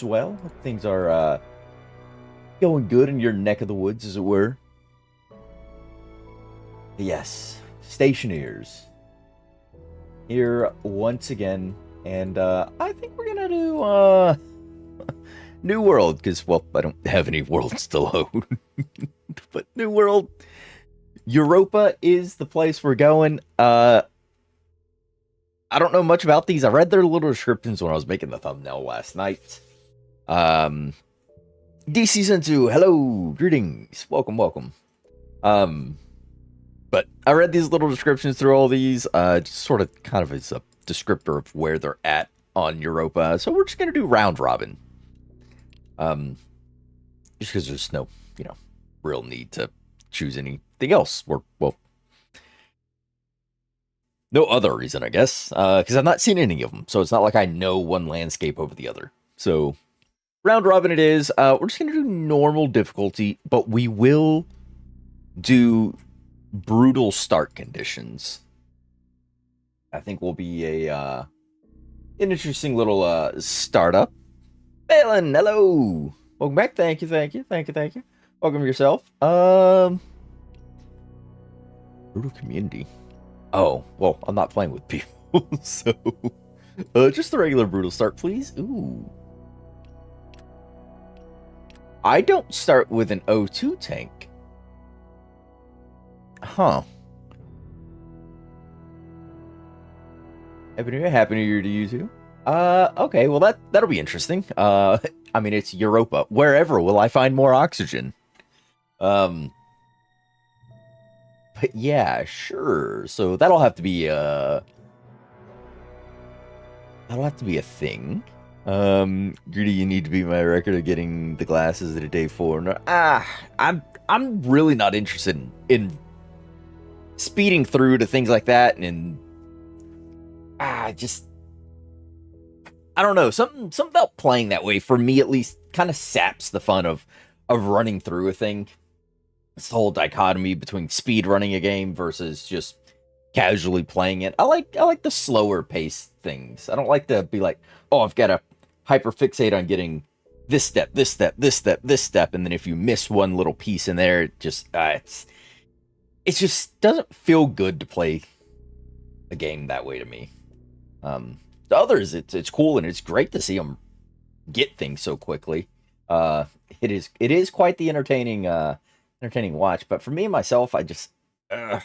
swell. Hope things are going good in your neck of the woods, as it were. Yes, Stationeers here once again, and I think we're gonna do New World because, well, I don't have any worlds to load, but New World. Europa is the place we're going. I don't know much about these. I read their little descriptions when I was making the thumbnail last night. DC Sensu, hello, greetings, welcome, welcome. But I read these little descriptions through all these, just sort of kind of as a descriptor of where they're at on Europa. So we're just gonna do round robin. Just because there's no, real need to choose anything else. Well, no other reason, I guess, because I've not seen any of them, so it's not like I know one landscape over the other. So, round robin it is. We're just going to do normal difficulty, but we will do brutal start conditions. I think will be an interesting little startup. Balin, hello! Welcome back, thank you. Welcome yourself. Brutal community. Oh, well, I'm not playing with people, so... just the regular brutal start, please. Ooh. I don't start with an O2 tank. Huh. Happy New Year to you too. Okay, well, that'll be interesting. I mean, it's Europa. Wherever will I find more oxygen? But yeah, sure. So that'll have to be a thing. Greedy, you need to beat my record of getting the glasses at a day 4. No, I'm really not interested in speeding through to things like that, and just I don't know, something about playing that way for me at least kind of saps the fun of running through a thing. It's the whole dichotomy between speed running a game versus just casually playing it. I like the slower paced things. I don't like to be like, oh, I've got to hyperfixate on getting this step, and then if you miss one little piece in there, it just doesn't feel good to play a game that way to me. The others, it's cool and it's great to see them get things so quickly. It is quite the entertaining watch, but for me and myself, I just but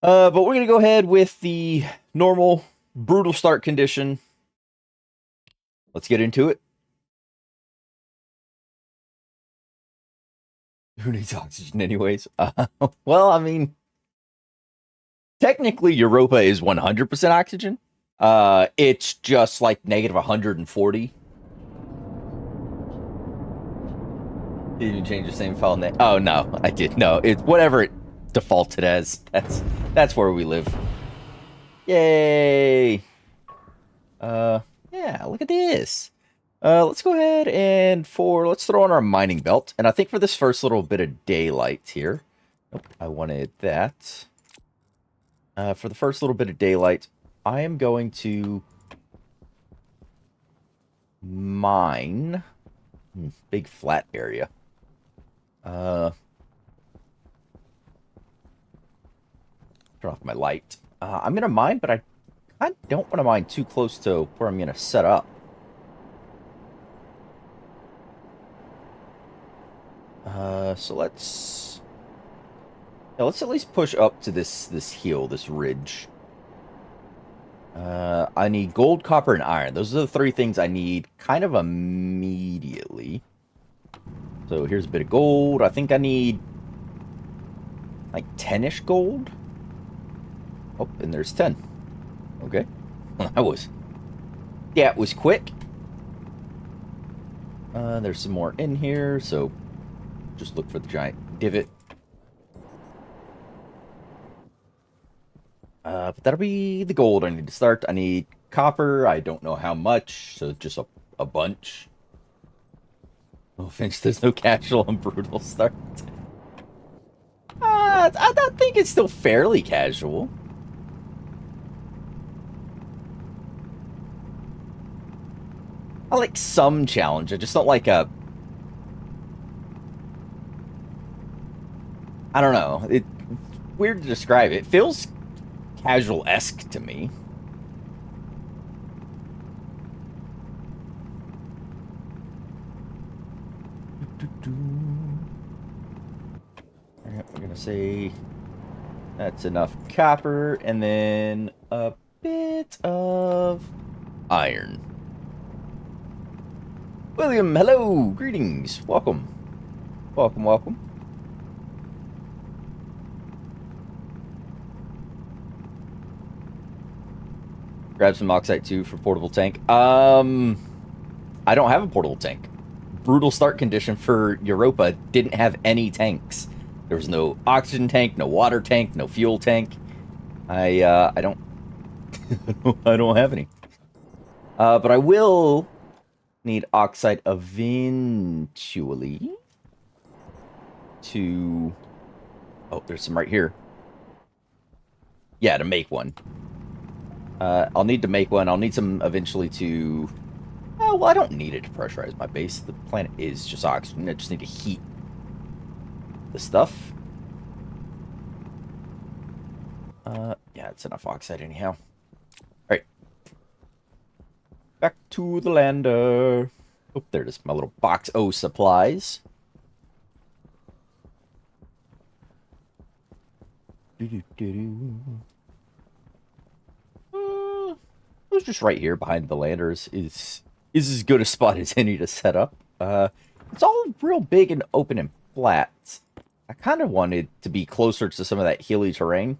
we're gonna go ahead with the normal brutal start condition. Let's get into it. Who needs oxygen anyways? Well, I mean, technically Europa is 100% oxygen. It's just like negative 140. Did you change the same file name? Oh no, I did. No, it's whatever it defaulted as. That's where we live. Yay! Yeah, look at this. Let's go ahead and let's throw on our mining belt. And I think for this first little bit of daylight here, nope, I wanted that. For the first little bit of daylight, I am going to mine. Big flat area. Turn off my light. I'm gonna mine, but I don't want to mine too close to where I'm gonna set up. So let's at least push up to this hill, this ridge. I need gold, copper, and iron. Those are the 3 things I need kind of immediately. So here's a bit of gold. I think I need like 10-ish gold. Oh, and there's 10. Okay. That was... yeah, it was quick. There's some more in here, so just look for the giant divot. But that'll be the gold I need to start. I need copper. I don't know how much, so just a bunch. Oh, Finch, there's no casual on brutal start. I think it's still fairly casual. I like some challenge. I just don't like a... I don't know. It's weird to describe. It feels casual-esque to me. Alright, we're gonna say that's enough copper, and then a bit of iron. William, hello! Greetings! Welcome. Welcome, welcome. Grab some oxide too for portable tank. I don't have a portable tank. Brutal start condition for Europa didn't have any tanks. There was no oxygen tank, no water tank, no fuel tank. I don't I don't have any. But I will need oxide eventually to... Oh, there's some right here. Yeah, to make one. I'll need to make one. I'll need some eventually to... Oh, well, I don't need it to pressurize my base. The planet is just oxygen. I just need to heat the stuff. Yeah, it's enough oxide anyhow. Alright. Back to the lander. Oh, there it is. My little box O supplies. It was just right here behind the landers. Is as good a spot as any to set up. It's all real big and open and flat. I kind of wanted to be closer to some of that hilly terrain.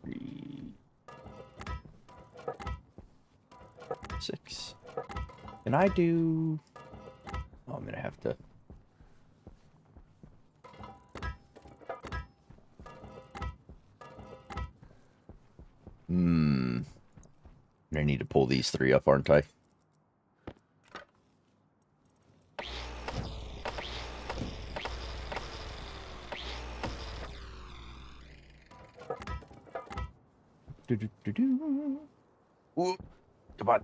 3, 6. Can I do... Oh, I'm gonna have to... I need to pull these 3 up, aren't I? Ooh, come on.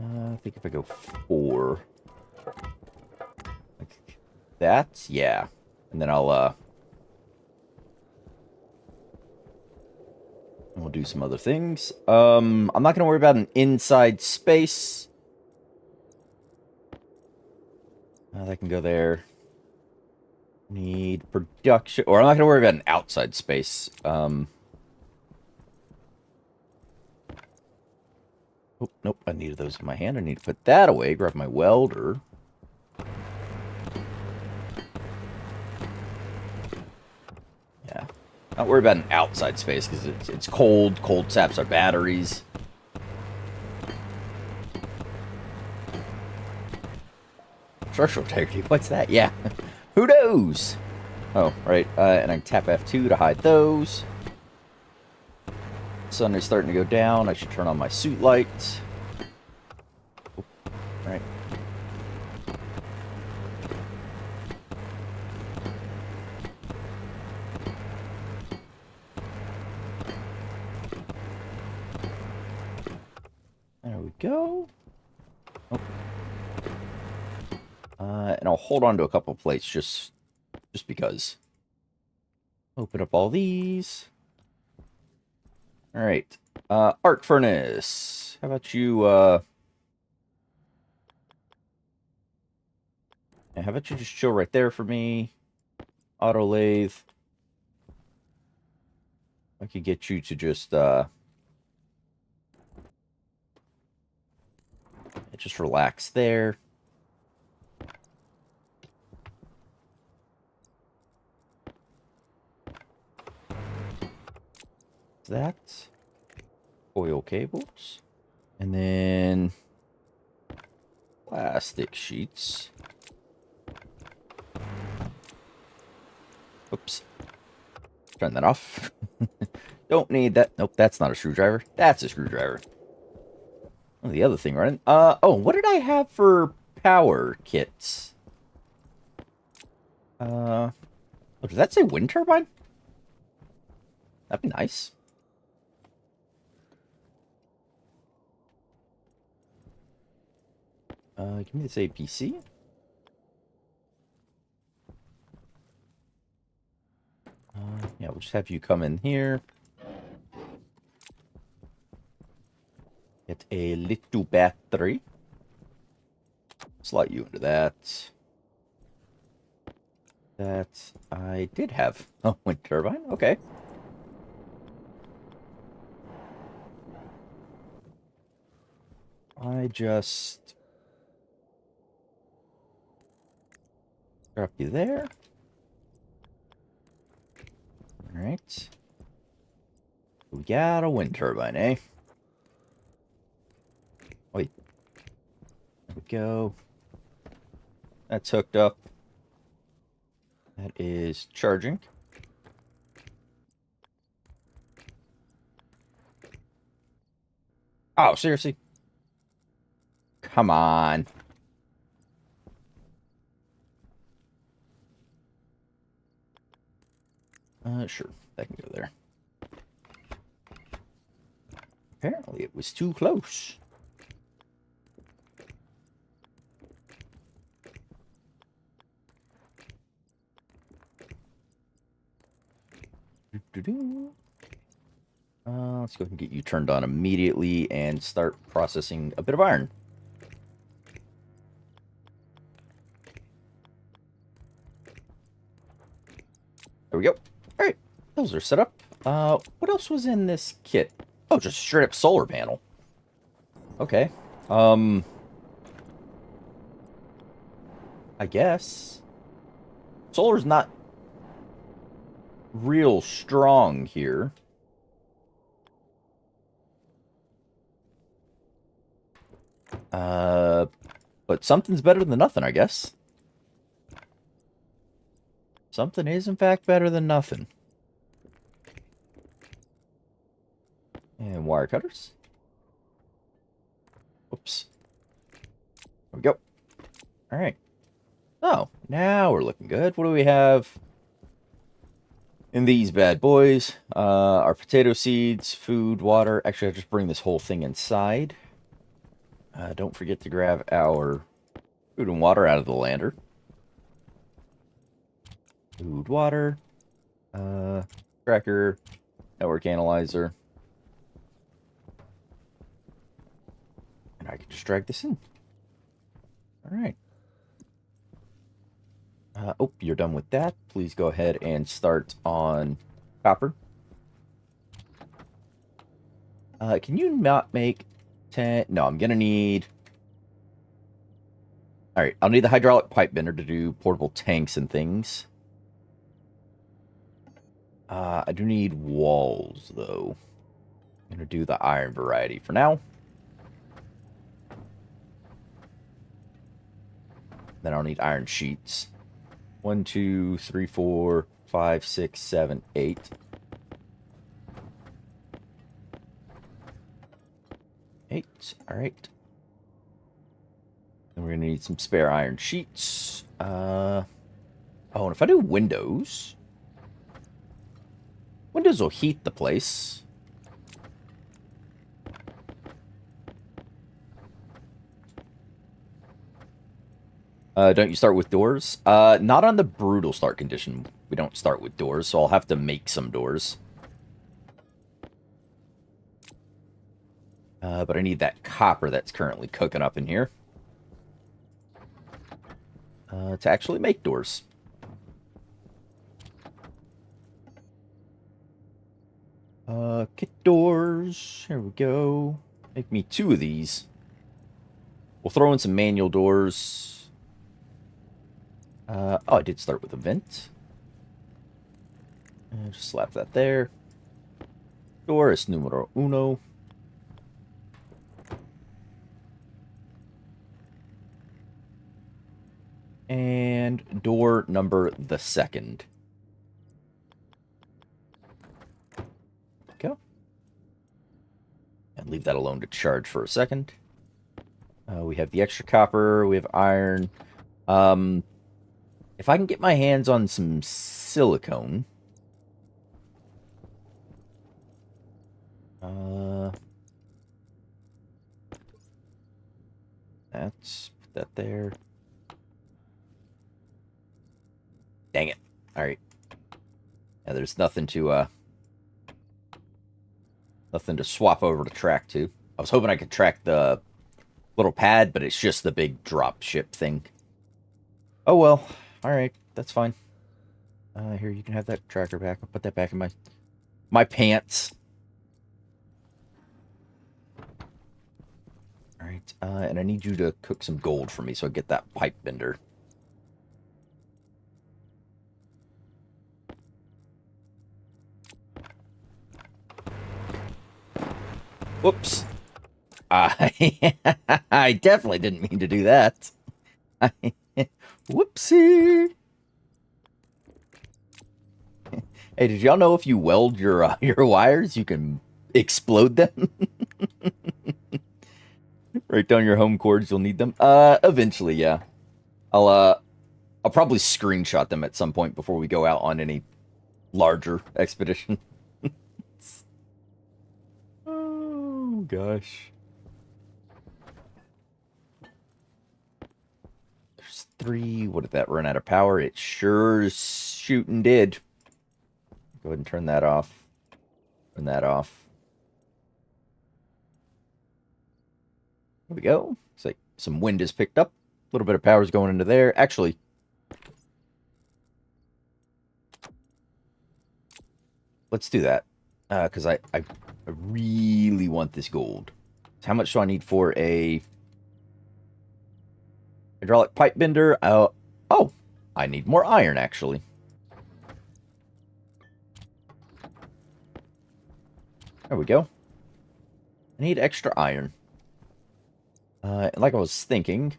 I think if I go 4... Like that? Yeah. And then we'll do some other things. I'm not going to worry about an inside space. That can go there. Need production. Or I'm not going to worry about an outside space. Oh, nope. I needed those in my hand. I need to put that away. Grab my welder. Yeah. Not worry about an outside space because it's cold. Cold saps our batteries. Structural integrity. What's that? Yeah. Who knows? Oh, right. And I can tap F2 to hide those. Sun is starting to go down. I should turn on my suit lights. Oh, right. There we go. Oh. And I'll hold on to a couple of plates just because. Open up all these. All right. Arc furnace. How about you, yeah, how about you just chill right there for me? Auto lathe. I could get you to just relax there. That. Oil cables. And then plastic sheets. Oops. Turn that off. Don't need that. Nope, that's not a screwdriver. That's a screwdriver. Oh, the other thing, right? Oh, what did I have for power kits. Oh, does that say wind turbine? That'd be nice. Give me this APC. Yeah, we'll just have you come in here. Get a little battery. Slot you into that. That I did have. Oh, wind turbine. Okay. I just drop you there. All right. We got a wind turbine, eh? Wait. There we go. That's hooked up. That is charging. Oh, seriously? Come on. Sure. That can go there. Apparently it was too close. Let's go ahead and get you turned on immediately and start processing a bit of iron. There we go. All right, those are set up. What else was in this kit? Oh, just a straight up solar panel. Okay. I guess. Solar's not real strong here. But something's better than nothing, I guess. Something is, in fact, better than nothing. And wire cutters. Oops. There we go. All right. Oh, now we're looking good. What do we have in these bad boys? Our potato seeds, food, water. Actually, I'll just bring this whole thing inside. Don't forget to grab our food and water out of the lander. Food, water, tracker, network analyzer. And I can just drag this in. All right. Oh, you're done with that. Please go ahead and start on copper. Can you not make 10? No, I'm going to need... All right, I'll need the hydraulic pipe bender to do portable tanks and things. I do need walls, though. I'm going to do the iron variety for now. Then I'll need iron sheets. 1, 2, 3, 4, 5, 6, 7, 8. All right. Then we're going to need some spare iron sheets. Oh, and if I do windows... Windows will heat the place. Don't you start with doors? Not on the brutal start condition. We don't start with doors, so I'll have to make some doors. But I need that copper that's currently cooking up in here. To actually make doors. Kit doors. Here we go. Make me 2 of these. We'll throw in some manual doors. Oh, I did start with a vent. Just slap that there. Door is numero uno. And door number the 2nd. Go. And leave that alone to charge for a second. We have the extra copper. We have iron. If I can get my hands on some silicone. That's put that there. Dang it. All right. Yeah, there's nothing to swap over to track to. I was hoping I could track the little pad, but it's just the big drop ship thing. Oh well. All right, that's fine. Here, you can have that tracker back. I'll put that back in my pants. All right, and I need you to cook some gold for me so I get that pipe bender. Whoops. I I definitely didn't mean to do that. Whoopsie. Hey, did y'all know if you weld your your wires, you can explode them? Write down your home cords, you'll need them. Eventually, yeah. I'll probably screenshot them at some point before we go out on any larger expedition. Oh gosh. There's 3. What did that run out of power? It sure shooting did. Go ahead and turn that off. Turn that off. There we go. It's like some wind is picked up. A little bit of power is going into there. Actually, let's do that. Because I really want this gold. So how much do I need for a hydraulic pipe bender? Oh, I need more iron, actually. There we go. I need extra iron. Like I was thinking,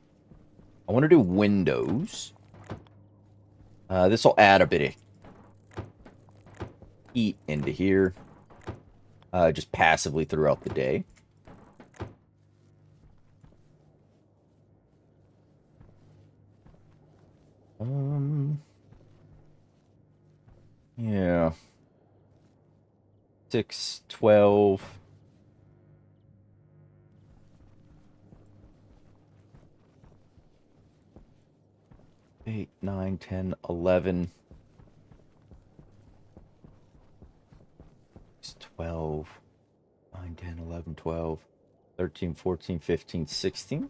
I want to do windows. This will add a bit of heat into here. Just passively throughout the day. Yeah. 6, 12. Eight, 9, 10, 11. 12. 9, 10, 11, 12. 13, 14, 15, 16.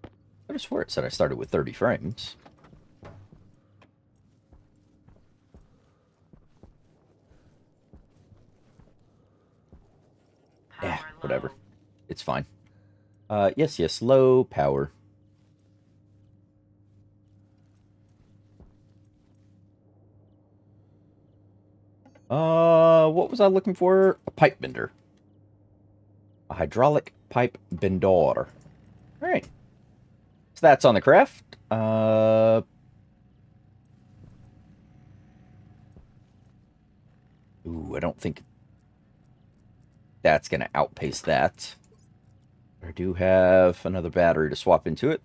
I just swear it said I started with 30 frames. Yeah, whatever. It's fine. Yes, low power. What was I looking for? A pipe bender. A hydraulic pipe bender. All right. So that's on the craft. Ooh, I don't think that's going to outpace that. I do have another battery to swap into it.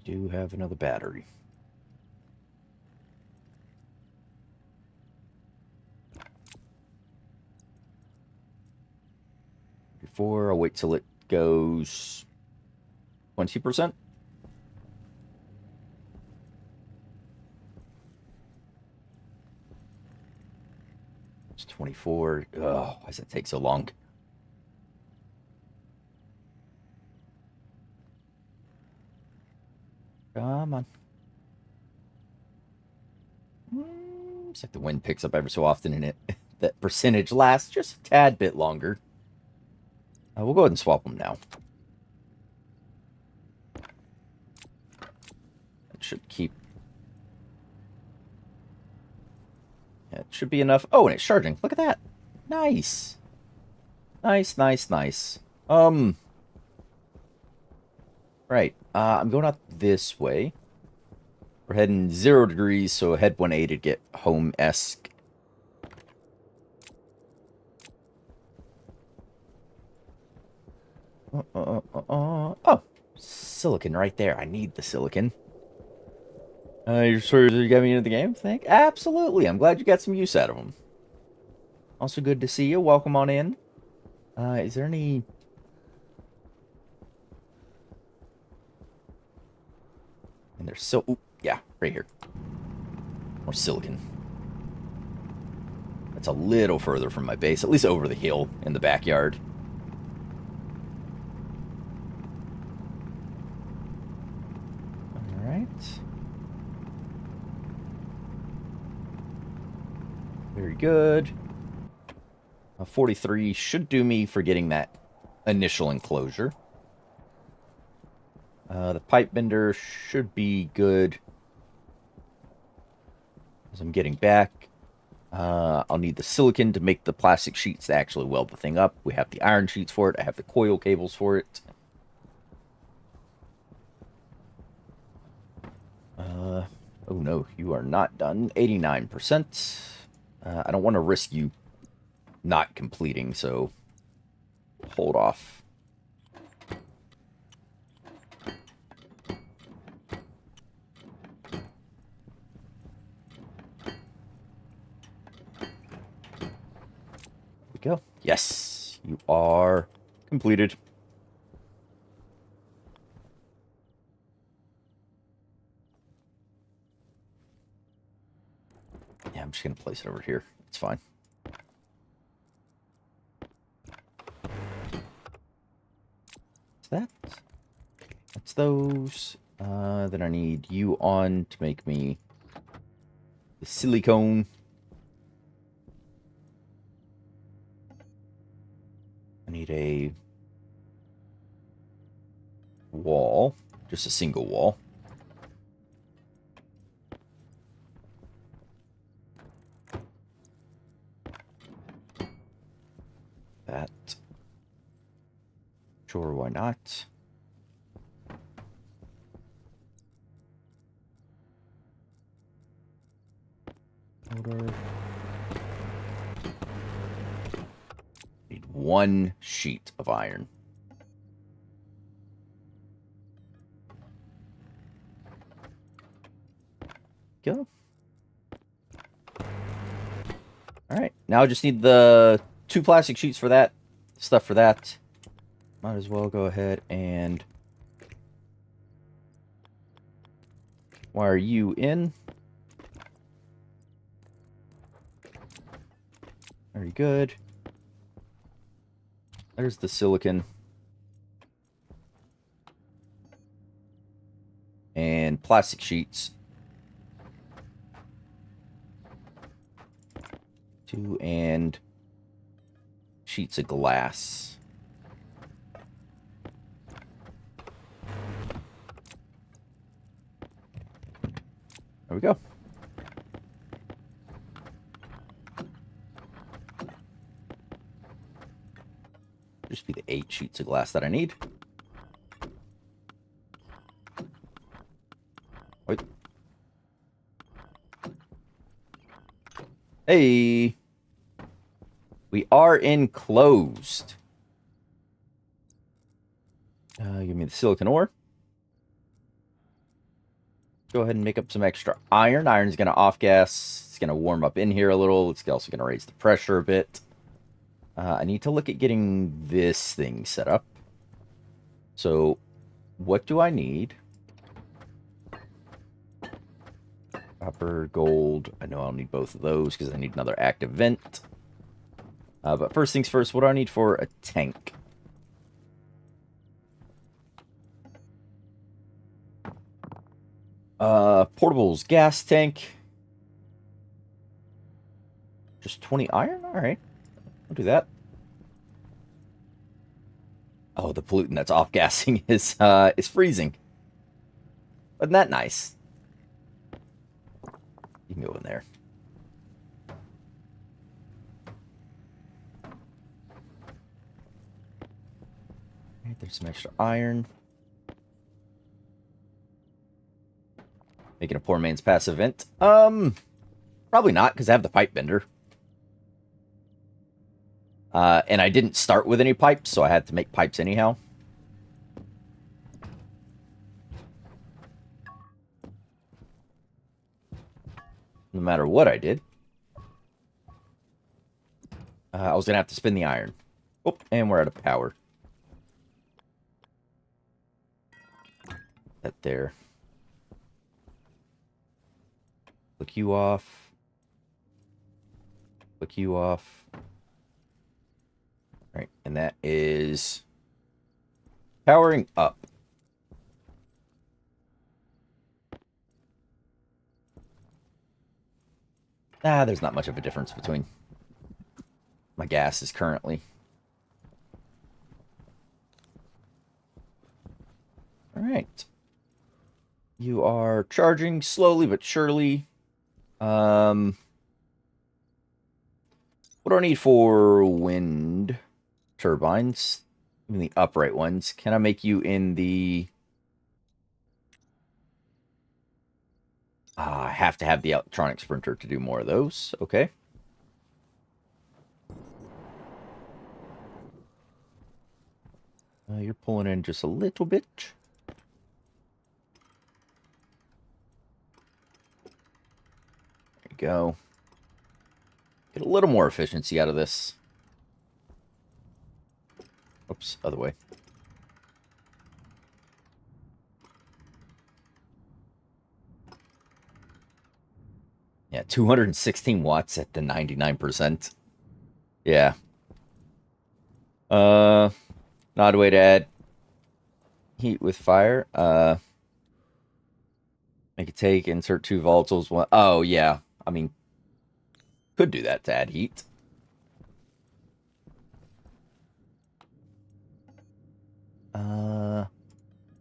Do have another battery. Before, I'll wait till it goes 20%. It's 24. Oh, why does it take so long? Come on. It's like the wind picks up every so often and it that percentage lasts just a tad bit longer. We'll go ahead and swap them now. It should keep. Yeah, it should be enough. Oh, and it's charging. Look at that. Nice. Nice. Right. I'm going out this way. We're heading 0 degrees, so head 180 to get home-esque. Oh, silicon right there. I need the silicon. You're sure you got me into the game? Think? Absolutely. I'm glad you got some use out of them. Also good to see you. Welcome on in. Is there any... And there's so... Ooh, yeah, right here. More silicon. That's a little further from my base. At least over the hill in the backyard. Alright. Very good. 43 should do me for getting that initial enclosure. The pipe bender should be good. As I'm getting back, I'll need the silicon to make the plastic sheets to actually weld the thing up. We have the iron sheets for it. I have the coil cables for it. Oh no, you are not done. 89%. I don't want to risk you not completing, so hold off. There we go. Yes, you are completed. Yeah, I'm just going to place it over here. It's fine. That. That's those. Then I need you on to make me the silicone. I need a wall. Just a single wall. That. Sure, why not? Order. Need one sheet of iron. Go. Alright, now I just need the 2 plastic sheets for that. Stuff for that. Might as well go ahead and wire you in. Very good. There's the silicon. And plastic sheets. 2 and sheets of glass. There we go. Just be the 8 sheets of glass that I need. Wait. Hey. We are enclosed. Give me the silicon ore. Go ahead and make up some extra iron. Iron's going to off-gas. It's going to warm up in here a little. It's also going to raise the pressure a bit. I need to look at getting this thing set up. So, what do I need? Copper, gold. I know I'll need both of those because I need another active vent. But first things first, what do I need for a tank? Portables, gas tank. Just 20 iron? Alright. I'll do that. Oh, the pollutant that's off-gassing is freezing. Isn't that nice? You can go in there. Alright, there's some extra iron. Making a poor man's passive vent. Probably not, because I have the pipe bender. And I didn't start with any pipes, so I had to make pipes anyhow. no matter what I did. I was going to have to spin the iron. Oh, and we're out of power. That there. Click you off. Click you off. Right, and that is powering up. There's not much of a difference between my gases currently. All right. You are charging slowly but surely. What do I need for wind turbines? Even the upright ones. Can I make you in the... I have to have the electronic sprinter to do more of those. Okay. You're pulling in just a little bit. There you go. Get a little more efficiency out of this. Oops, other way. Yeah, 216 watts at the 99%. Yeah. An odd way to add heat with fire. Make a take, insert 2 volatiles. One. Oh, yeah. I mean, could do that to add heat.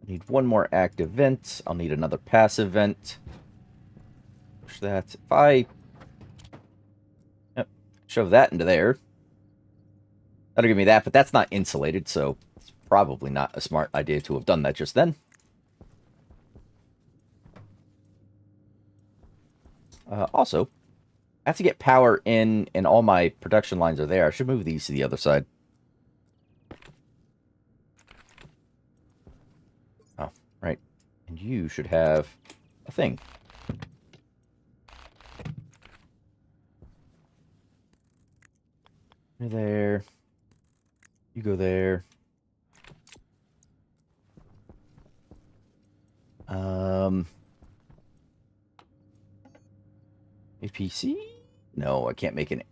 Need one more active vent. I'll need another passive vent. Push that. If I shove that into there, that'll give me that, but that's not insulated, so it's probably not a smart idea to have done that just then. Also, I have to get power in, and all my production lines are there. I should move these to the other side. Oh, right. And you should have a thing. You're there. You go there. APC? No, I can't make an...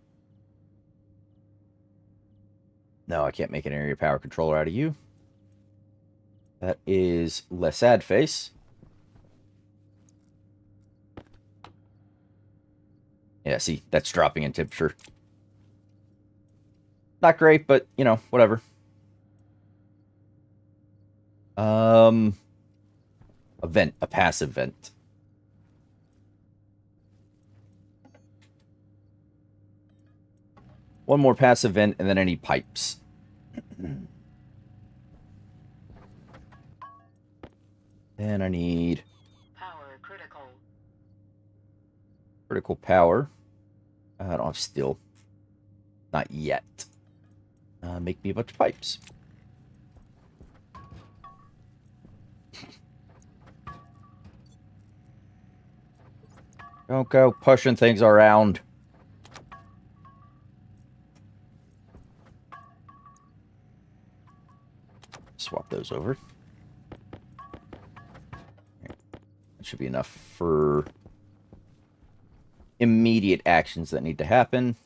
No, I can't make an area power controller out of you. That is less ad face. Yeah, see, that's dropping in temperature. Not great, but, you know, whatever. A vent, a passive vent. One more passive vent, and then I need pipes. Then I need... Power critical. Critical power. I don't have steel. Not yet. Make me a bunch of pipes. Don't go pushing things around. Swap those over. That should be enough for immediate actions that need to happen.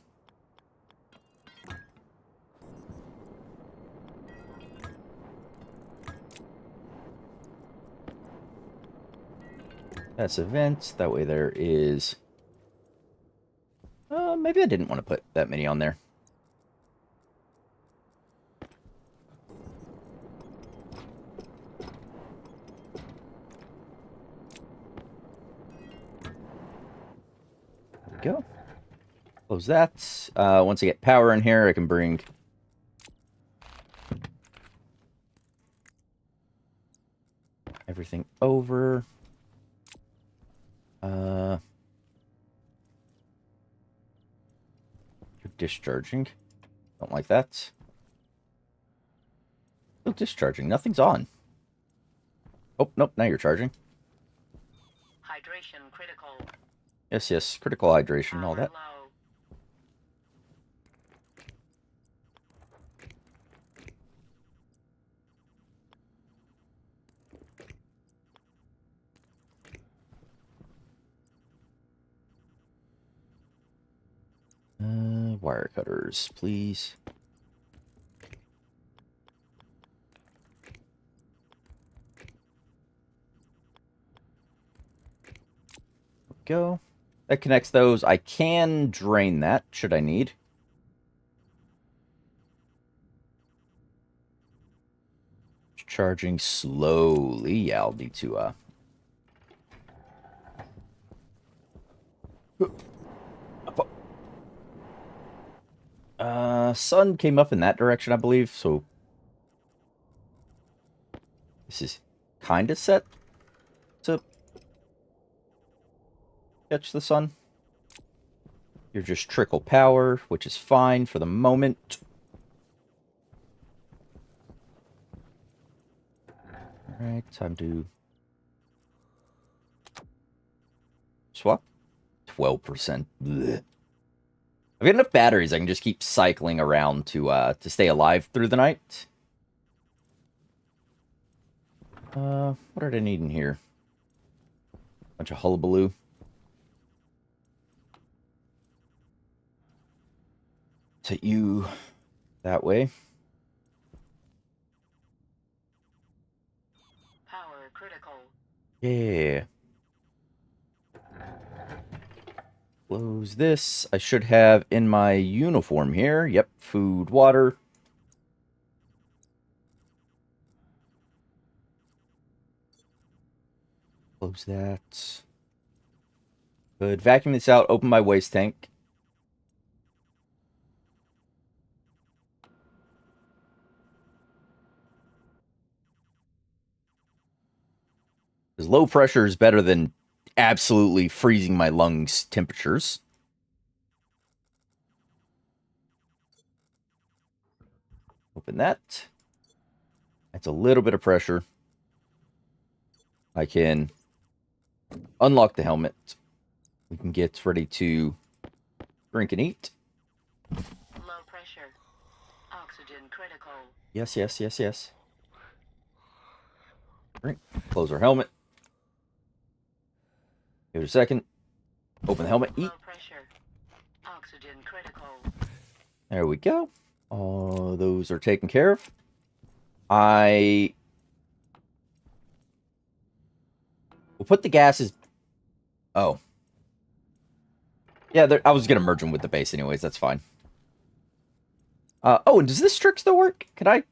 That's events. That way there is... maybe I didn't want to put that many on there. There we go. Close that. Once I get power in here, I can bring... everything over. You're discharging. Don't like that. Still discharging. Nothing's on. Oh, nope. Now you're charging. Hydration critical. Yes, yes. Critical hydration, all that. Wire cutters, please. Go. That connects those. I can drain that, should I need. Charging slowly. Yeah, I'll need to, sun came up in that direction, I believe, so this is kind of set to catch the sun. You're just trickle power, which is fine for the moment. Alright, time to swap. 12%. Blech. I've got enough batteries I can just keep cycling around to stay alive through the night. What did I need in here? Bunch of hullabaloo. Set you that way. Power critical. Yeah. Close this. I should have in my uniform here. Yep, food, water. Close that. Good. Vacuum this out. Open my waste tank. Because low pressure is better than absolutely freezing my lungs temperatures. Open that. That's a little bit of pressure. I can unlock the helmet. We can get ready to drink and eat. Low pressure. Oxygen critical. Yes, yes, yes, yes. Drink. Close our helmet. Give it a second. Open the helmet. Eat. Low pressure. Oxygen critical. There we go. All those are taken care of. I will put the gases. Oh. Yeah, I was going to merge them with the base anyways. That's fine. Oh, and does this trick still work? Can I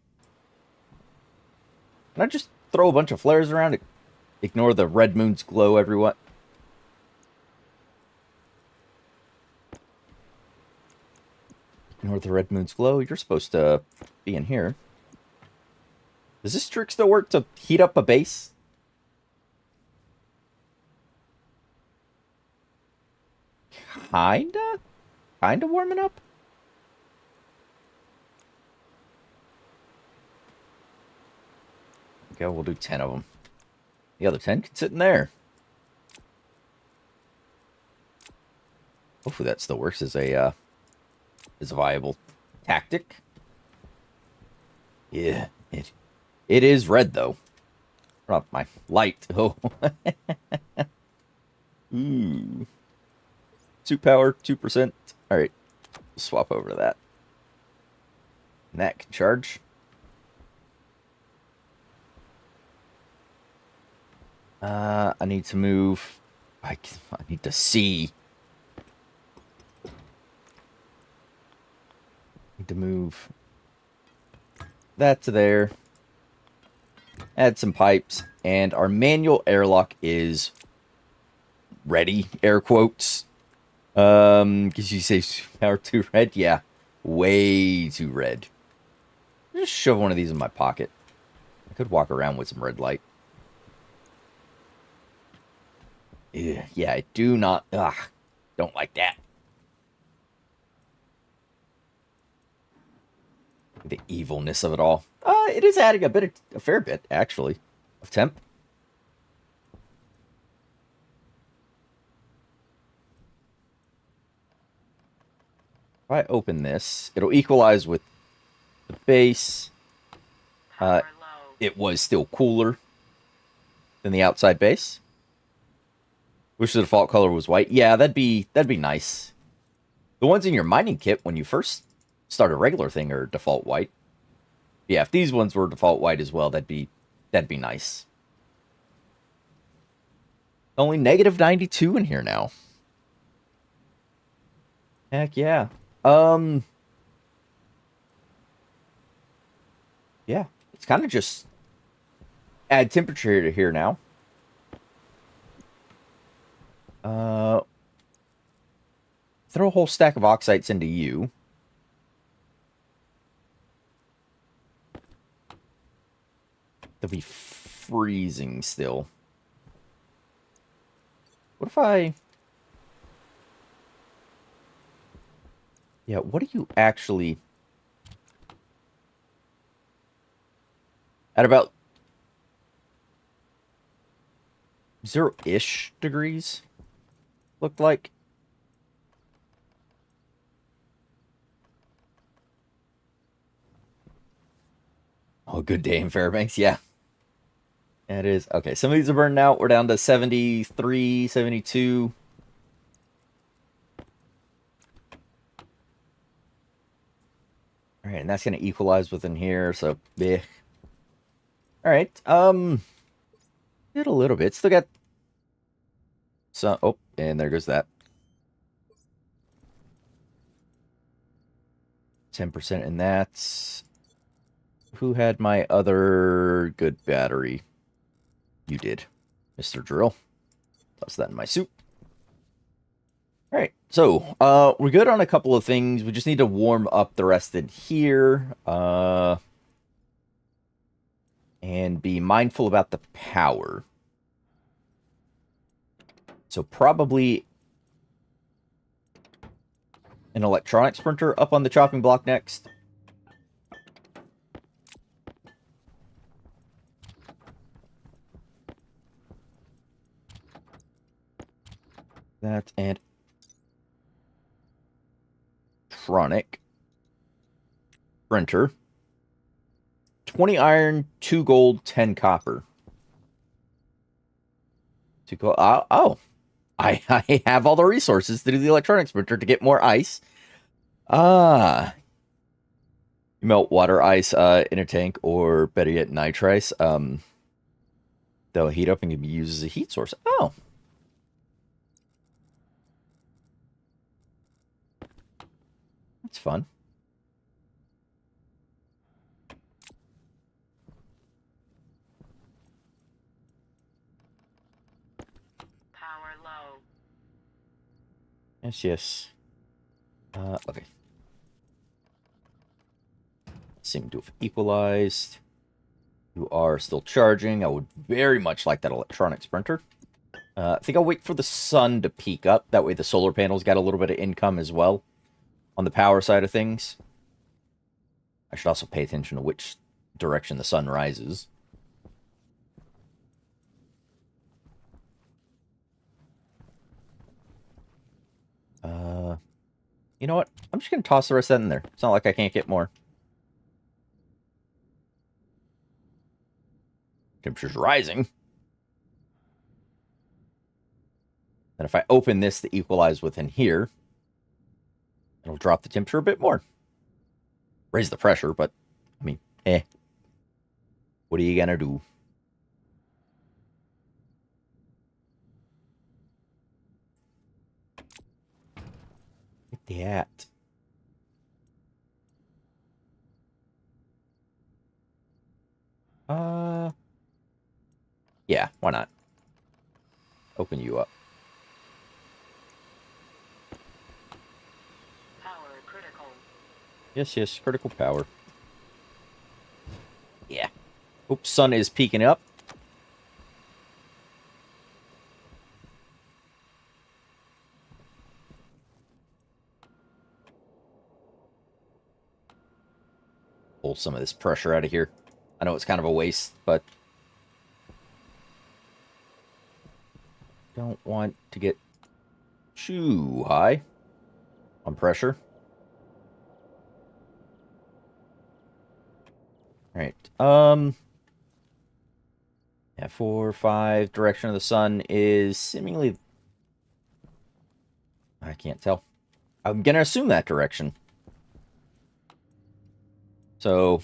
just throw a bunch of flares around? Ignore the red moon's glow, everyone. Ignore the red moon's glow. You're supposed to be in here. Does this trick still work to heat up a base? Kinda? Kinda warming up? Okay, we'll do 10 of them. The other 10 can sit in there. Hopefully that still works as a viable tactic. Yeah, it is red though. Drop my light. Oh. Ooh. 2 power, 2%. Alright. We'll swap over to that. And that can charge. I need to move. I need to see. Need to move that to there. Add some pipes. And our manual airlock is ready, air quotes. Because you say power too red? Yeah, way too red. Just shove one of these in my pocket. I could walk around with some red light. Yeah, I do not. Don't like that. The evilness of it all. It is adding a fair bit, actually, of temp. If I open this, it'll equalize with the base. Power low. It was still cooler than the outside base. Wish the default color was white. Yeah, that'd be nice. The ones in your mining kit when you first start a regular thing are default white. Yeah, if these ones were default white as well, that'd be nice. Only negative 92 in here now. Heck yeah. Um yeah, it's kind of just add temperature to here now. Uh Throw a whole stack of oxides into you. They'll be freezing still. What if I... Yeah, what do you actually... At about 0-ish degrees, looked like. Oh, good day in Fairbanks, yeah. It is. Okay, some of these are burning out. We're down to 73, 72. All right, and that's going to equalize within here, so bleh. All right, did a little bit. Still got some. Oh, and there goes that. 10% in that. Who had my other good battery? You did, Mr. Drill. Toss that in my soup. All right, so we're good on a couple of things. We just need to warm up the rest in here, and be mindful about the power. So probably an electronics printer up on the chopping block next. That and electronic printer. 20 iron, 2 gold, 10 copper. To go. Oh, I have all the resources to do the electronics printer to get more ice. Ah, you melt water ice in a tank, or better yet, nitrice. They'll heat up and can be used as a heat source. Oh, that's fun. Power low. Yes, yes. Okay. Seem to have equalized. You are still charging. I would very much like that electronics printer. I think I'll wait for the sun to peak up. That way the solar panels got a little bit of income as well on the power side of things. I should also pay attention to which direction the sun rises. You know what? I'm just going to toss the rest of that in there. It's not like I can't get more. Temperature's rising. And if I open this to equalize within here, it'll drop the temperature a bit more. Raise the pressure, but, I mean, eh. What are you going to do? Get that. Yeah, why not? Open you up. Power critical. Yes, yes, critical power. Yeah. Oops, sun is peaking up. Pull some of this pressure out of here. I know it's kind of a waste, but don't want to get too high on pressure. All right. Yeah, 4, 5. Direction of the sun is seemingly. I can't tell. I'm gonna assume that direction. So,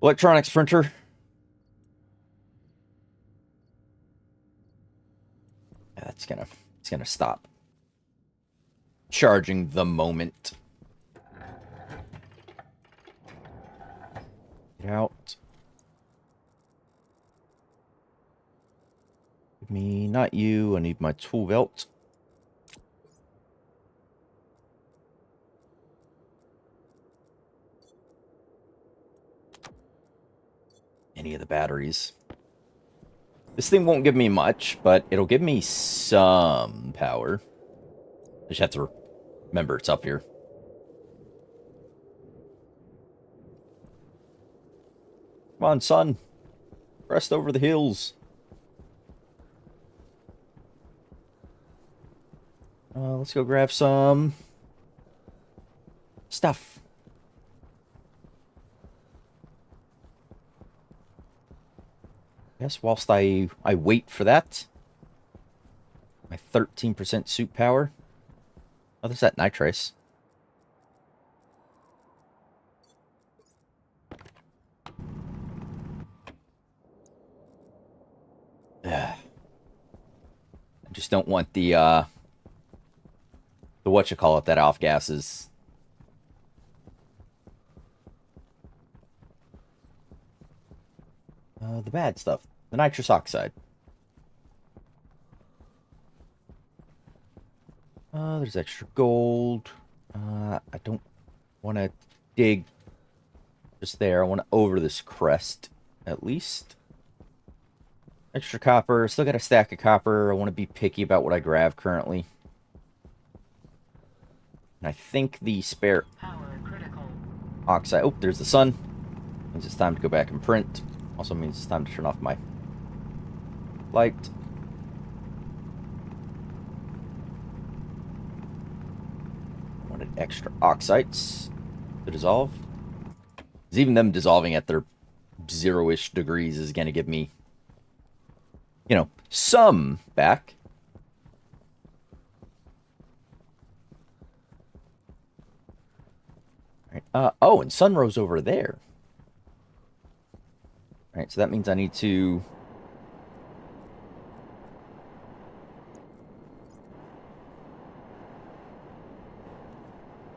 electronics printer. Yeah, it's gonna stop charging the moment. Get out. Give me, not you. I need my tool belt. Any of the batteries. This thing won't give me much, but it'll give me some power. I just have to remember it's up here. Come on, son. Rest over the hills. Let's go grab some stuff. Yes, whilst I wait for that. My 13% suit power. Oh, there's that nitrace. I just don't want the whatchamacallit that off gases. The bad stuff. The nitrous oxide. There's extra gold. I don't want to dig just there. I want to over this crest, at least. Extra copper. Still got a stack of copper. I want to be picky about what I grab currently. And I think the spare Power critical. oxide... Oh, there's the sun. Means it's time to go back and print. Also means it's time to turn off my light. I wanted extra oxides to dissolve. Because even them dissolving at their 0-ish degrees is going to give me, you know, some back. All right. Oh, and sun rose over there. All right, so that means I need to...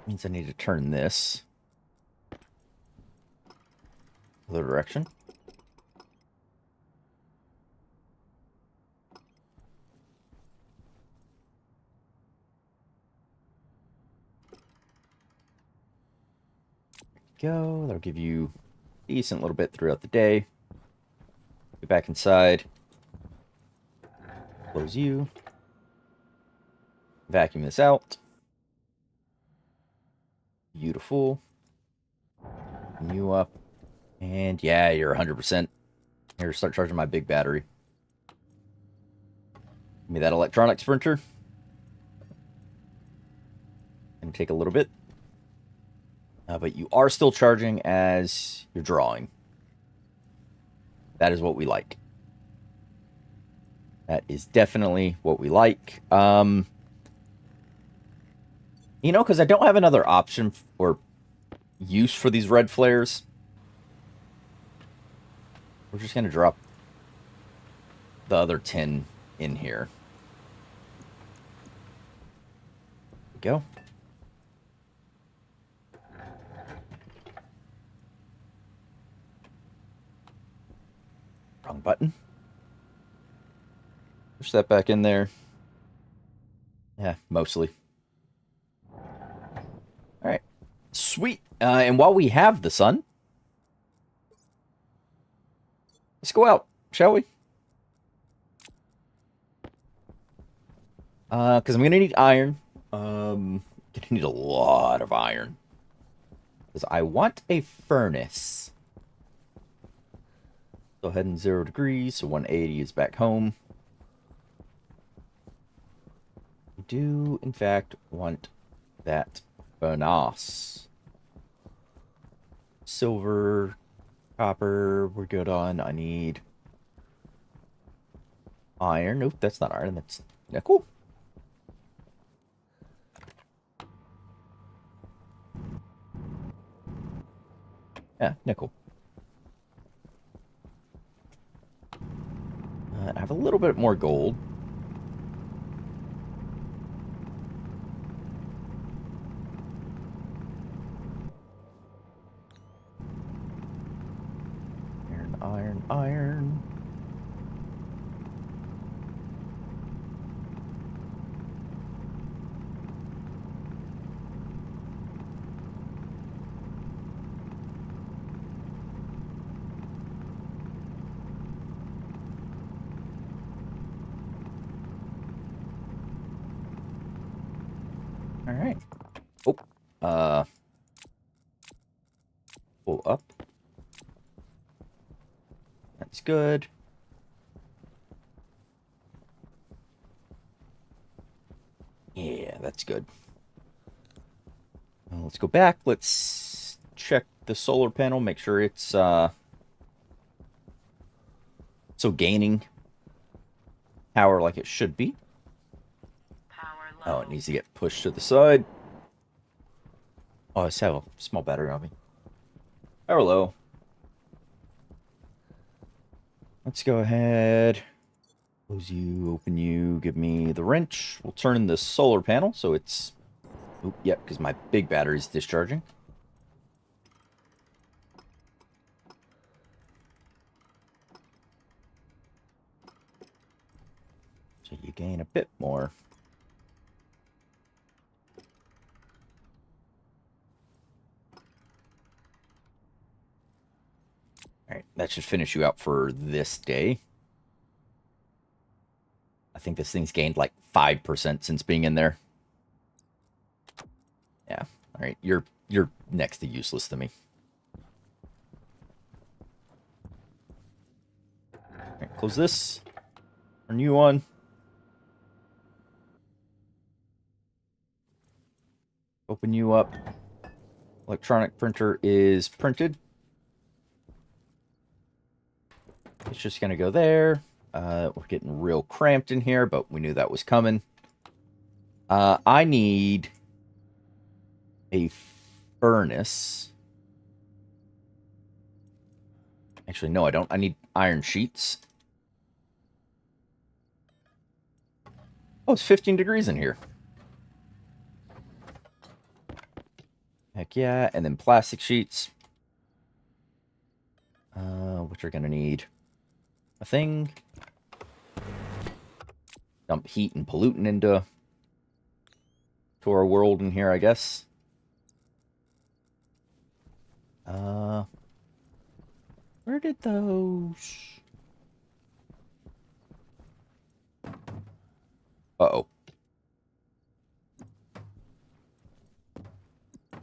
means I need to turn this the other direction. Go. That'll give you a decent little bit throughout the day. Get back inside. Close you. Vacuum this out. Beautiful. Open you up. And yeah, you're 100%. Here, start charging my big battery. Give me that electronics printer. Gonna take a little bit. But you are still charging as you're drawing. That is what we like. That is definitely what we like. You know, because I don't have another option or use for these red flares. We're just going to drop the other 10 in here. There we go. Wrong button. Push that back in there. Yeah, mostly. All right. Sweet. And while we have the sun, let's go out, shall we? Because I'm going to need iron. Going to need a lot of iron. Because I want a furnace. Go ahead and 0 degrees, so 180 is back home. We do, in fact, want that furnace. silver, copper, we're good on. I need iron. Nope, that's not iron. That's nickel. Yeah, nickel. I have a little bit more gold. Iron, iron, iron. All right. Oh, uh, pull up. That's good. Yeah, that's good. Well, let's go back. Let's check the solar panel. Make sure it's so gaining power like it should be. Power Oh, low. it needs to get pushed to the side. Oh, I just have a small battery on me. Power low. Let's go ahead. Close you, open you, give me the wrench. We'll turn the solar panel so it's... Oop, yep, because my big battery's discharging. So you gain a bit more. Alright, that should finish you out for this day. I think this thing's gained like 5% since being in there. Yeah. Alright, you're next to useless to me. Alright, close this. Turn you on. Open you up. Electronic printer is printed. It's just going to go there. We're getting real cramped in here, but we knew that was coming. I need a furnace. Actually, no, I don't. I need iron sheets. Oh, it's 15 degrees in here. Heck yeah. And then plastic sheets. Which are going to need a thing. Dump heat and pollutant into our world in here, I guess. Where did those... Uh-oh.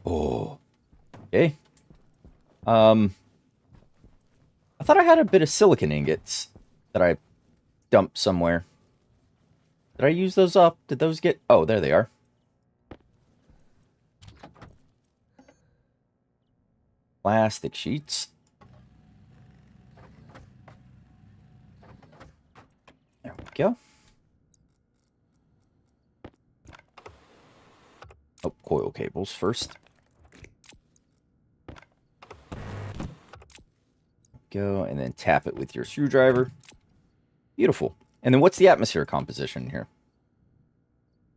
Oh. Okay. I thought I had a bit of silicon ingots that I dumped somewhere. Did I use those up? Did those get... Oh, there they are. Plastic sheets. There we go. Oh, coil cables first. Go, and then tap it with your screwdriver. Beautiful. And then what's the atmosphere composition here?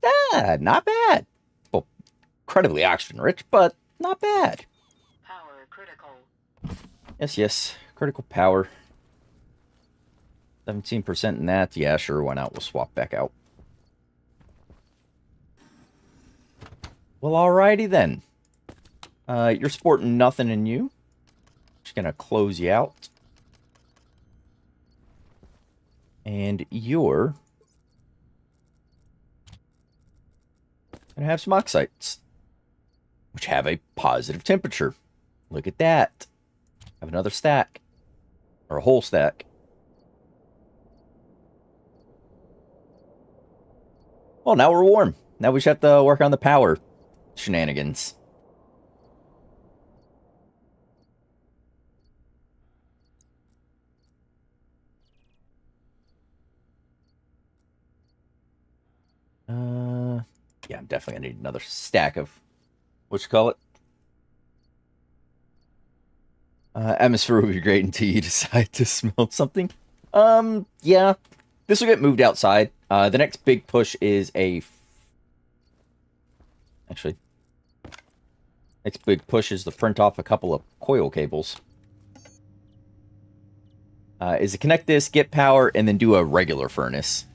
Ah, not bad. Well, incredibly oxygen rich, but not bad. Power critical. Yes, yes. Critical power. 17% in that. Yeah, sure, why not? We'll swap back out. Well, alrighty then. You're sporting nothing in you. Just gonna close you out. And you're gonna have some oxides, which have a positive temperature. Look at that. Have another stack. Or a whole stack. Well, now we're warm. Now we just have to work on the power shenanigans. Yeah, I'm definitely gonna need another stack of what you call it. Atmosphere will be great until you decide to smelt something. Yeah, this will get moved outside. The next big push is actually, next big push is to print off a couple of coil cables. Is to connect this, get power, and then do a regular furnace.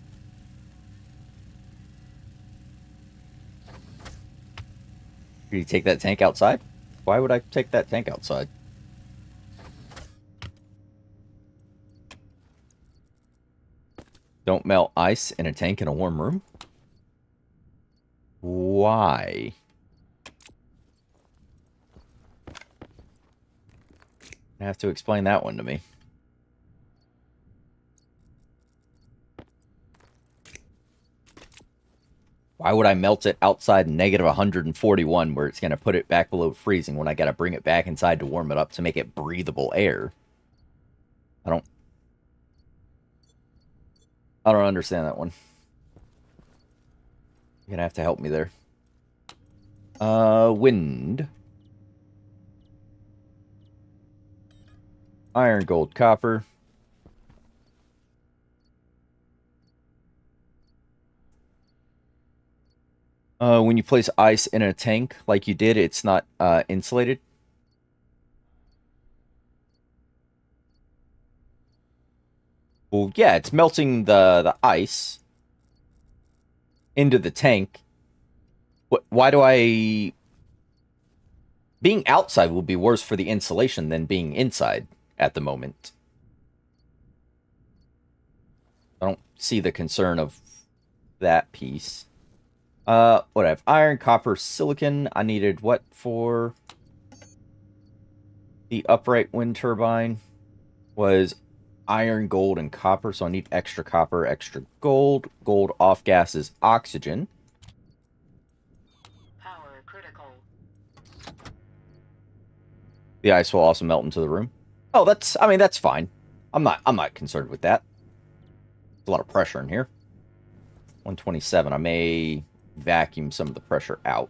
Did you take that tank outside? Why would I take that tank outside? Don't melt ice in a tank in a warm room? Why? You have to explain that one to me. Why would I melt it outside negative 141 where it's going to put it back below freezing when I got to bring it back inside to warm it up to make it breathable air? I don't understand that one. You're going to have to help me there. Wind. Iron, gold, copper. When you place ice in a tank like you did, it's not insulated. Well, yeah, it's melting the ice into the tank. Why do I... Being outside will be worse for the insulation than being inside at the moment. I don't see the concern of that piece. What I have? Iron, copper, silicon. I needed what for the upright wind turbine? Was iron, gold, and copper. So I need extra copper, extra gold. Gold off gas is oxygen. Power critical. The ice will also melt into the room. Oh, that's fine. I'm not concerned with that. There's a lot of pressure in here. 127. I may vacuum some of the pressure out.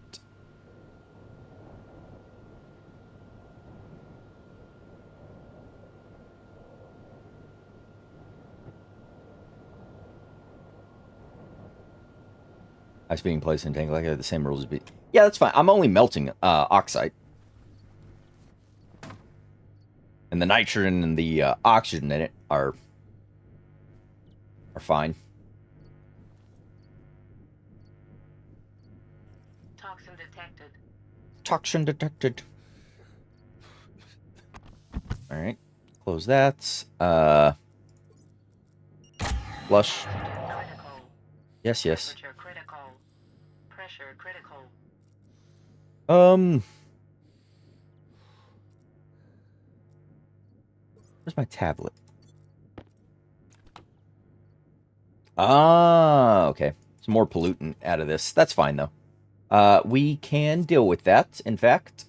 Ice being placed in tank like the same rules as be. Yeah, that's fine. I'm only melting oxide. And the nitrogen and the oxygen in it are fine. Toxin detected. Toxin detected. All right, close that. Flush. Critical. Yes, yes. Temperature critical. Pressure critical. Where's my tablet? Ah, okay. Some more pollutant out of this. That's fine though. We can deal with that. In fact.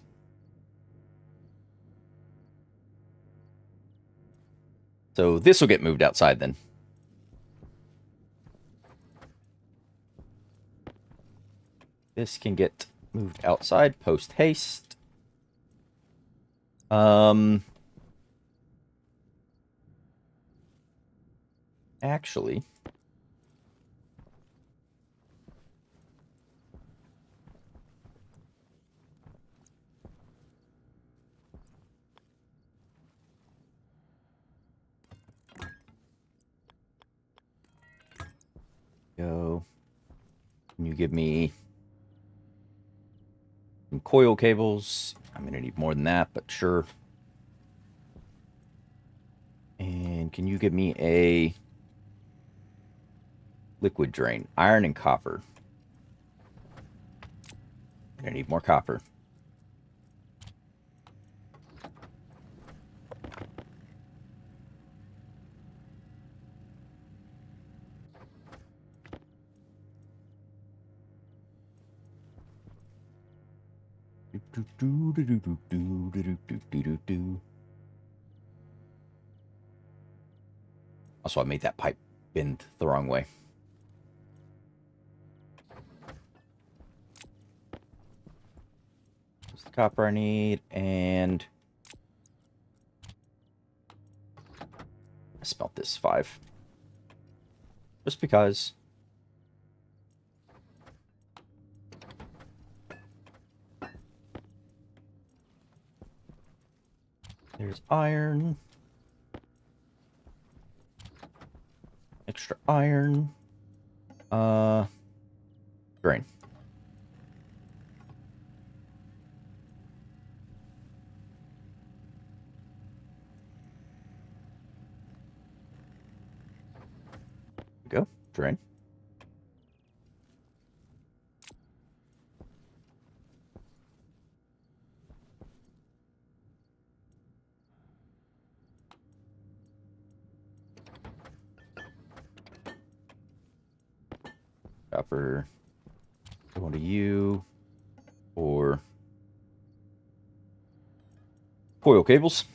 So this will get moved outside then. This can get moved outside post haste. Actually, go. Can you give me some coil cables? I'm gonna need more than that, but sure. And can you give me a liquid drain? Iron and copper. I'm gonna need more copper. Also, I made that pipe bend the wrong way. copper I need, and I smelt this 5. Just because. There's iron. Extra iron. Grain. Go. Drain. Copper. Going to you. Or coil cables.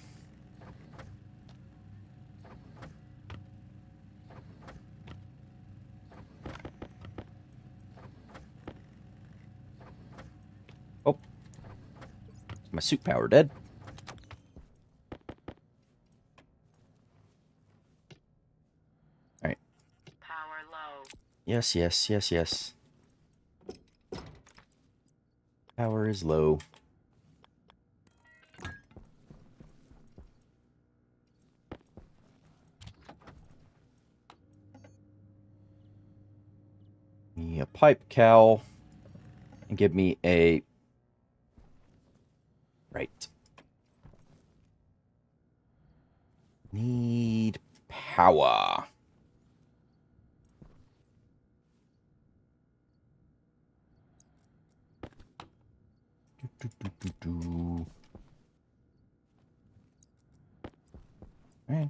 Oh. Is my suit power dead? Alright. Power low. Yes, yes, yes, yes. Power is low. Me a pipe cowl. And give me a... Right. Need power. Do. Alright.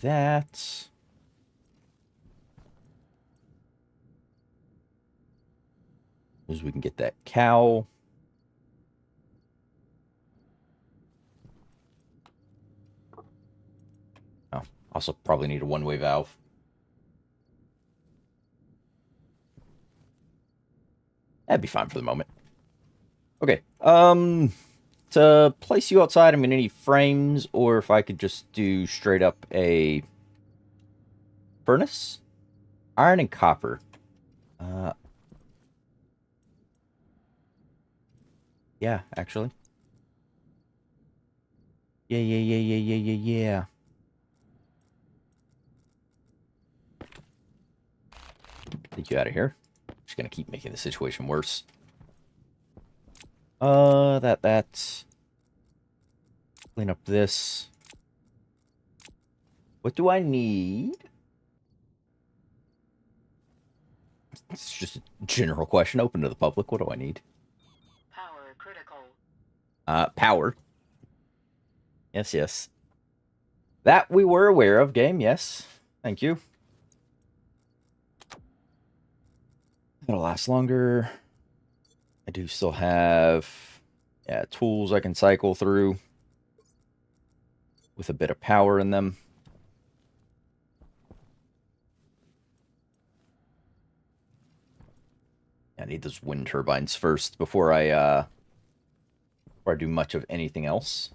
That. As we can get that cowl. Oh, also probably need a one-way valve. That'd be fine for the moment. Okay. To place you outside, I'm gonna need frames, or if I could just do straight up a furnace, iron and copper. Yeah, actually. Yeah, yeah, yeah, yeah, yeah, yeah, yeah. Take you out of here. Just gonna keep making the situation worse. That. Clean up this. What do I need? It's just a general question open to the public. What do I need? Power critical. Power. Yes, yes. That we were aware of, game, yes. Thank you. It'll last longer. I do still have, yeah, tools I can cycle through with a bit of power in them. I need those wind turbines first before I do much of anything else.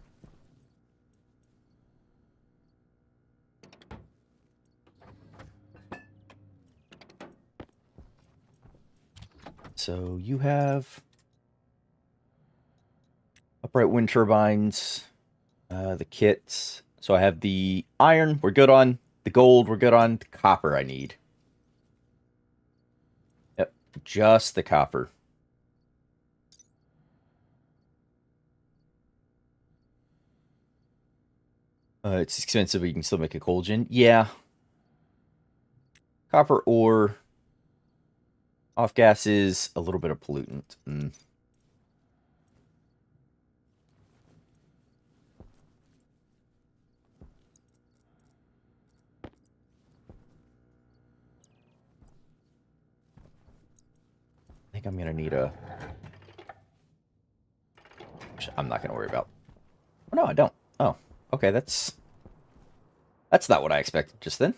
So you have upright wind turbines, the kits. So I have the iron, we're good on. The gold, we're good on. The copper I need. Yep, just the copper. It's expensive, but you can still make a coal gin. Yeah. Copper ore. Off gases, a little bit of pollutant. I think I'm going to need a... I'm not going to worry about... Oh, no, I don't. Oh, okay, that's not what I expected just then.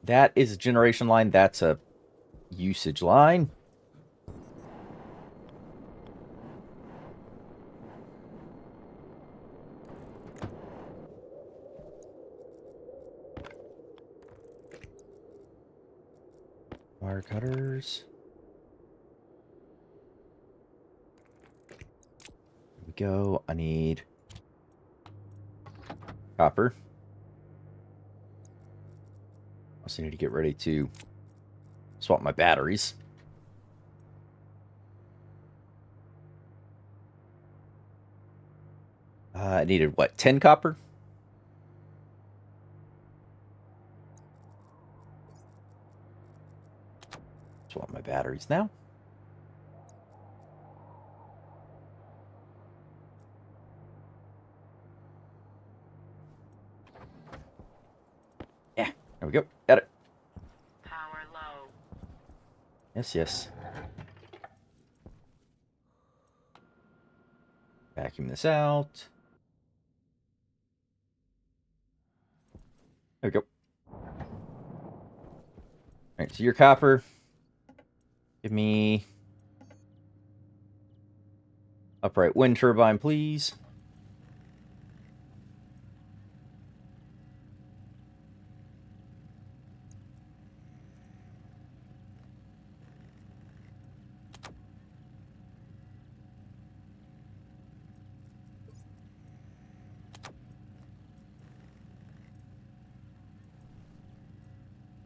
That is a generation line. That's a usage line. Wire cutters. Here we go. I need copper. Also need to get ready to swap my batteries. I needed, what, 10 copper? Swap my batteries now. Yeah, there we go. Got it. Power low. Yes, yes. Vacuum this out. There we go. Alright, so your copper. Give me upright wind turbine, please.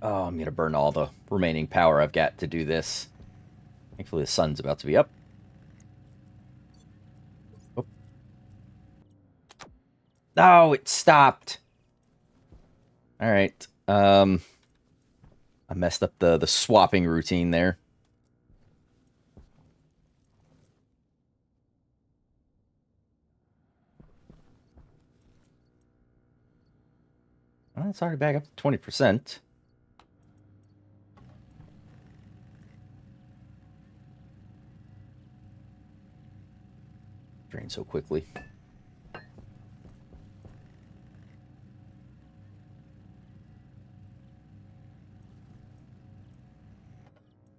Oh, I'm going to burn all the remaining power I've got to do this. Thankfully, the sun's about to be up. Oh. No, it stopped. All right. I messed up the swapping routine there. Well, it's already back up to 20%. Drain so quickly.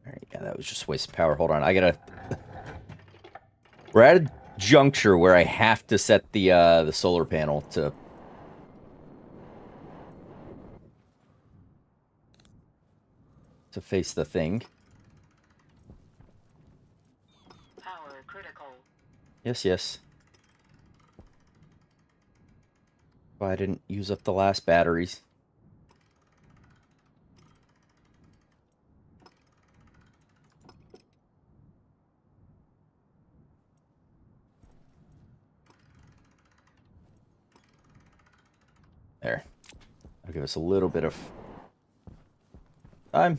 Alright, yeah, that was just waste power. Hold on, I gotta... We're at a juncture where I have to set the solar panel to face the thing. Power critical. Yes, yes. But I didn't use up the last batteries. There. That'll give us a little bit of time.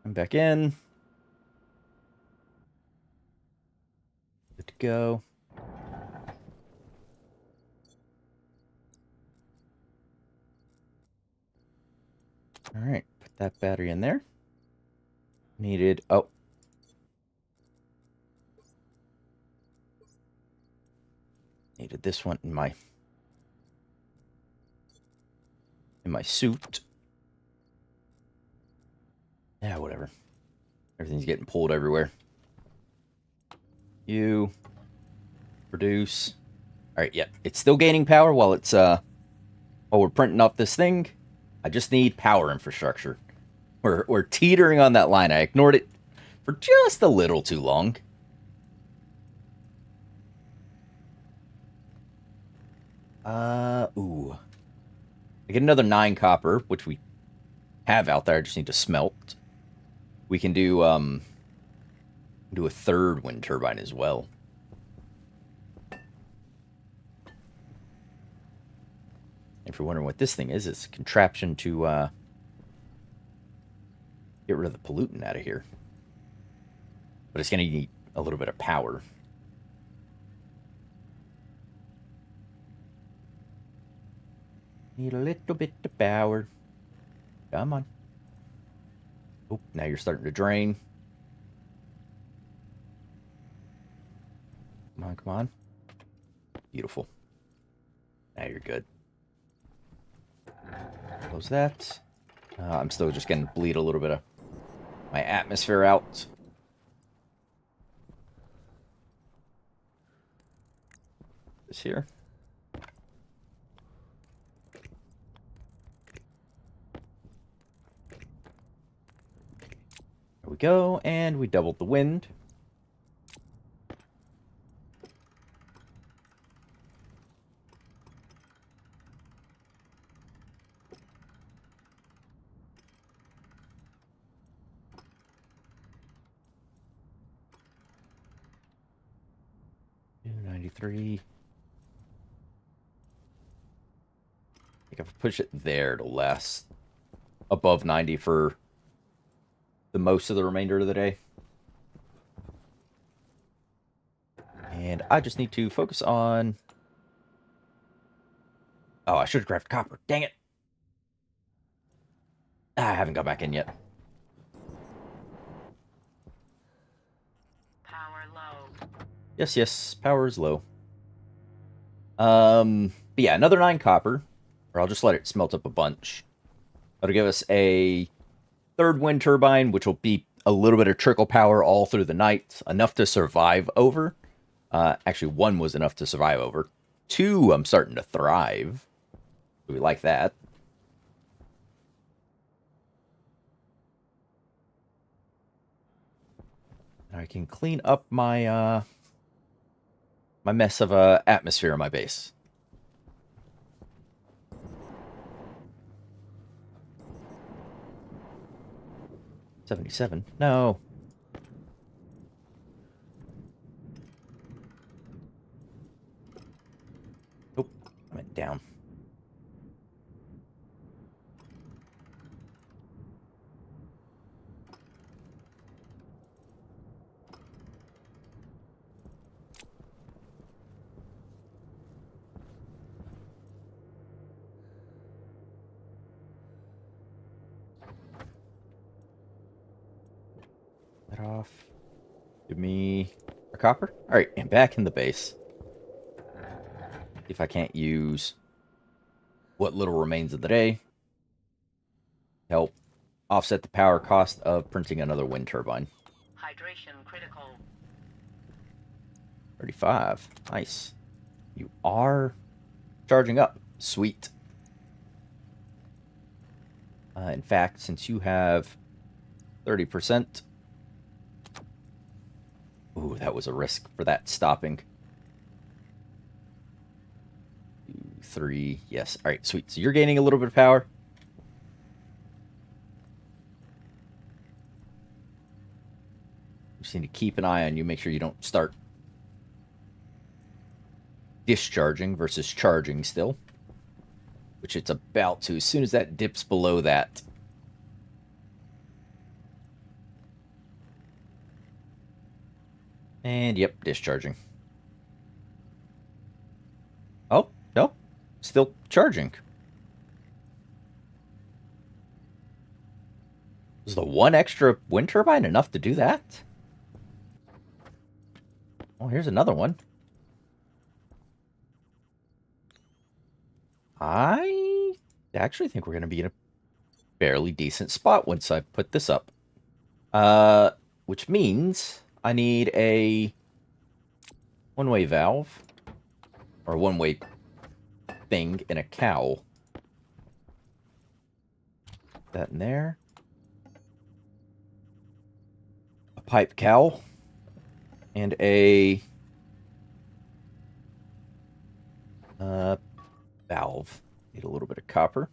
I'm back in. Good to go. Alright, put that battery in there. Needed... Oh. Needed this one in my suit. Yeah, whatever. Everything's getting pulled everywhere. You produce. All right, yeah, it's still gaining power while it's while we're printing off this thing. I just need power infrastructure. We're teetering on that line. I ignored it for just a little too long. Ooh. I get another 9 copper, which we have out there. I just need to smelt. We can do a third wind turbine as well. If you're wondering what this thing is, it's a contraption to get rid of the pollutant out of here. But it's going to need a little bit of power. Need a little bit of power. Come on. Oh, now you're starting to drain. Come on, come on. Beautiful. Now you're good. Close that. I'm still just going to bleed a little bit of my atmosphere out. This here. There we go, and we doubled the wind. $293. I think if I push it there, it'll last above 90 for the most of the remainder of the day. And I just need to focus on... Oh, I should have grabbed copper. Dang it. I haven't got back in yet. Power low. Yes, yes. Power is low. But yeah, another 9 copper. Or I'll just let it smelt up a bunch. That'll give us a 3rd wind turbine, which will be a little bit of trickle power all through the night. Enough to survive over. Actually, 1 was enough to survive over. 2, I'm starting to thrive. We like that. I can clean up my my mess of atmosphere in my base. $77. No. Nope. I went down. That off. Give me a copper. All right, and back in the base. See if I can't use what little remains of the day. Help offset the power cost of printing another wind turbine. Hydration critical. 35. Nice. You are charging up. Sweet. In fact, since you have 30%... Ooh, that was a risk for that stopping. 2, 3. Yes. All right, sweet. So you're gaining a little bit of power. Just need to keep an eye on you. Make sure you don't start discharging versus charging still. Which it's about to. As soon as that dips below that. And yep, discharging. Oh, no. Still charging. Was the 1 extra wind turbine enough to do that? Oh, here's another one. I actually think we're going to be in a fairly decent spot once I put this up. Which means I need a one-way valve. Or one-way thing in a cowl. That in there. A pipe cowl. And a valve. Need a little bit of copper.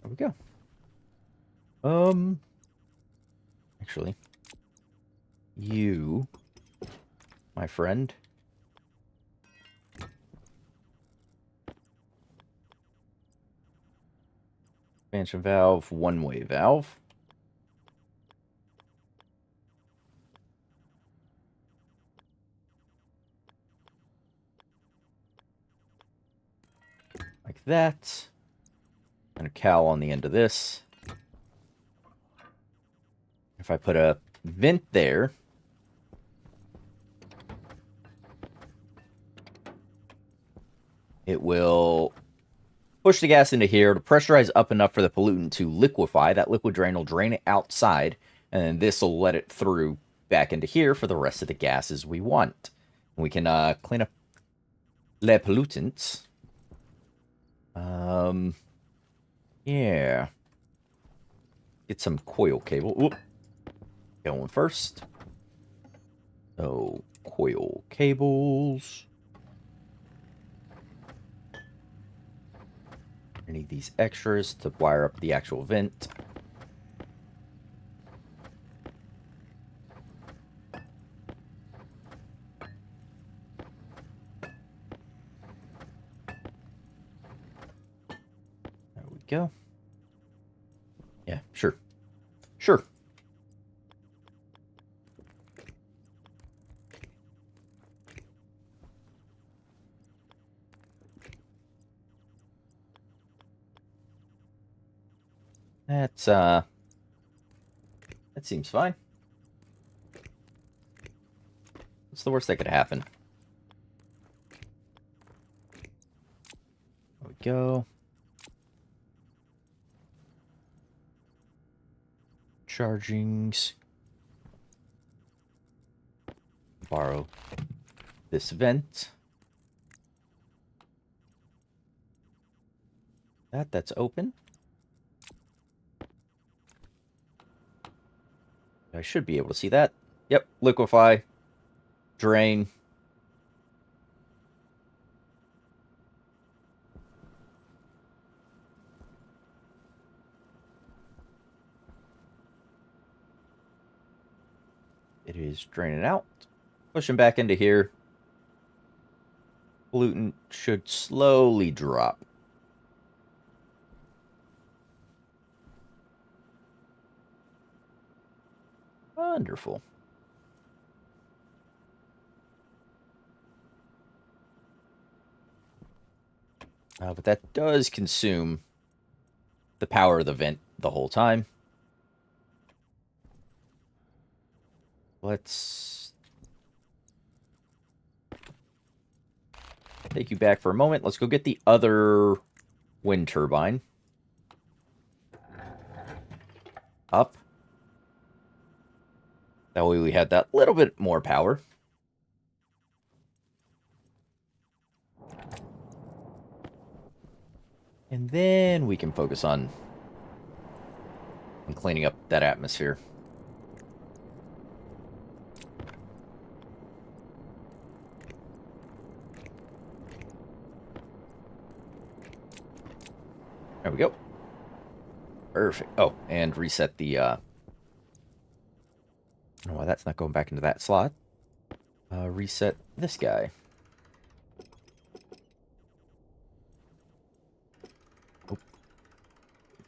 There we go. Actually, you, my friend, expansion valve, one-way valve. Like that. And a cowl on the end of this. If I put a vent there, it will push the gas into here to pressurize up enough for the pollutant to liquefy. That liquid drain will drain it outside, and then this will let it through back into here for the rest of the gases we want. And we can clean up les pollutants. Yeah. Get some coil cable. Whoop. Going first. So, coil cables. I need these extras to wire up the actual vent. There we go. Yeah, sure. Sure. That seems fine. What's the worst that could happen? There we go. Chargings. Borrow this vent. That's open. I should be able to see that. Yep, liquefy, drain. It is draining out. Pushing back into here. Pollutant should slowly drop. Wonderful. But that does consume the power of the vent the whole time. Let's take you back for a moment. Let's go get the other wind turbine. Up. That way we had that little bit more power. And then we can focus on cleaning up that atmosphere. There we go. Perfect. Oh, and reset the, I don't know why that's not going back into that slot. Reset this guy. Oh.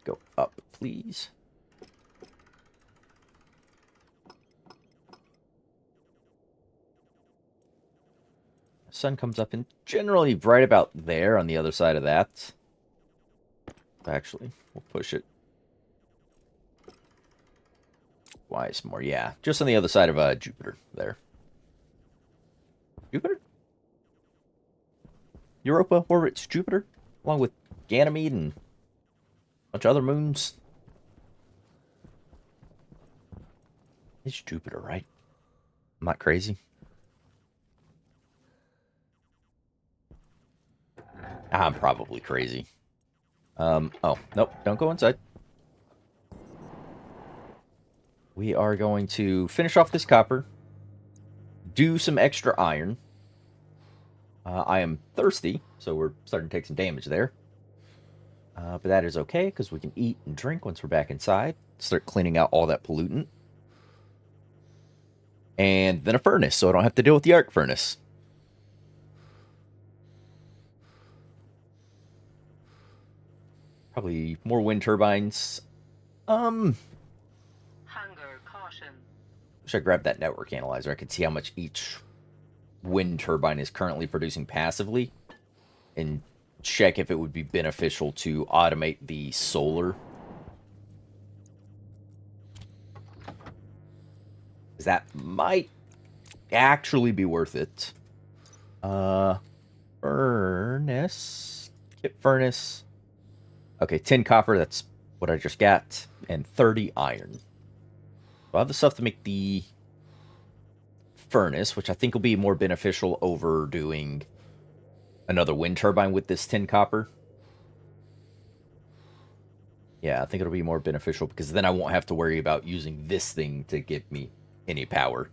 Go up, please. Sun comes up and generally right about there on the other side of that. Actually, we'll push it twice more. Yeah, just on the other side of Jupiter there. Jupiter? Europa orbits Jupiter, along with Ganymede and a bunch of other moons. It's Jupiter, right? I'm not crazy. I'm probably crazy. Oh, nope, don't go inside. We are going to finish off this copper, do some extra iron. I am thirsty, so we're starting to take some damage there. But that is okay, because we can eat and drink once we're back inside. Start cleaning out all that pollutant. And then a furnace, so I don't have to deal with the arc furnace. Probably more wind turbines. Hunger caution. Wish I grabbed that network analyzer. I could see how much each wind turbine is currently producing passively. And check if it would be beneficial to automate the solar. Because that might actually be worth it. Furnace. Kit furnace. Okay, 10 copper, that's what I just got. And 30 iron. So I have the stuff to make the furnace, which I think will be more beneficial over doing another wind turbine with this 10 copper. Yeah, I think it'll be more beneficial because then I won't have to worry about using this thing to give me any power.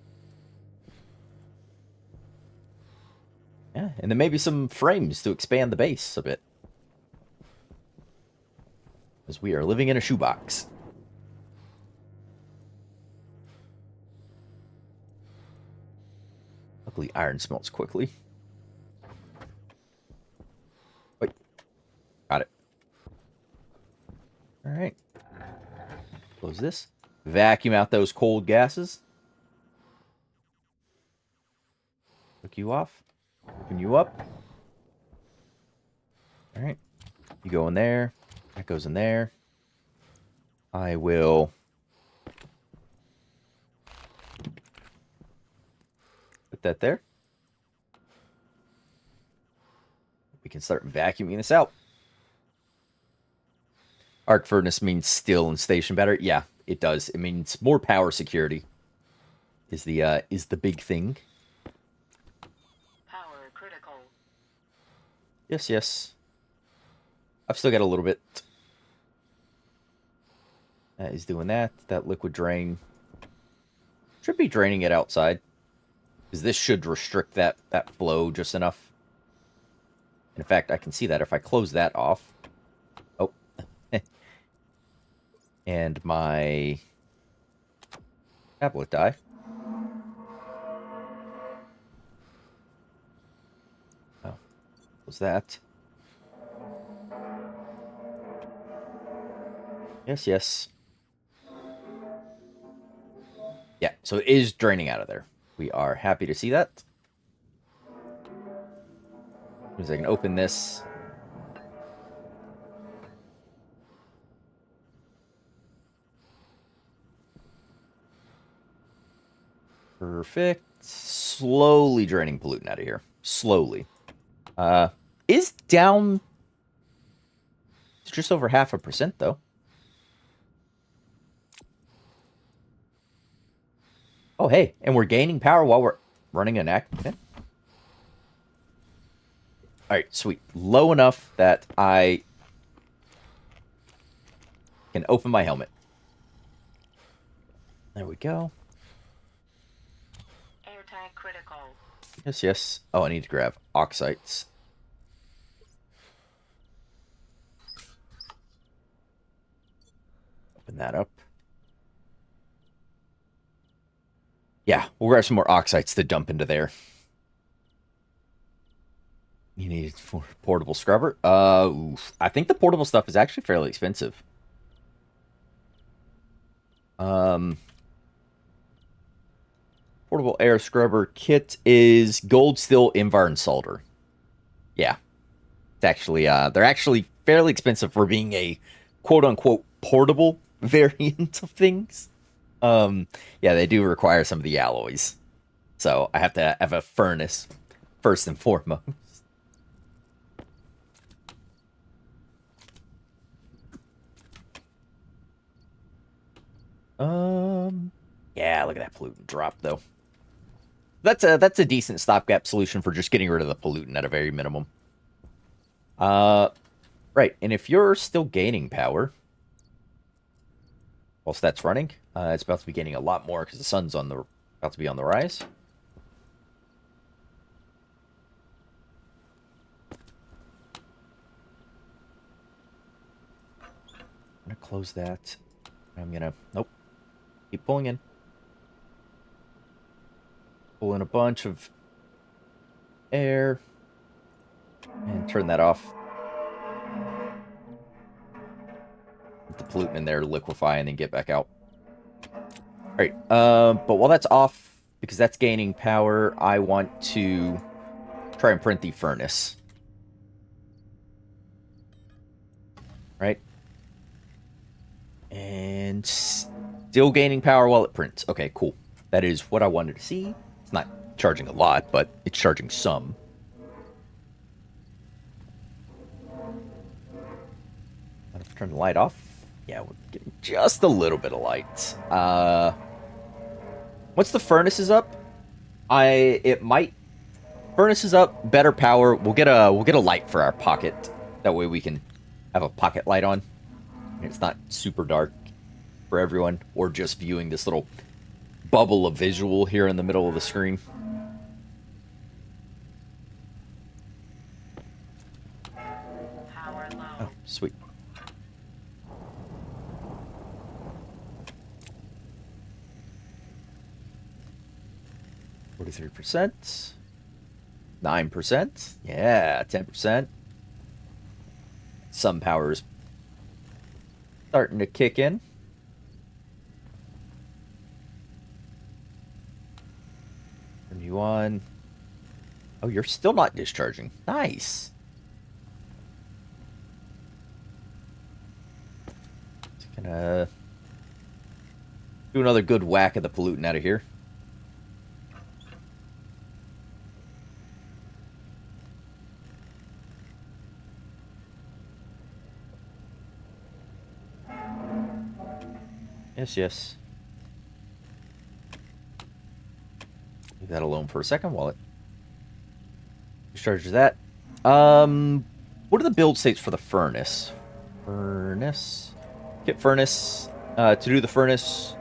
Yeah, and then maybe some frames to expand the base a bit. Because we are living in a shoebox. Luckily, iron smelts quickly. Wait. Got it. Alright. Close this. Vacuum out those cold gases. Hook you off. Open you up. Alright. You go in there. That goes in there. I will put that there. We can start vacuuming this out. Arc furnace means steel and station battery. Yeah, it does. It means more power security is the big thing. Power critical. Yes, yes. I've still got a little bit. That is doing that. That liquid drain should be draining it outside. Because this should restrict that flow just enough. In fact, I can see that if I close that off. Oh. And my tablet die. Oh. Close that. Yes, yes. Yeah, so it is draining out of there. We are happy to see that. As I can open this. Perfect. Slowly draining pollutant out of here. Slowly. Is down to just over 0.5%, though. Oh, hey, and we're gaining power while we're running an act. Okay. All right, sweet. Low enough that I can open my helmet. There we go. Air tank critical. Yes, yes. Oh, I need to grab oxites. Open that up. Yeah, we'll grab some more oxites to dump into there. You need it for portable scrubber? Oof. I think the portable stuff is actually fairly expensive. Portable air scrubber kit is gold, steel, invar, and solder. Yeah. It's actually, they're actually fairly expensive for being a quote-unquote portable variant of things. Yeah, they do require some of the alloys. So I have to have a furnace first and foremost. Yeah, look at that pollutant drop though. That's a decent stopgap solution for just getting rid of the pollutant at a very minimum. Right, and if you're still gaining power whilst that's running, it's about to be gaining a lot more because the sun's about to be on the rise. I'm gonna close that. I'm gonna nope. Keep pulling in. Pull in a bunch of air. And turn that off. Let the pollutant in there liquefy and then get back out. Alright, but while that's off, because that's gaining power, I want to try and print the furnace. Right? And still gaining power while it prints. Okay, cool. That is what I wanted to see. It's not charging a lot, but it's charging some. Turn the light off. Yeah, we're getting just a little bit of light. Once the furnace is up, it might furnace is up, better power. We'll get a light for our pocket. That way we can have a pocket light on. It's not super dark for everyone, or just viewing this little bubble of visual here in the middle of the screen. Power low. Oh, sweet. %, 9%, yeah, 10%. Some powers starting to kick in. Turn you on. Oh, you're still not discharging. Nice. Just gonna do another good whack of the pollutant out of here. Yes, yes. Leave that alone for a second while it discharges that. What are the build states for the furnace? Furnace. Get furnace. To do the furnace,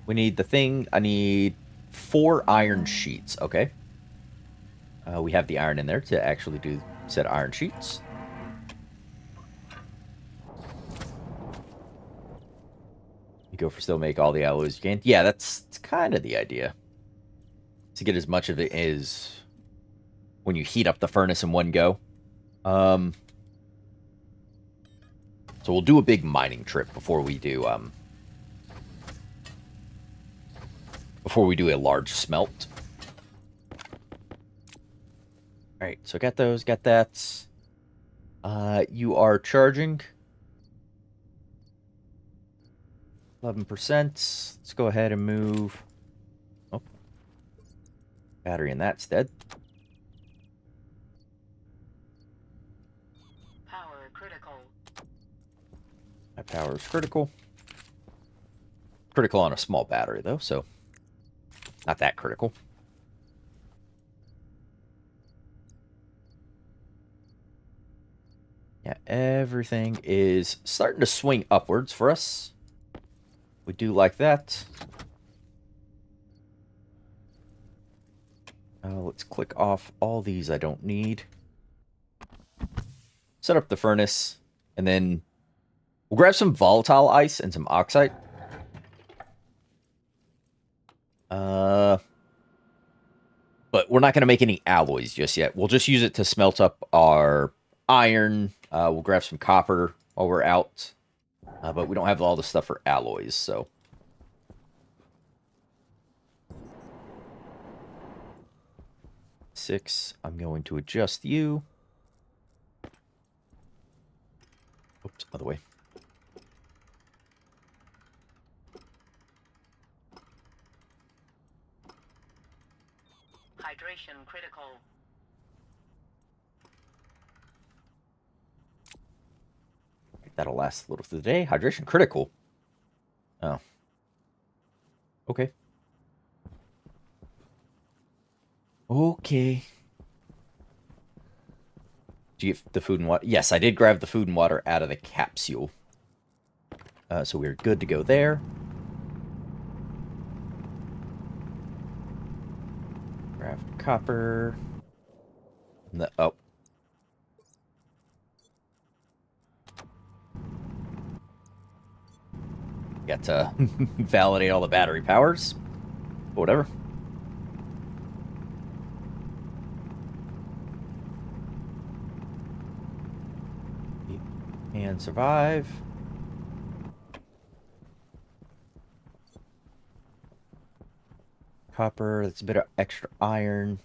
we need the thing. I need 4 iron sheets. Okay. We have the iron in there to actually do said iron sheets. You go for still make all the alloys you can. Yeah, that's kind of the idea. To get as much of it as when you heat up the furnace in one go. So we'll do a big mining trip before we do a large smelt. All right, so got those, got that. You are charging 11%. Let's go ahead and move. Oh, battery in that's dead. Power critical. My power is critical. Critical on a small battery, though, so not that critical. Yeah, everything is starting to swing upwards for us. We do like that. Let's click off all these I don't need. Set up the furnace, and then we'll grab some volatile ice and some oxide. But we're not going to make any alloys just yet. We'll just use it to smelt up our iron. We'll grab some copper while we're out. But we don't have all the stuff for alloys, so. Six, I'm going to adjust you. Oops, other way. Hydration critical. That'll last a little through the day. Hydration critical. Oh. Okay. Okay. Did you get the food and water? Yes, I did grab the food and water out of the capsule. So we're good to go there. Grab copper. Oh. Got to validate all the battery powers. Whatever. And survive. Copper, that's a bit of extra iron.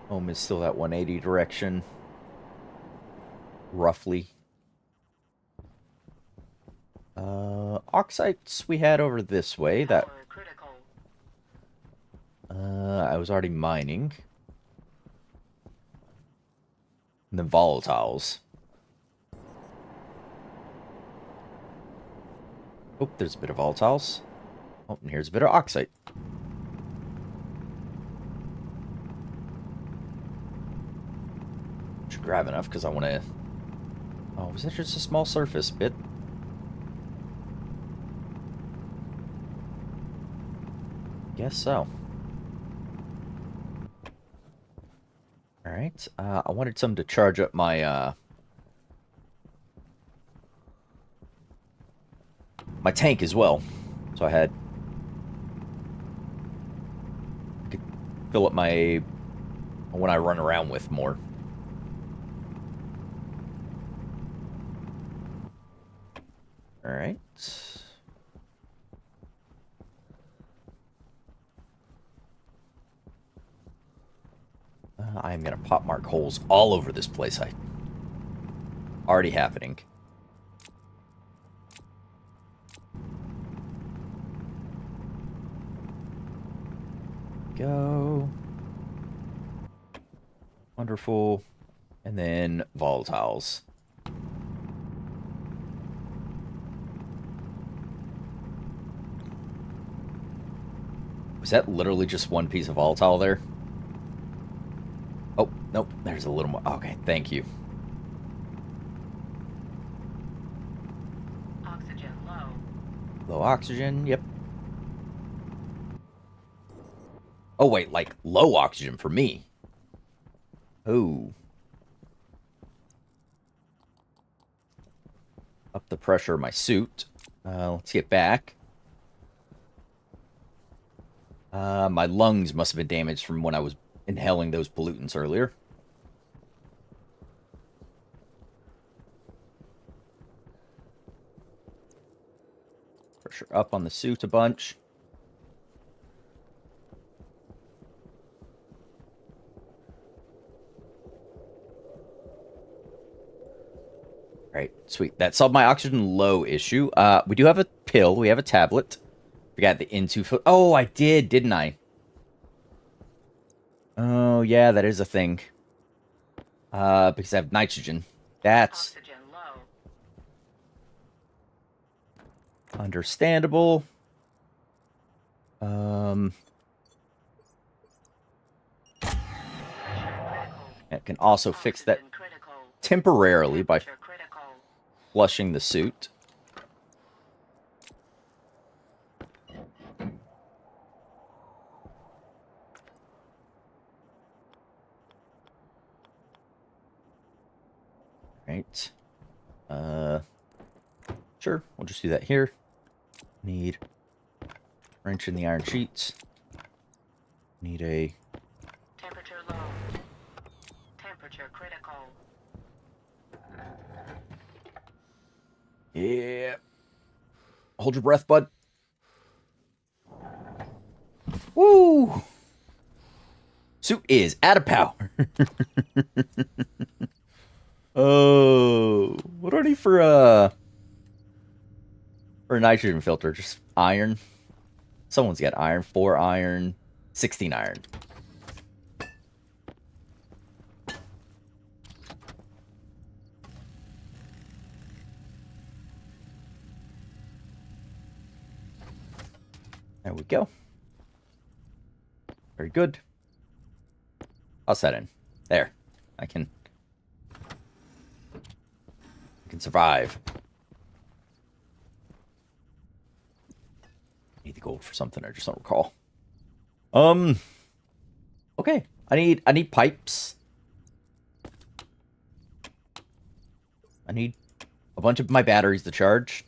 Home is still that 180 direction. Roughly. Oxites we had over this way. That Power critical. I was already mining. And then volatiles. Oh, there's a bit of volatiles. Oh, and here's a bit of oxide. Should grab enough because I want to. Oh, was that just a small surface bit? Guess so. Alright. I wanted some to charge up my my tank as well. So I could fill up my when I run around with more. Alright. I am going to pop mark holes all over this place. Already happening. Go. Wonderful. And then volatiles. Was that literally just one piece of volatile there? Oh, nope. There's a little more. Okay, thank you. Oxygen low. Low oxygen, yep. Oh, wait, like low oxygen for me. Oh. Up the pressure of my suit. Let's get back. My lungs must have been damaged from when I was inhaling those pollutants earlier. Pressure up on the suit a bunch. Right, sweet. That solved my oxygen low issue. We do have a pill. We have a tablet. We got the into. Oh, I did, didn't I? Oh, yeah, that is a thing. Because I have nitrogen. That's Oxygen low. understandable. It can also fix that Critical. temporarily by Critical. flushing the suit. Right. Sure, we'll just do that here. Need wrench in the iron sheets. Need a Temperature low. Temperature critical. yeah. Hold your breath, bud. Woo! Suit is out of power. Oh, what do I need for a nitrogen filter? Just iron. Someone's got iron. 4 iron, 16 iron. There we go. Very good. I'll set in. There. I can survive. Need the gold for something, I just don't recall. Okay. I need pipes. I need a bunch of my batteries to charge.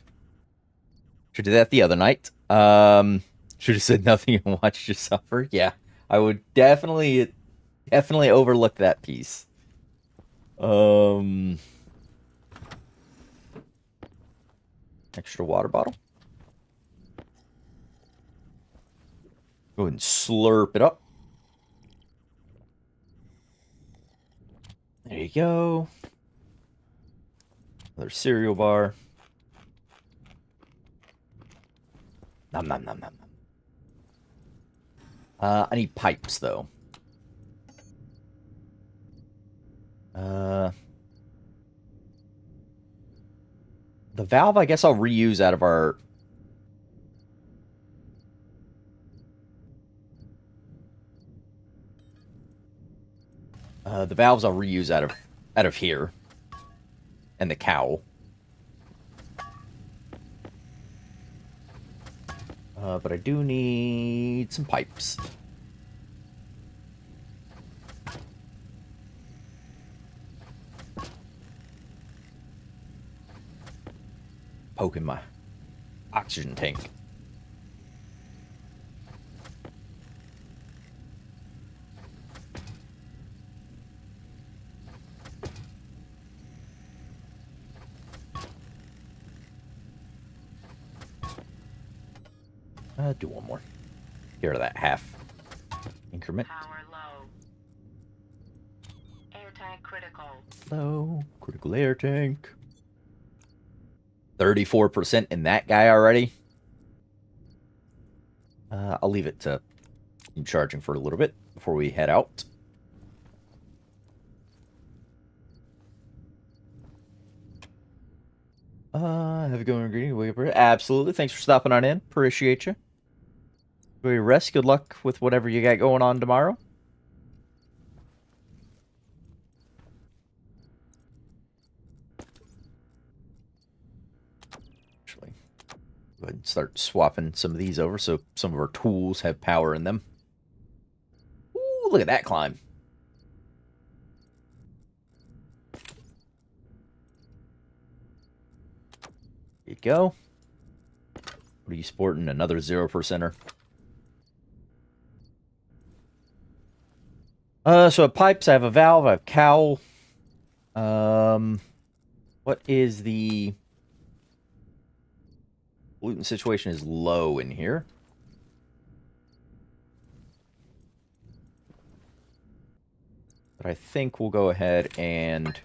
Should do that the other night. Should have said nothing and watched you suffer. Yeah. I would definitely overlook that piece. Extra water bottle. Go ahead and slurp it up. There you go. Another cereal bar. Nom nom nom nom nom. I need pipes though. The valve, I guess I'll reuse out of our. The valves I'll reuse out of here, and the cowl. But I do need some pipes. Poking my oxygen tank. Do one more. Get rid of that half increment. Power low. Air tank critical. Low. Critical air tank. 34% in that guy already. I'll leave it to charging for a little bit before we head out. Have a good one, greeting. Absolutely. Thanks for stopping on in. Appreciate you. Enjoy your rest. Good luck with whatever you got going on tomorrow. Actually, go ahead and start swapping some of these over so some of our tools have power in them. Ooh, look at that climb. There you go. What are you sporting? Another 0%er. So at pipes, I have a valve, I have cowl. What is the pollutant situation is low in here. But I think we'll go ahead and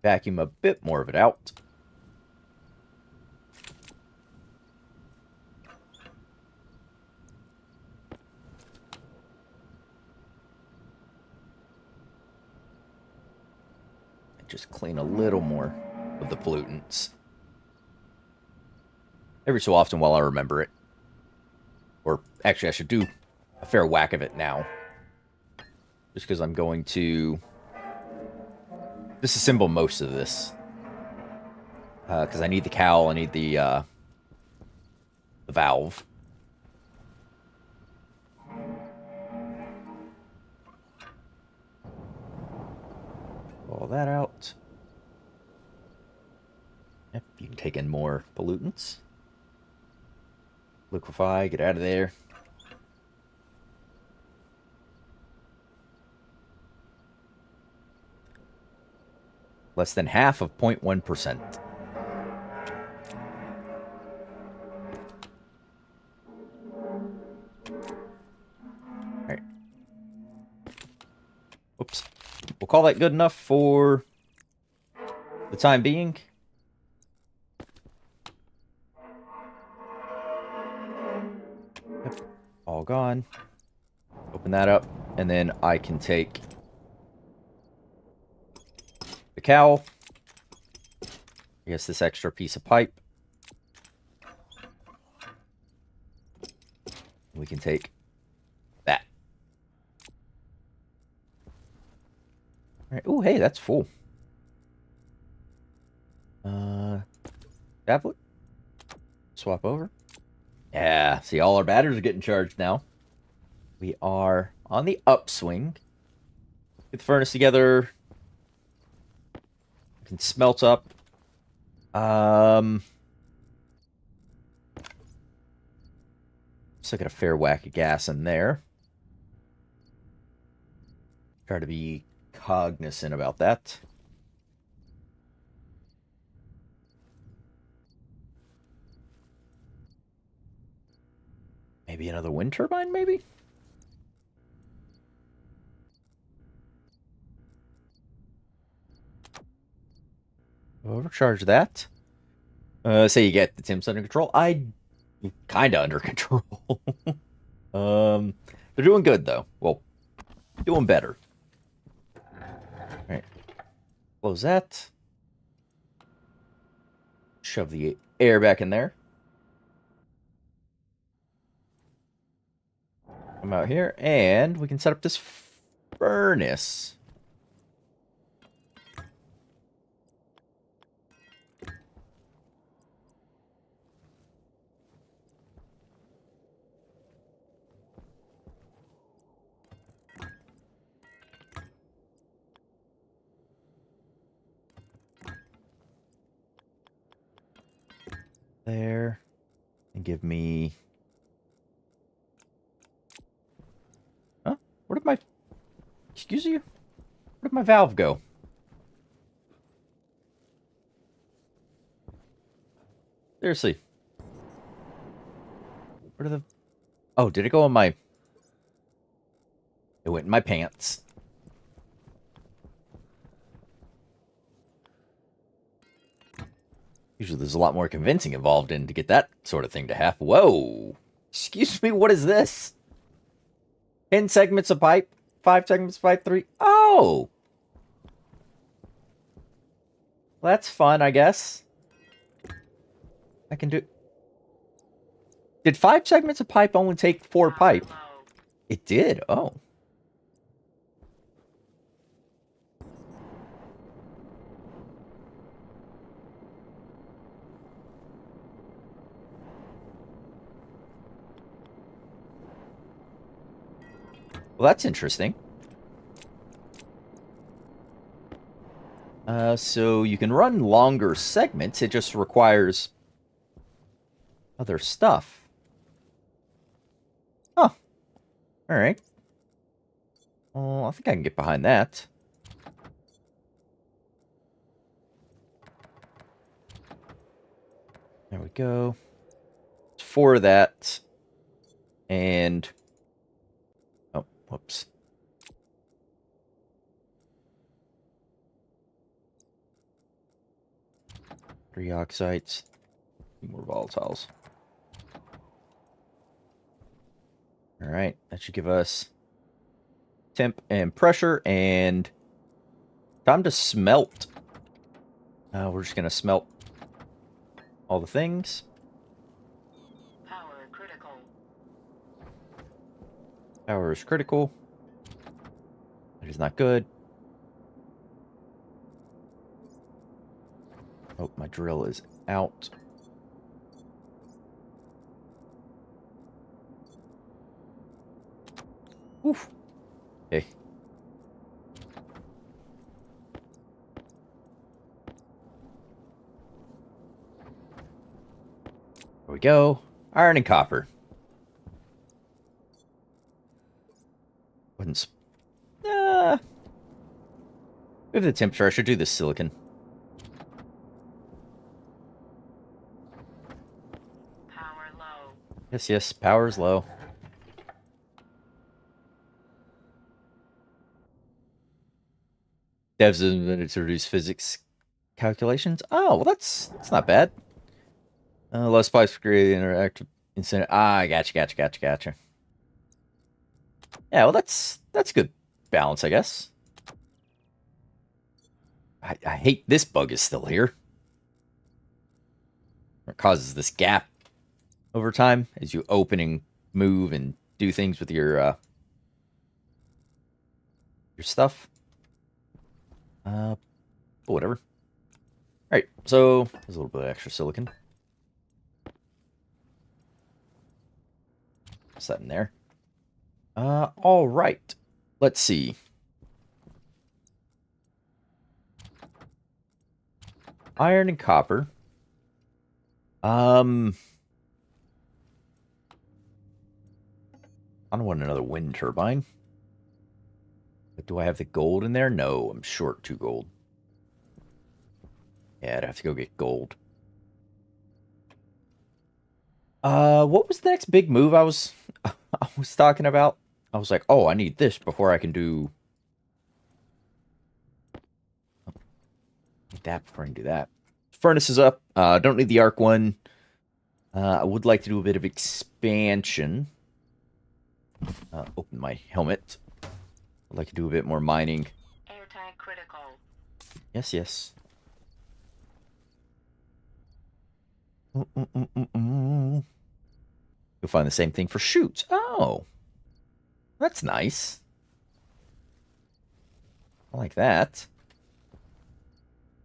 vacuum a bit more of it out. Just clean a little more of the pollutants. Every so often while I remember it. Or actually, I should do a fair whack of it now. Just because I'm going to disassemble most of this. Because I need the cowl, I need the valve. All that out. Yep, you can take in more pollutants. Liquefy, get out of there. Less than half of 0.1%. Alright. Oops. We'll call that good enough for the time being. Yep. All gone. Open that up, and then I can take the cowl. I guess this extra piece of pipe. We can take that. All right. Oh, hey, that's full. Tablet. Swap over. Yeah, see, all our batteries are getting charged now. We are on the upswing. Get the furnace together. We can smelt up. Still got a fair whack of gas in there. Try to be cognizant about that. Maybe another wind turbine, maybe? Overcharge that. Say you get the temps under control. I kind of under control. They're doing good though. Well, doing better. All right, close that. Shove the air back in there. Come out here, and we can set up this furnace. There. And give me... Huh? Where did my... Excuse you? Where did my valve go? Seriously. Where did the... Oh, did it go in my... It went in my pants. Usually there's a lot more convincing involved in to get that sort of thing to happen. Whoa! Excuse me, what is this? 10 segments of pipe? 5 segments of pipe? 3? Oh! Well, that's fun, I guess. I can do... Did 5 segments of pipe only take 4 pipe? It did? Oh. Well, that's interesting. So you can run longer segments. It just requires other stuff. Oh. Alright. Well, I think I can get behind that. There we go. 4 of that. And... Oh, whoops. Three oxides. 2 more volatiles. Alright, that should give us temp and pressure, and time to smelt. We're just going to smelt all the things. Power critical. Power is critical. That is not good. Oh, my drill is out. Oof. Okay. There we go. Iron and copper. Wouldn't. With the temperature, I should do the silicon. Power low. Yes, yes. Power's low. Devs have introduced physics calculations. Oh, well, that's not bad. Less spikes for creating interactive incentive. Ah, gotcha. Yeah, well, that's good balance, I guess. I hate this bug is still here. It causes this gap over time as you open and move and do things with your stuff. Whatever. Alright, so there's a little bit of extra silicon. What's that in there? Alright. Let's see. Iron and copper. I don't want another wind turbine. But do I have the gold in there? No, I'm short 2 gold. Yeah, I'd have to go get gold. What was the next big move I was talking about? I was like, oh, I need this before I can do that before I can do that. furnace is up. Don't need the arc one. I would like to do a bit of expansion. Open my helmet. I'd like to do a bit more mining. Air tank critical. Yes, yes. You'll find the same thing for shoots. Oh, that's nice. I like that.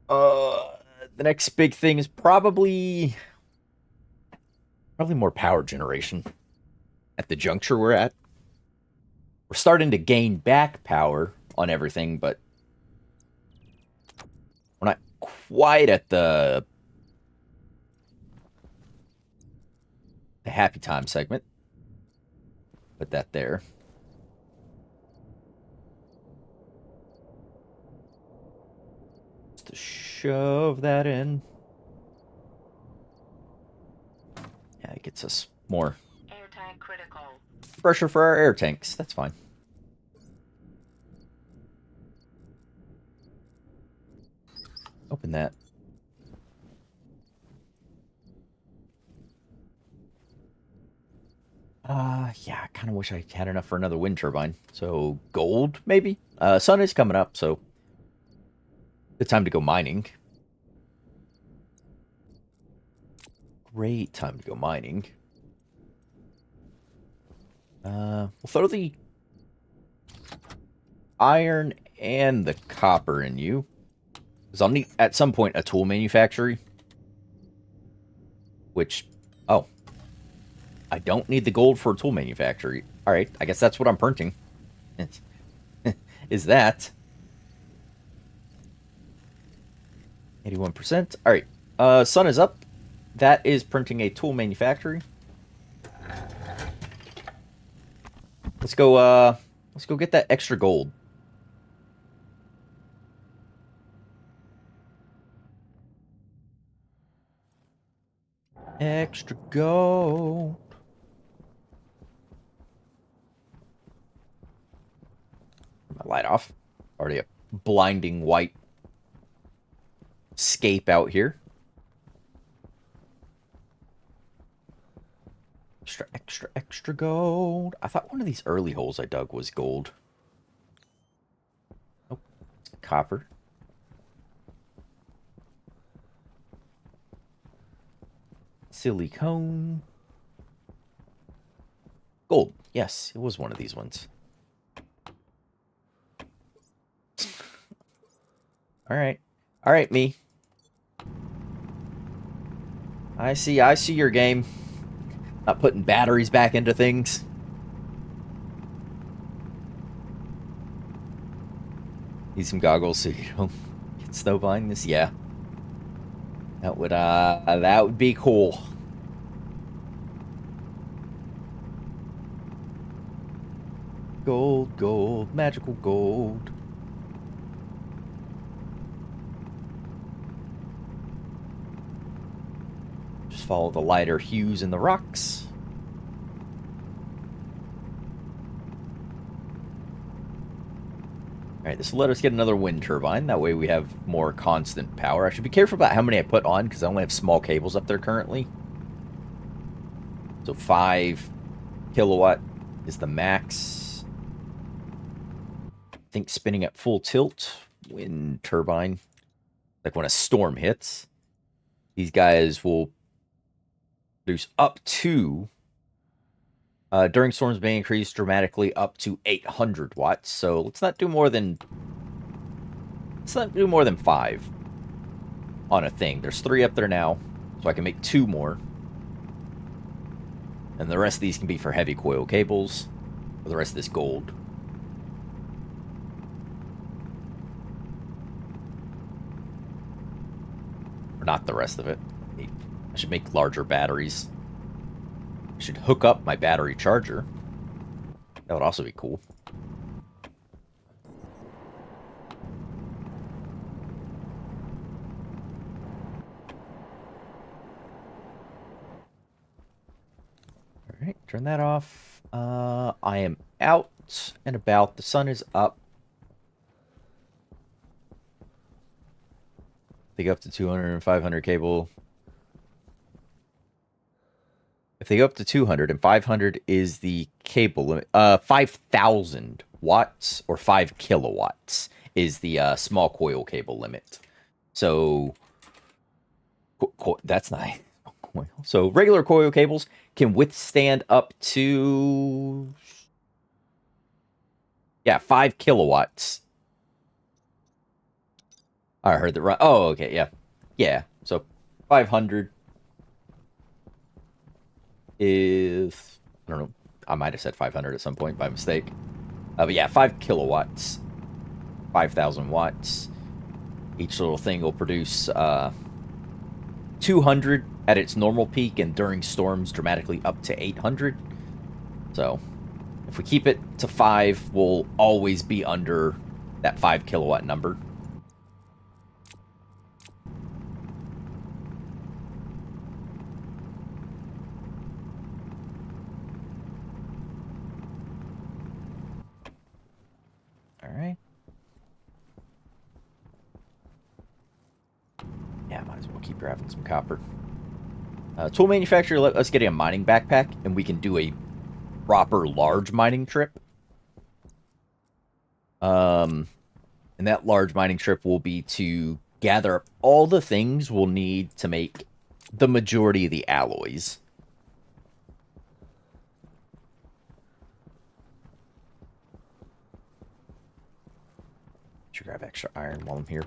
The next big thing is probably more power generation. At the juncture we're at, we're starting to gain back power on everything, but we're not quite at the happy time segment. Put that there. Just to shove that in. Yeah, it gets us more Air tank critical. pressure for our air tanks. That's fine. Open that. Yeah, I kind of wish I had enough for another wind turbine. So, gold, maybe? Sun is coming up, so good time to go mining. Great time to go mining. We'll throw the iron and the copper in you. Because I'll need, at some point, a tool manufactory. Which, oh. I don't need the gold for a tool manufactory. Alright, I guess that's what I'm printing. Is that. 81%. Alright, sun is up. That is printing a tool manufactory. Let's go get that extra gold. Extra gold. My light off. Already a blinding white scape out here. Extra gold. I thought one of these early holes I dug was gold. Nope. It's copper. Silicone. Gold. Yes, it was one of these ones. Alright. Alright, me. I see your game. Not putting batteries back into things. Need some goggles so you don't get snowblind this? Yeah. That would be cool. Gold, gold, magical gold. Just follow the lighter hues in the rocks. Alright, this will let us get another wind turbine. That way we have more constant power. I should be careful about how many I put on, because I only have small cables up there currently. So 5 kilowatt is the max. I think spinning at full tilt, wind turbine, like when a storm hits, these guys will produce up to, during storms may increase dramatically up to 800 watts. So let's not do more than 5 on a thing. There's 3 up there now, so I can make 2 more. And the rest of these can be for heavy coil cables, for the rest of this gold. Or not the rest of it. I should make larger batteries. I should hook up my battery charger. That would also be cool. Alright, turn that off. I am out and about. The sun is up. They go up to 200 and 500 cable. If they go up to 200 and 500 is the cable limit, 5,000 watts or 5 kilowatts is the small coil cable limit. So that's nice. So regular coil cables can withstand up to 5 kilowatts. I heard that right. Oh, okay, yeah. So 500 is, I don't know. I might have said 500 at some point by mistake. But yeah, 5 kilowatts, 5,000 watts. Each little thing will produce 200 at its normal peak, and during storms, dramatically up to 800. So if we keep it to 5, we'll always be under that 5 kilowatt number. All right. Yeah, might as well keep grabbing some copper. Tool manufacturer let us get a mining backpack, and we can do a proper large mining trip. And that large mining trip will be to gather up all the things we'll need to make the majority of the alloys. Should grab extra iron while I'm here.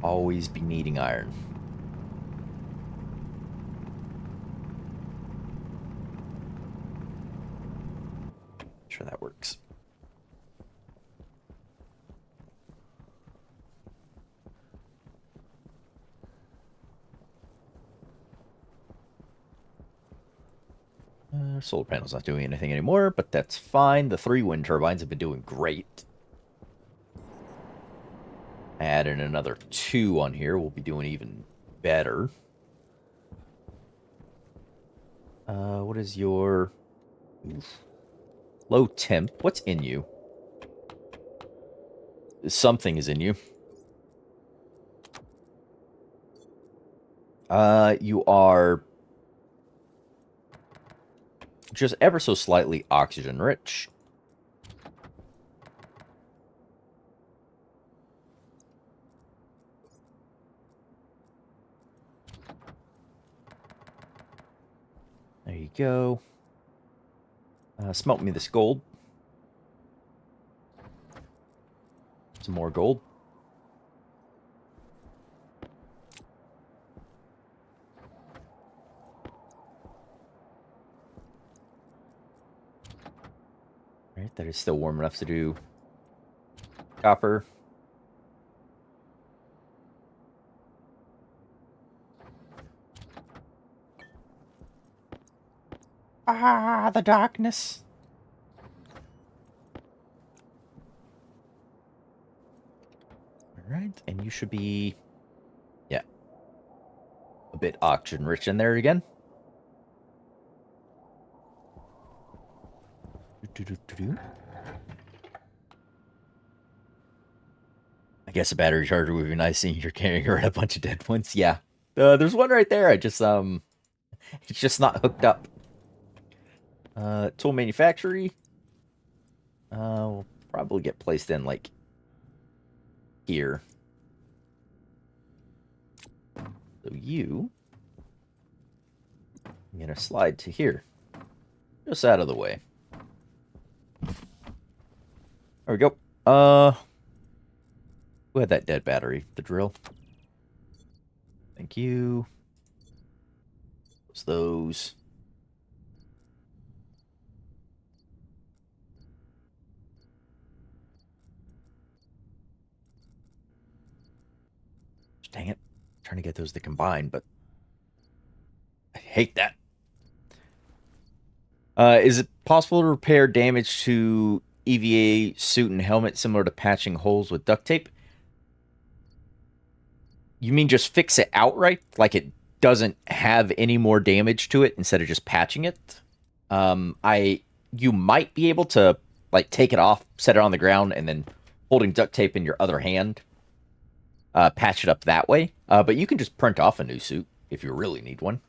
Always be needing iron. Sure that works. Solar panel's not doing anything anymore, but that's fine. The 3 wind turbines have been doing great. Add in another 2 on here, we'll be doing even better. What is your... Oof. Low temp? What's in you? Something is in you. You are just ever so slightly oxygen rich. There you go. Smelt me this gold. Some more gold. Right, that is still warm enough to do copper. Ah, the darkness. Alright, and you should be... Yeah. A bit oxygen rich in there again. I guess a battery charger would be nice seeing you're carrying around a bunch of dead ones. Yeah. There's one right there. I just, it's just not hooked up. Tool manufactory. Will probably get placed in, like, here. So you... I'm gonna slide to here. Just out of the way. There we go. Who had that dead battery? The drill. Thank you. What's those? Dang it. I'm trying to get those to combine, but I hate that. Is it possible to repair damage to EVA suit and helmet similar to patching holes with duct tape? You mean just fix it outright? Like it doesn't have any more damage to it instead of just patching it? You might be able to like take it off, set it on the ground, and then holding duct tape in your other hand. patch it up that way. But you can just print off a new suit if you really need one.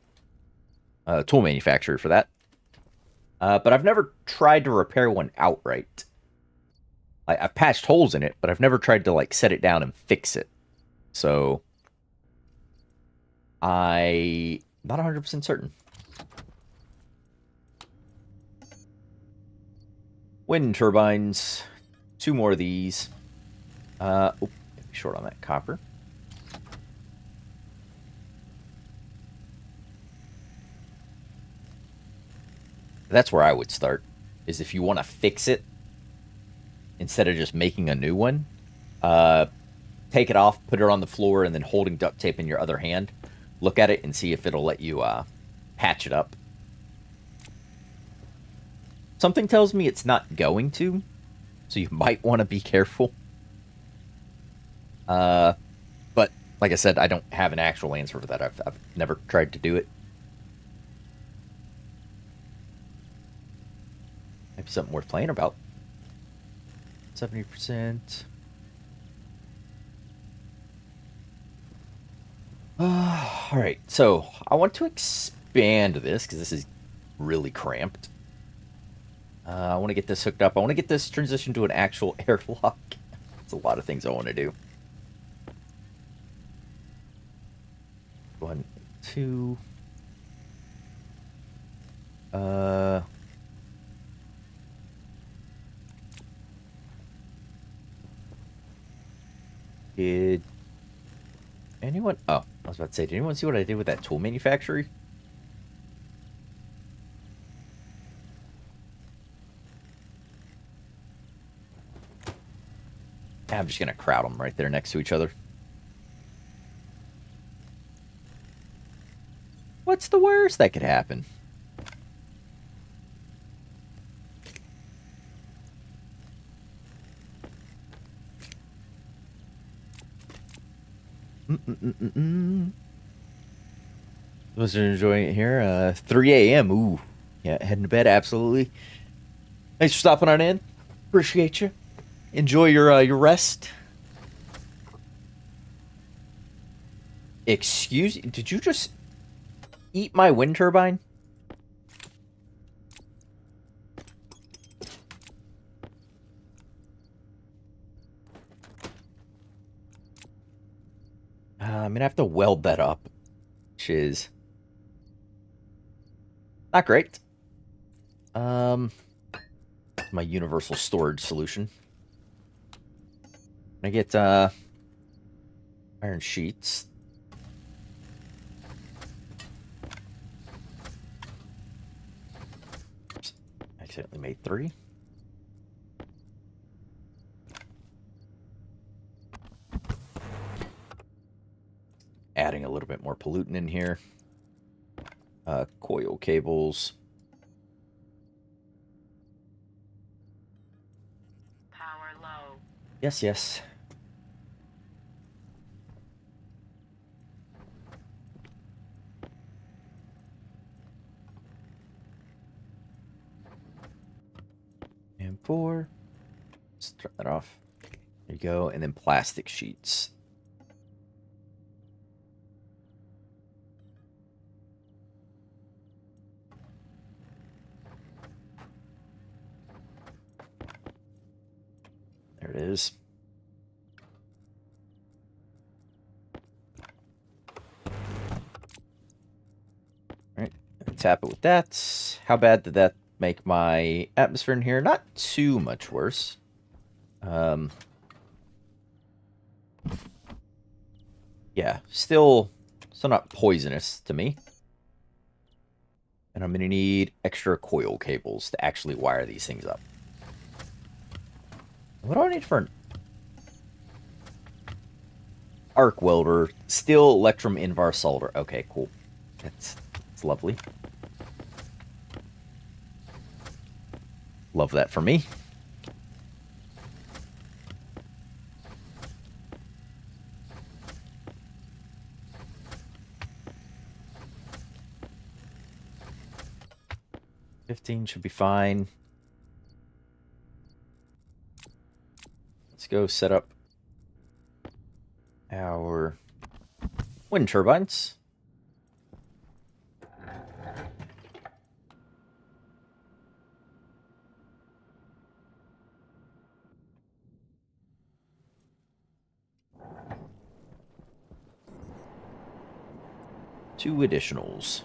Tool manufacturer for that. But I've never tried to repair one outright. I've patched holes in it, but I've never tried to like set it down and fix it. So I'm not 100% certain. Wind turbines. 2 more of these. Short on that copper. That's where I would start, is if you want to fix it, instead of just making a new one, take it off, put it on the floor, and then holding duct tape in your other hand, look at it and see if it'll let you patch it up. Something tells me it's not going to, so you might want to be careful. But like I said, I don't have an actual answer for that. I've never tried to do it. Maybe something worth playing about. 70%. Alright, so I want to expand this because this is really cramped. I want to get this hooked up. I want to get this transitioned to an actual airlock. That's a lot of things I want to do. 1, 2. Did anyone... Oh, I was about to say, did anyone see what I did with that tool manufacturer? I'm just going to crowd them right there next to each other. What's the worst that could happen? Was enjoying it here. 3 a.m. Ooh. Yeah, heading to bed, absolutely. Thanks for stopping on in. Appreciate you. Enjoy your rest. Excuse... Did you just eat my wind turbine? I'm gonna have to weld that up, which is not great. My universal storage solution. I get iron sheets. Oops. Accidentally made 3. Adding a little bit more pollutant in here. Coil cables. Power low. Yes, yes. And 4. Let's turn that off. There you go. And then plastic sheets. There it is. Alright, tap it with that. How bad did that make my atmosphere in here? Not too much worse. Yeah, still not poisonous to me. And I'm going to need extra coil cables to actually wire these things up. What do I need for an arc welder? Steel, electrum, invar, solder. Okay, cool. That's lovely. Love that for me. $15 should be fine. Let's go set up our wind turbines. Two additionals.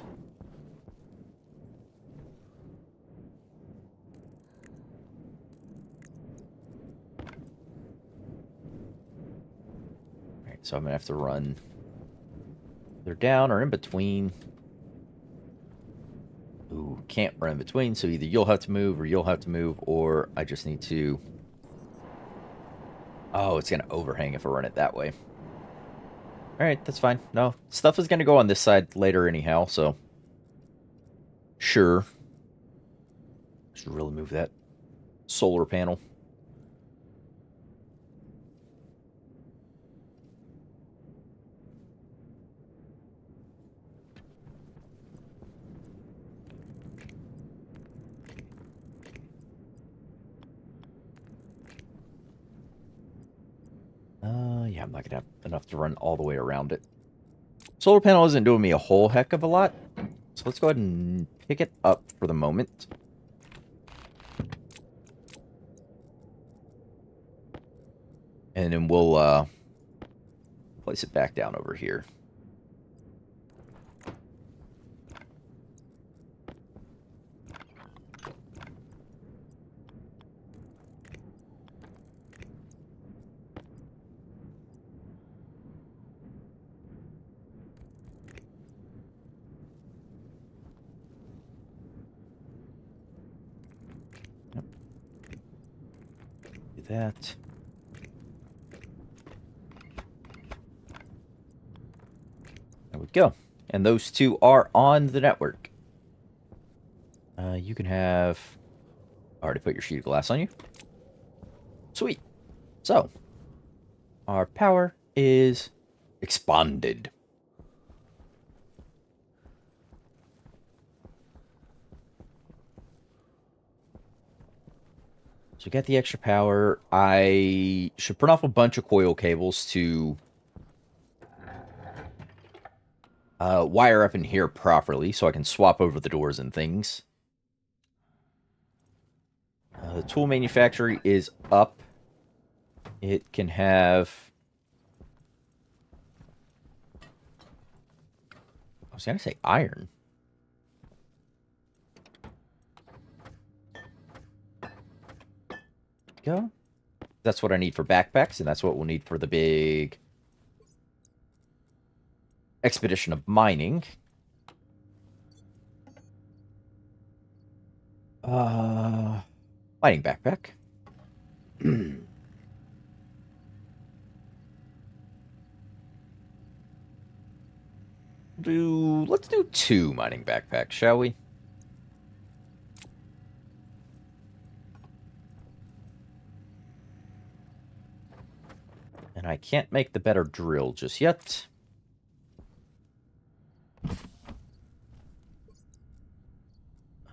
Alright, so I'm going to have to run. They're down or in between. Ooh, can't run in between, so either you'll have to move or you'll have to move, or I just need to... Oh, it's going to overhang if I run it that way. Alright, that's fine. No, stuff is going to go on this side later anyhow, so... Sure. Should really move that solar panel. Yeah, I'm not going to have enough to run all the way around it. Solar panel isn't doing me a whole heck of a lot, so let's go ahead and pick it up for the moment. And then we'll place it back down over here. Yep. Do that. There we go. And those two are on the network. You can have... Already put your sheet of glass on you. Sweet. So, our power is expanded. So, get the extra power. I should print off a bunch of coil cables to wire up in here properly so I can swap over the doors and things. The tool manufactory is up. It can have... I was going to say iron. Go. That's what I need for backpacks, and that's what we'll need for the big expedition of mining. Mining backpack. Let's do 2 mining backpacks, shall we? And I can't make the better drill just yet.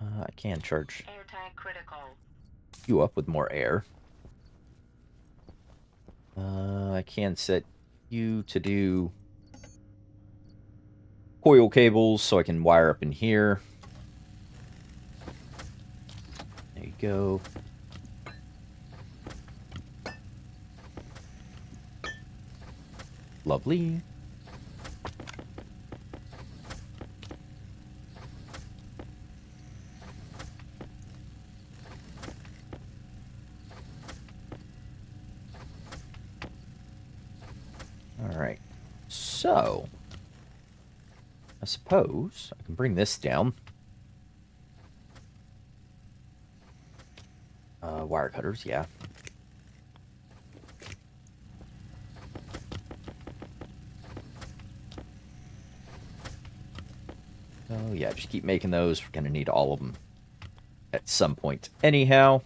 I can charge Air tank critical. you up with more air. I can set you to do coil cables so I can wire up in here. There you go. Lovely. Alright. So, I suppose I can bring this down. Wire cutters, yeah. Oh, yeah, just keep making those. We're going to need all of them at some point. Anyhow.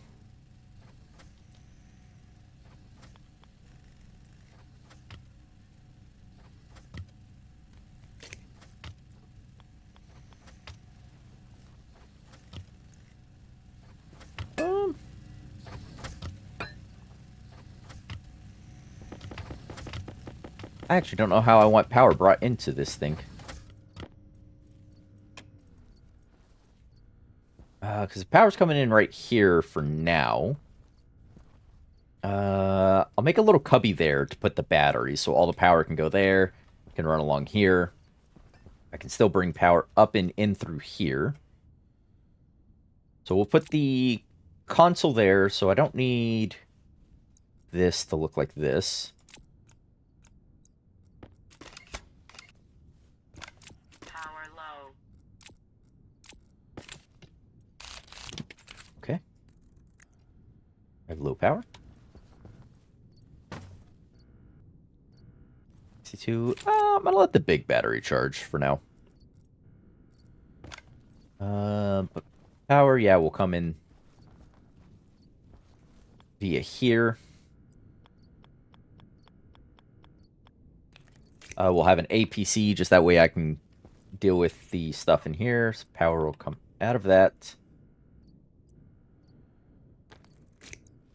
I actually don't know how I want power brought into this thing. Because the power's coming in right here for now. I'll make a little cubby there to put the batteries, so all the power can go there, can run along here. I can still bring power up and in through here. So we'll put the console there, so I don't need this to look like this. Power low. Okay. I have low power. 62. I'm gonna let the big battery charge for now. But power, yeah, will come in via here. We'll have an APC, just that way I can deal with the stuff in here. So power will come out of that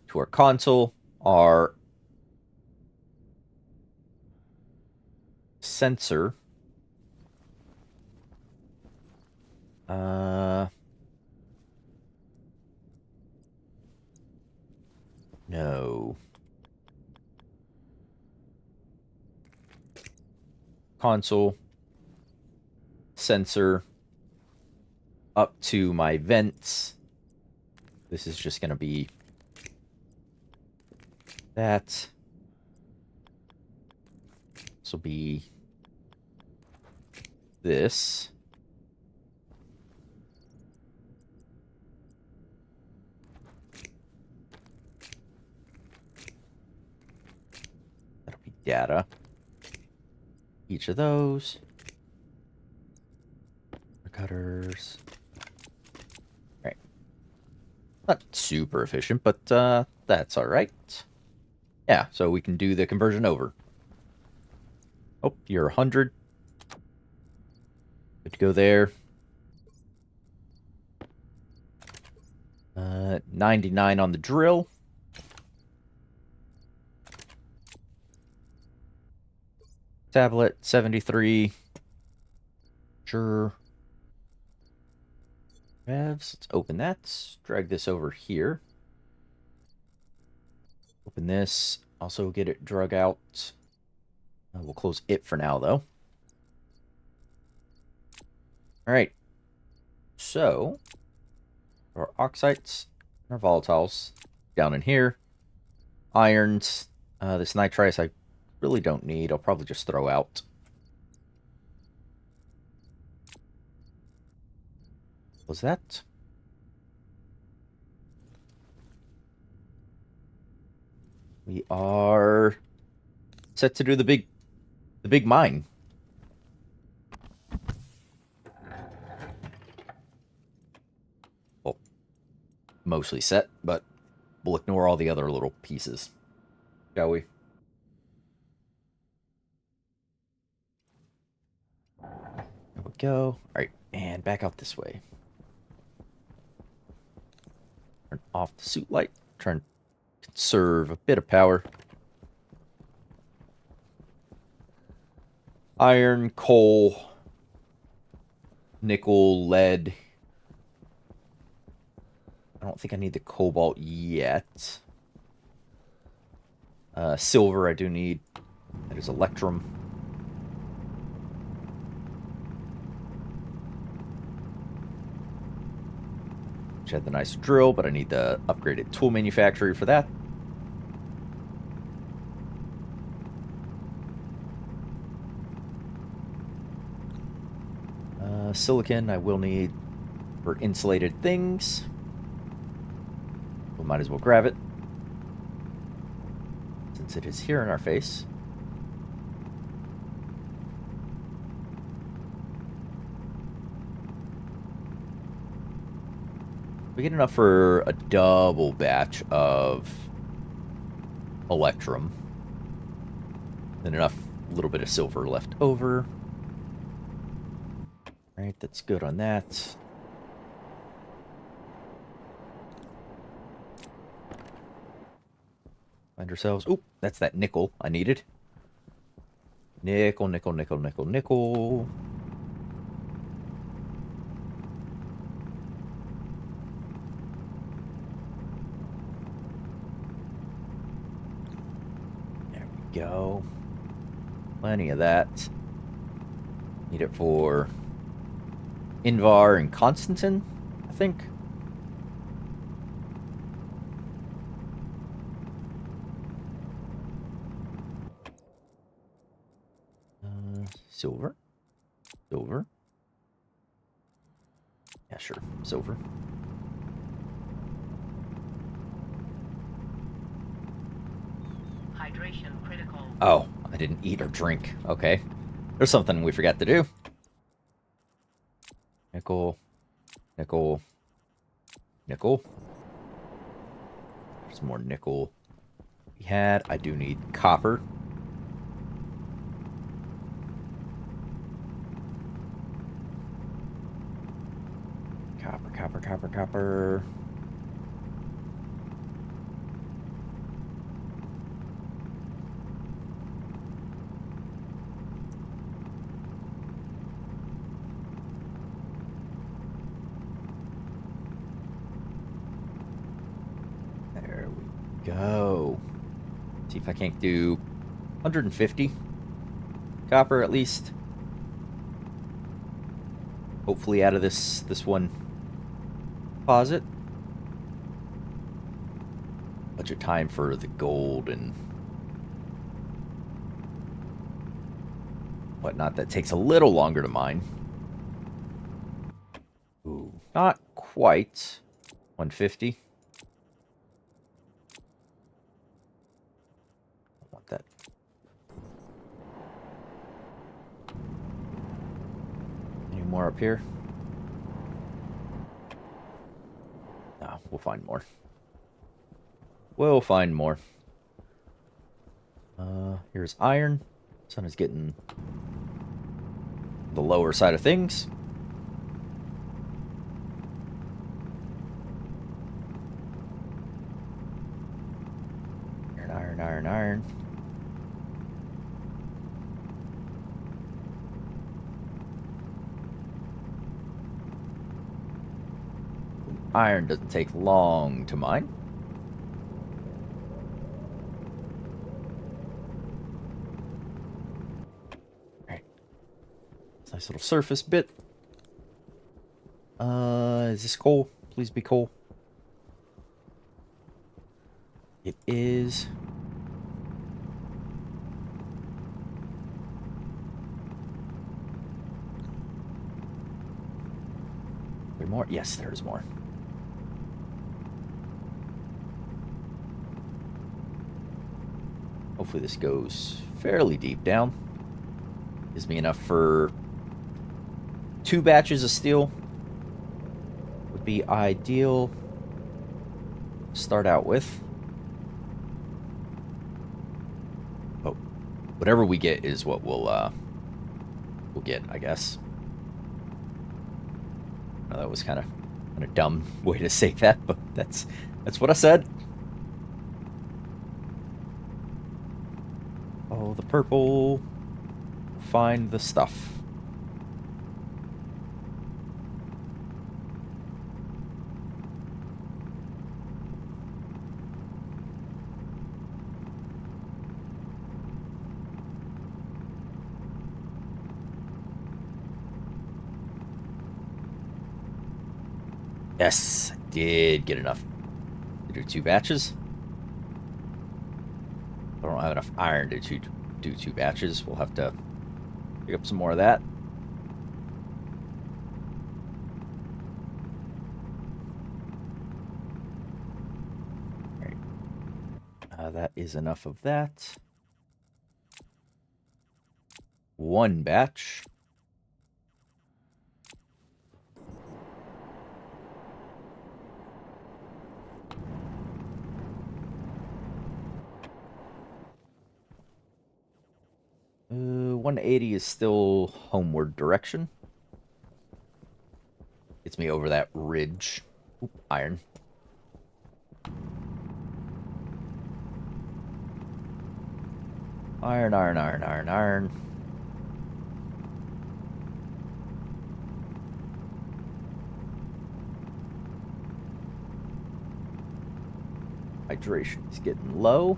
to our console. Our sensor. No. Console. Sensor. Up to my vents. This is just going to be that. This will be this. That'll be data. Each of those. Cutters. All right. Not super efficient, but that's all right. Yeah, so we can do the conversion over. Oh, you're 100. Good to go there. 99 on the drill. Tablet, 73. Sure. Revs, let's open that. Drag this over here. Open this. Also get it drug out. We'll close it for now, though. All right. So, our oxides, our volatiles, down in here. Irons. This nitrice I really don't need. I'll probably just throw out. Was that? We are set to do the big mine. Well, mostly set, but we'll ignore all the other little pieces. Shall we? There we go. All right, and back out this way. Turn off the suit light. Try and conserve a bit of power. Iron, coal, nickel, lead. I don't think I need the cobalt yet. Silver I do need. That is electrum. Which had the nice drill, but I need the upgraded tool manufacturer for that. Silicon I will need for insulated things. We might as well grab it, since it is here in our face. We get enough for a double batch of electrum. Then enough, a little bit of silver left over. Alright, that's good on that. Find ourselves... Oop, that's that nickel I needed. Nickel, nickel, nickel, nickel, nickel. There we go. Plenty of that. Need it for Invar and Constantine, I think. Silver. Silver. Yeah, sure. Silver. Hydration critical. Oh, I didn't eat or drink. Okay. There's something we forgot to do. Nickel. Nickel. Nickel. There's more nickel we had. I do need copper. Copper, copper, copper, copper. There we go. See if I can't do 150 copper at least. Hopefully out of this one deposit. Budget time for the gold and whatnot. That takes a little longer to mine. Ooh, not quite 150. I want that. Any more up here? No, we'll find more. We'll find more. Here's iron. Sun is getting the lower side of things. Iron, iron, iron, iron. Iron doesn't take long to mine. Alright. Nice little surface bit. Is this coal? Please be coal. It is. There more? Yes, there's more. Hopefully this goes fairly deep down. Gives me enough for 2 batches of steel. Would be ideal. Start out with. Oh, whatever we get is what we'll get, I guess. No, that was kind of a dumb way to say that, but that's what I said. Oh, the purple. Find the stuff. Yes, I did get enough to do 2 batches. I don't have enough iron to do 2 batches. We'll have to pick up some more of that. All right. That is enough of that. 1 batch. Uh, 180 is still homeward direction. Gets me over that ridge. Oop, iron. Iron, iron, iron, iron, iron. Hydration is getting low.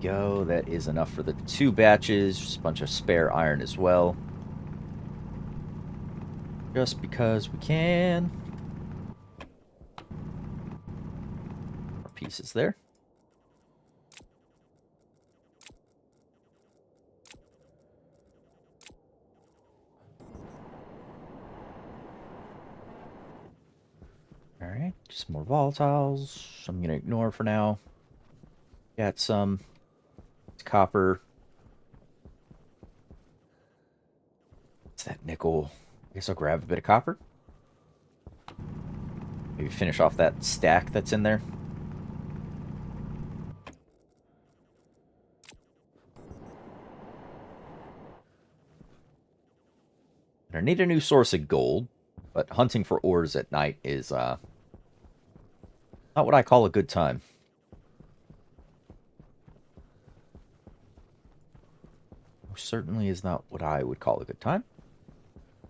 Go. That is enough for the 2 batches. Just a bunch of spare iron as well. Just because we can. More pieces there. Alright, just more volatiles. I'm gonna ignore for now. Got some copper. What's that nickel? I guess I'll grab a bit of copper. Maybe finish off that stack that's in there. And I need a new source of gold, but hunting for ores at night is not what I call a good time. Most certainly is not what I would call a good time.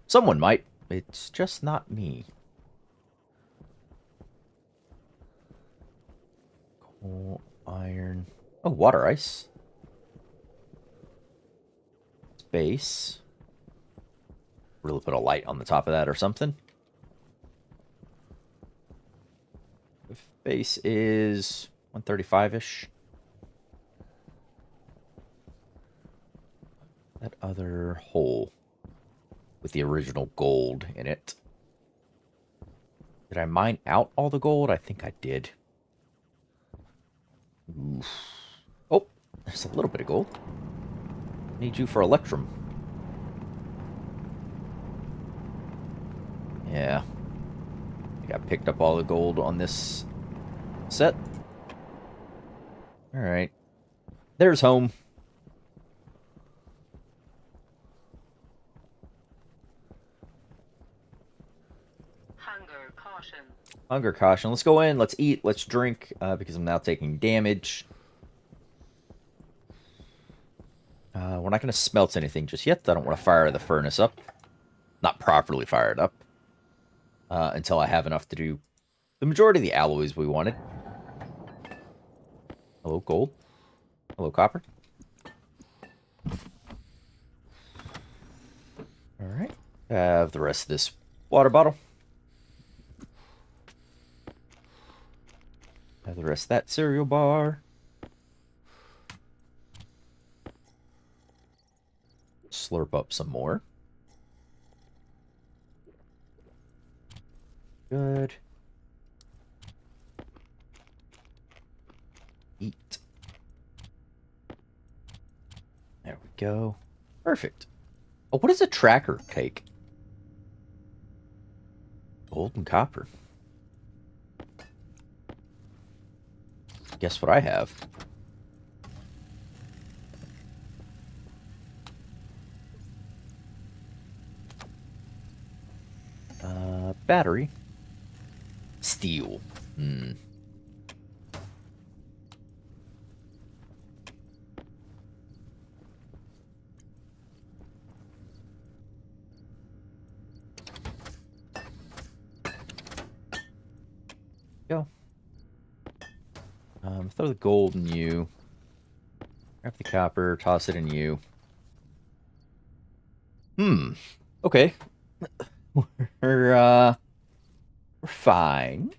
Someone might. It's just not me. Coal, iron. Oh, water ice. Space. Really put a light on the top of that or something. The base is 135-ish. That other hole with the original gold in it. Did I mine out all the gold? I think I did. Oof. Oh, there's a little bit of gold. Need you for electrum. Yeah. I think I picked up all the gold on this set. Alright. There's home. Hunger caution. Hunger caution. Let's go in. Let's eat. Let's drink. Because I'm now taking damage. We're not going to smelt anything just yet. I don't want to fire the furnace up. Not properly fire it up. Until I have enough to do the majority of the alloys we wanted. Hello, gold. Hello, copper. Alright. Have the rest of this water bottle. Have the rest of that cereal bar. Slurp up some more. Good. Eat. There we go. Perfect. Oh, what does a tracker take? Gold and copper. Guess what I have? Battery. Steel. Hmm. Go. Throw the gold in you. Grab the copper, toss it in you. Hmm. Okay. We're fine.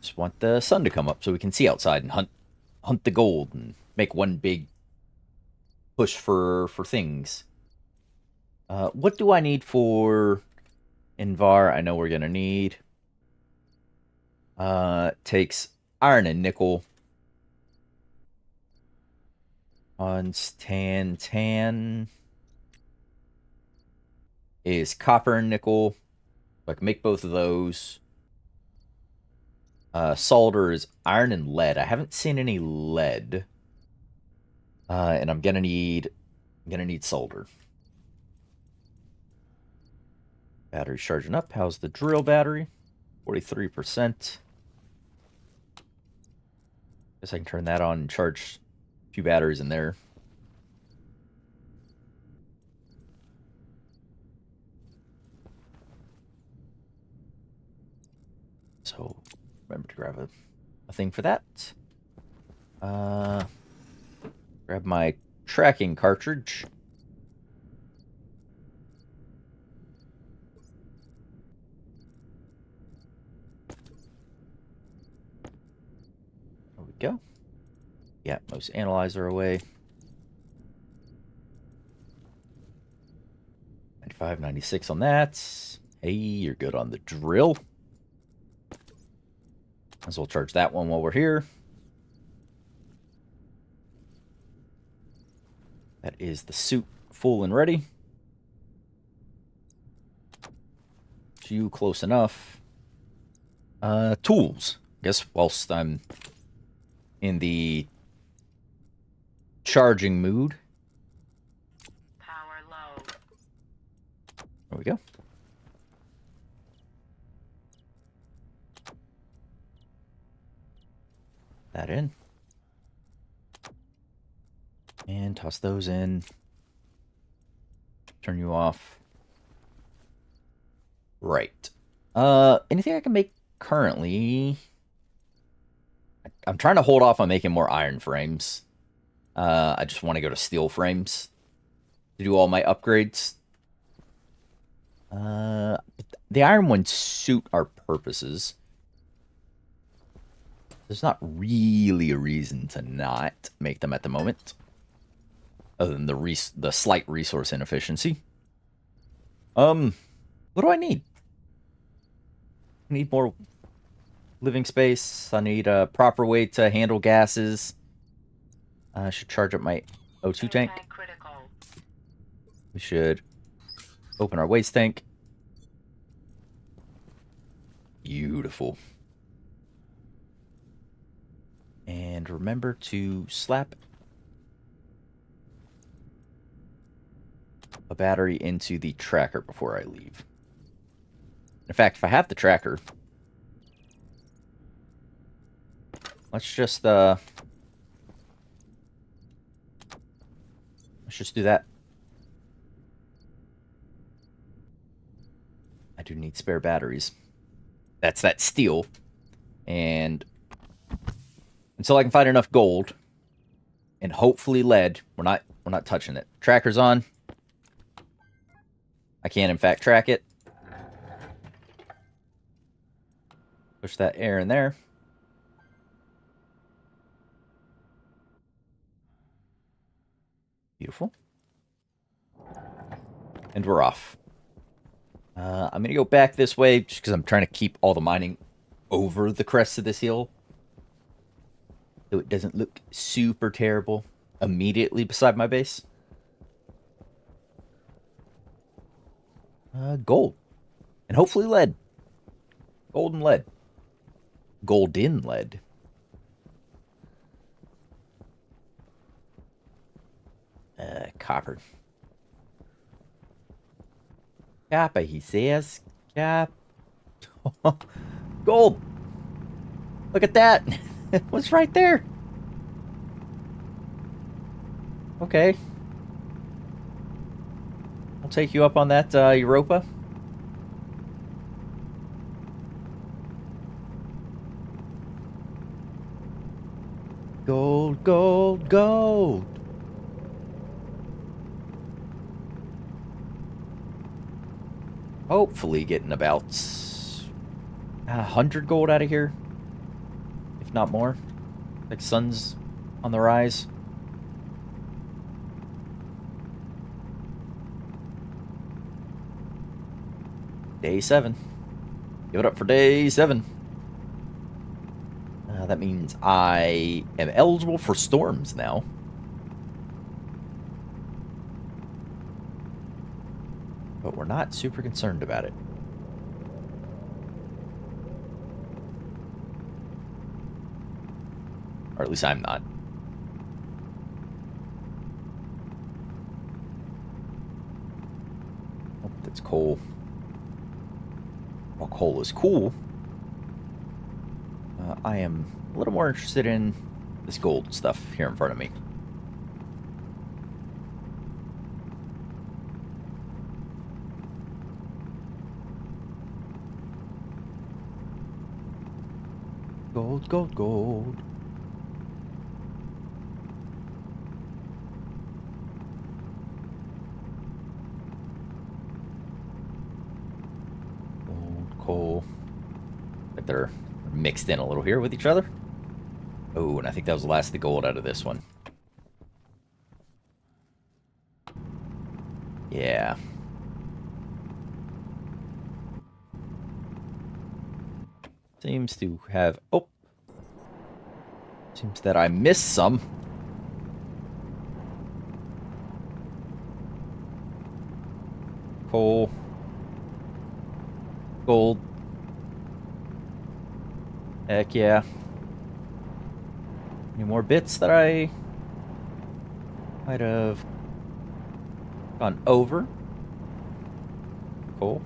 Just want the sun to come up so we can see outside and hunt the gold and make one big push for things. What do I need for Invar? I know we're gonna need. Takes iron and nickel. On tan is copper and nickel. So I can make both of those. Solder is iron and lead. I haven't seen any lead. And I'm gonna need solder. Battery charging up. How's the drill battery? 43%. Guess I can turn that on and charge a few batteries in there. So remember to grab a thing for that. Grab my tracking cartridge. There we go. Yeah, most analyzer away. 95, 96 on that. Hey, you're good on the drill. Might as well charge that one while we're here. That is the suit full and ready. You close enough. Tools. I guess whilst I'm in the charging mood. Power low. There we go. That in. And toss those in. Turn you off. Right. Anything I can make currently? I'm trying to hold off on making more iron frames. I just want to go to steel frames to do all my upgrades. The iron ones suit our purposes. There's not really a reason to not make them at the moment, other than the slight resource inefficiency. What do I need? I need more living space. I need a proper way to handle gases. I should charge up my O2 tank. Critical. We should open our waste tank. Beautiful. And remember to slap a battery into the tracker before I leave. In fact, if I have the tracker, let's just do that. I do need spare batteries. That's that steel. And until I can find enough gold and hopefully lead, we're not touching it. Tracker's on. I can in fact track it. Push that air in there. Beautiful. And we're off. I'm going to go back this way just because I'm trying to keep all the mining over the crest of this hill, so it doesn't look super terrible immediately beside my base. Gold. And hopefully lead. Gold and lead. Golden lead. Copper. Copper, he says. Cap. Gold. Look at that. What's right there? Okay. I'll take you up on that, Europa. Gold, gold, gold. Hopefully getting about 100 gold out of here. If not more. Like sun's on the rise. Day 7. Give it up for day 7. That means I am eligible for storms now. But we're not super concerned about it. Or at least I'm not. Oh, that's coal. While coal is cool, I am a little more interested in this gold stuff here in front of me. Gold, gold, gold. Gold, coal. Like they're mixed in a little here with each other. Oh, and I think that was the last of the gold out of this one. Yeah. Seems to have... Oh. Seems that I missed some. Coal. Gold. Heck yeah. Any more bits that I might have gone over? Coal.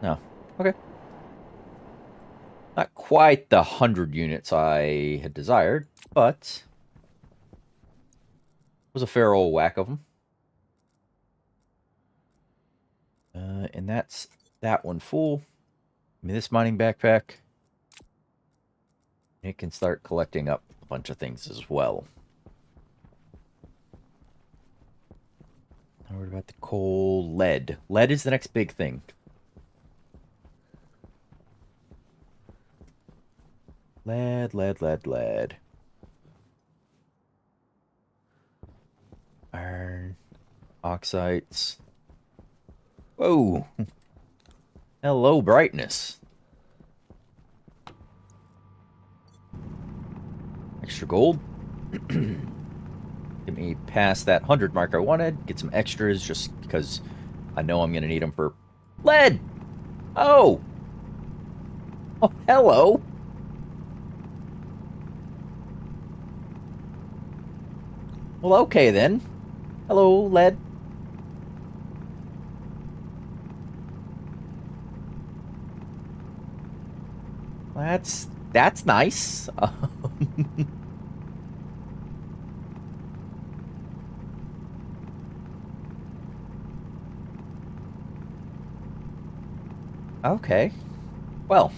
No. Okay. Not quite the 100 units I had desired, but it was a fair old whack of them. And that's that one full. Give me this mining backpack. It can start collecting up a bunch of things as well. What about the coal? Lead. Lead is the next big thing. Lead, lead, lead, lead. Iron. Oxides. Whoa. Hello, brightness. Extra gold. Get me past that 100 mark I wanted. Get some extras just because I know I'm going to need them for lead. Oh. Oh, hello. Well, okay then. Hello, lead. That's nice. Okay. Well.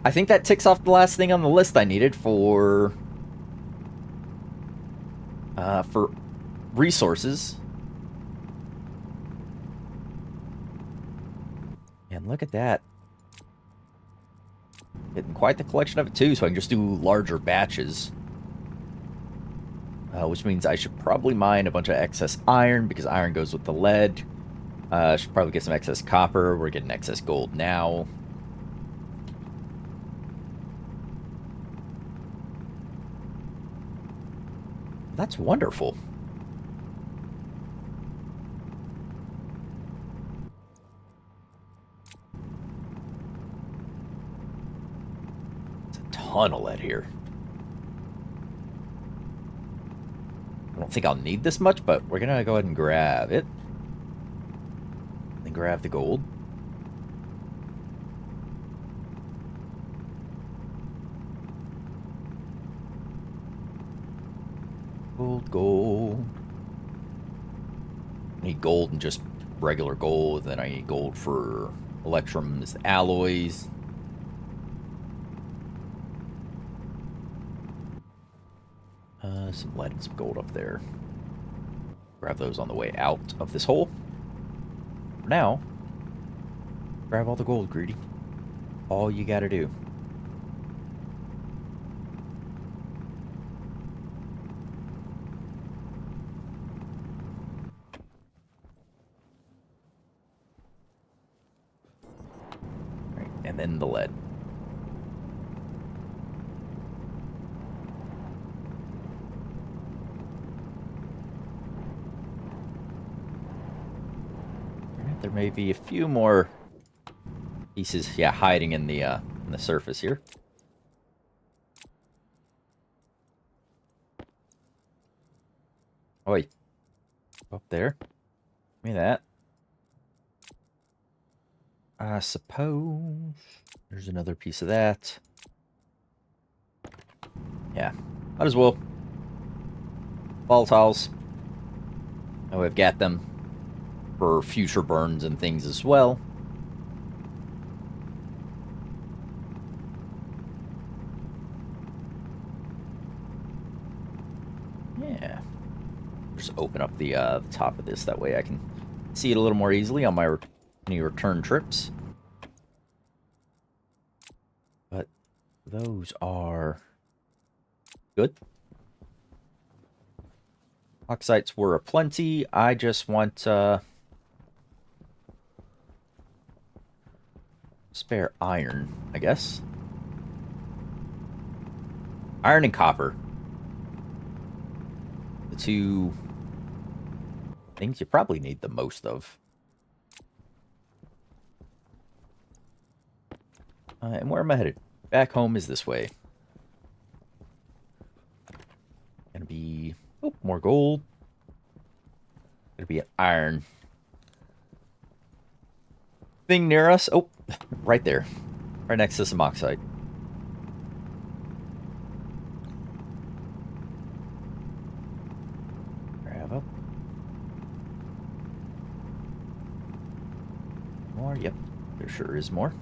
I think that ticks off the last thing on the list I needed for resources. And look at that. Getting quite the collection of it too, so I can just do larger batches. Which means I should probably mine a bunch of excess iron, because iron goes with the lead. I should probably get some excess copper. We're getting excess gold now. That's wonderful. It's a ton of lead here. I don't think I'll need this much, but we're gonna go ahead and grab it. Then grab the gold. Gold, gold. I need gold and just regular gold. Then I need gold for electrums, alloys. Some lead and some gold up there. Grab those on the way out of this hole. For now, grab all the gold, Greedy. All you gotta do. Right, and then the lead. There may be a few more pieces, yeah, hiding in the surface here. Oh wait, up there. Give me that. I suppose there's another piece of that. Yeah, might as well. Volatiles. Oh, we've got them. for future burns and things as well. Yeah. Just open up the top of this. That way I can see it a little more easily on my any return trips. But those are good. Oxites were aplenty. I just want spare iron, I guess. Iron and copper. The two things you probably need the most of. And where am I headed? Back home is this way. Gonna be... Oh, more gold. Gonna be an iron. Thing near us. Oh, right there. Right next to some oxide. Grab up. More, yep. There sure is more.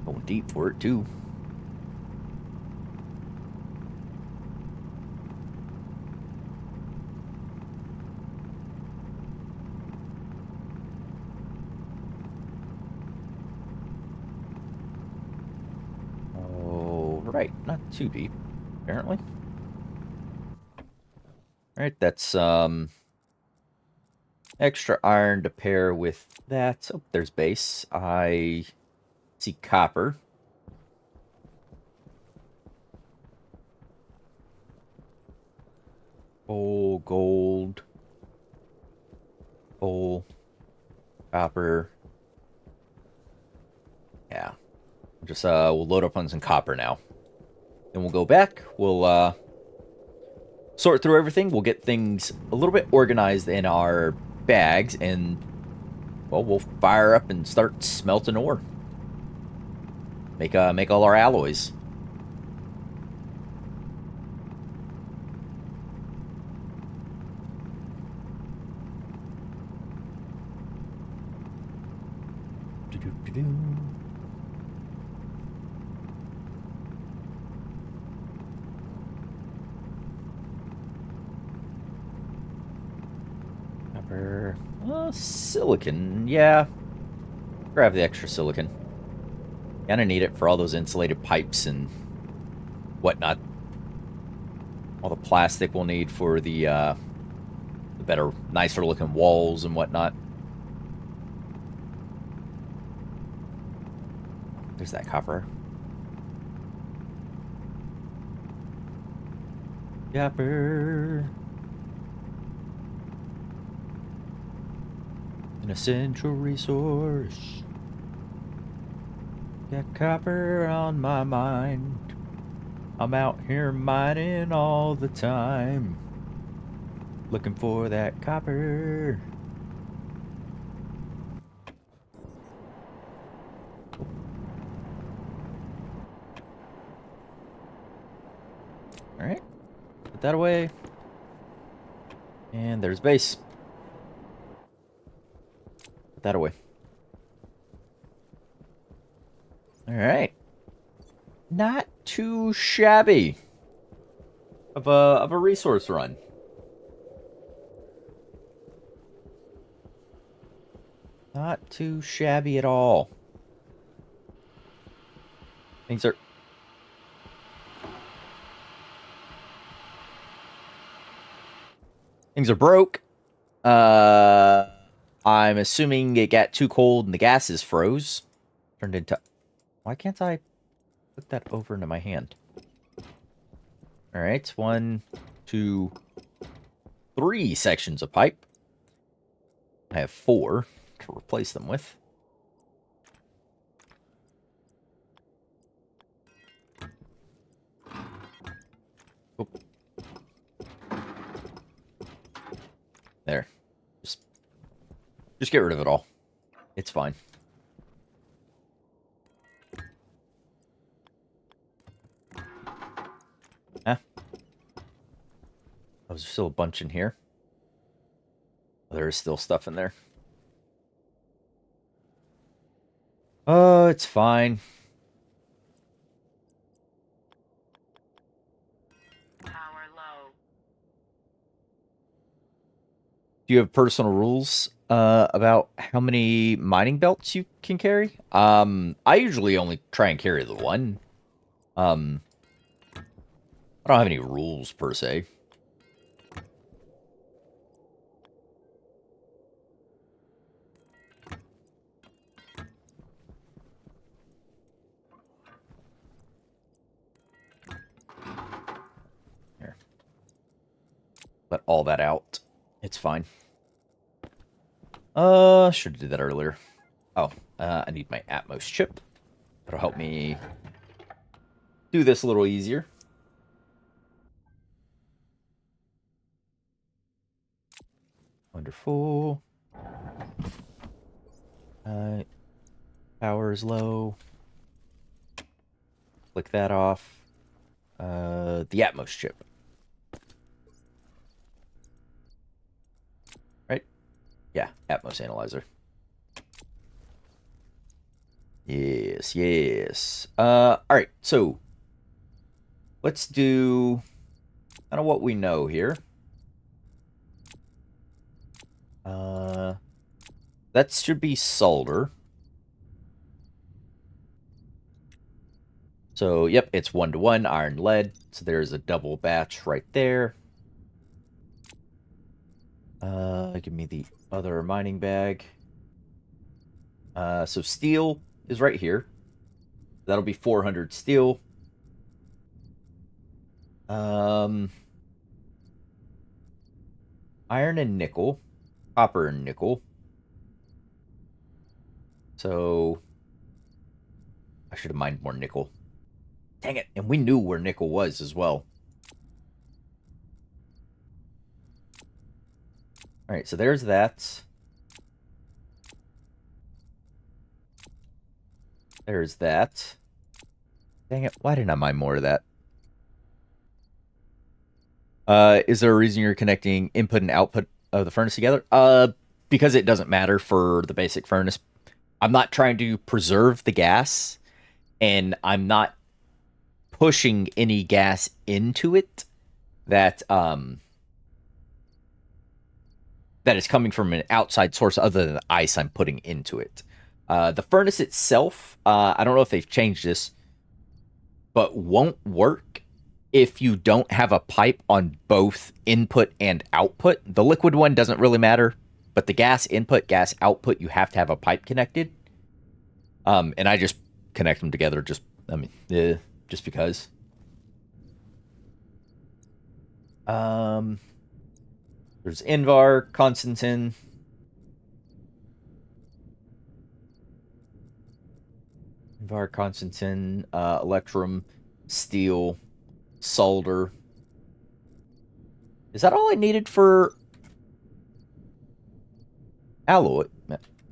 Going deep for it, too. Oh, right. Not too deep, apparently. Alright, that's, extra iron to pair with that. Oh, there's base. I see copper. Coal, gold, coal, copper. Yeah. Just we'll load up on some copper now. Then we'll go back. We'll sort through everything. We'll get things a little bit organized in our bags, and well, we'll fire up and start smelting ore. Make all our alloys. Do-do-do-do. Copper. Silicon. Yeah. Grab the extra silicon. Gonna need it for all those insulated pipes and whatnot. All the plastic we'll need for the better, nicer looking walls and whatnot. There's that copper. Copper. An essential resource. Got copper on my mind. I'm out here mining all the time. Looking for that copper. Alright. Put that away. And there's base. Put that away. Alright. Not too shabby of a resource run. Not too shabby at all. Things are broke. I'm assuming it got too cold and the gases froze. Turned into... Why can't I put that over into my hand? Alright, 1, 2, 3 sections of pipe. I have 4 to replace them with. Oh. There. Just get rid of it all. It's fine. Huh? Oh, there's still a bunch in here. There is still stuff in there. It's fine. Power low. Do you have personal rules about how many mining belts you can carry? I usually only try and carry the one. I don't have any rules per se. Here. Let all that out. It's fine. Should have did that earlier. Oh, I need my Atmos chip. That'll help me do this a little easier. Wonderful. Power is low. Click that off. The Atmos chip. Right? Yeah, Atmos analyzer. Yes, yes. Alright, so let's do kind of what we know here. That should be solder. So, yep, it's 1-to-1 iron lead. So there's a double batch right there. Give me the other mining bag. So steel is right here. That'll be 400 steel. Iron and nickel. Copper and nickel. So I should have mined more nickel. Dang it. And we knew where nickel was as well. Alright, so there's that. There's that. Dang it. Why didn't I mine more of that? Is there a reason you're connecting input and output of the furnace together? Because it doesn't matter for the basic furnace. I'm not trying to preserve the gas, and I'm not pushing any gas into it that that is coming from an outside source other than the ice I'm putting into it. The furnace itself, I don't know if they've changed this, but won't work if you don't have a pipe on both input and output. The liquid one doesn't really matter, but the gas input, gas output, you have to have a pipe connected. And I just connect them together just because. There's Invar, Constantin. Invar, Constantin, Electrum, Steel, Solder. Is that all I needed for alloy?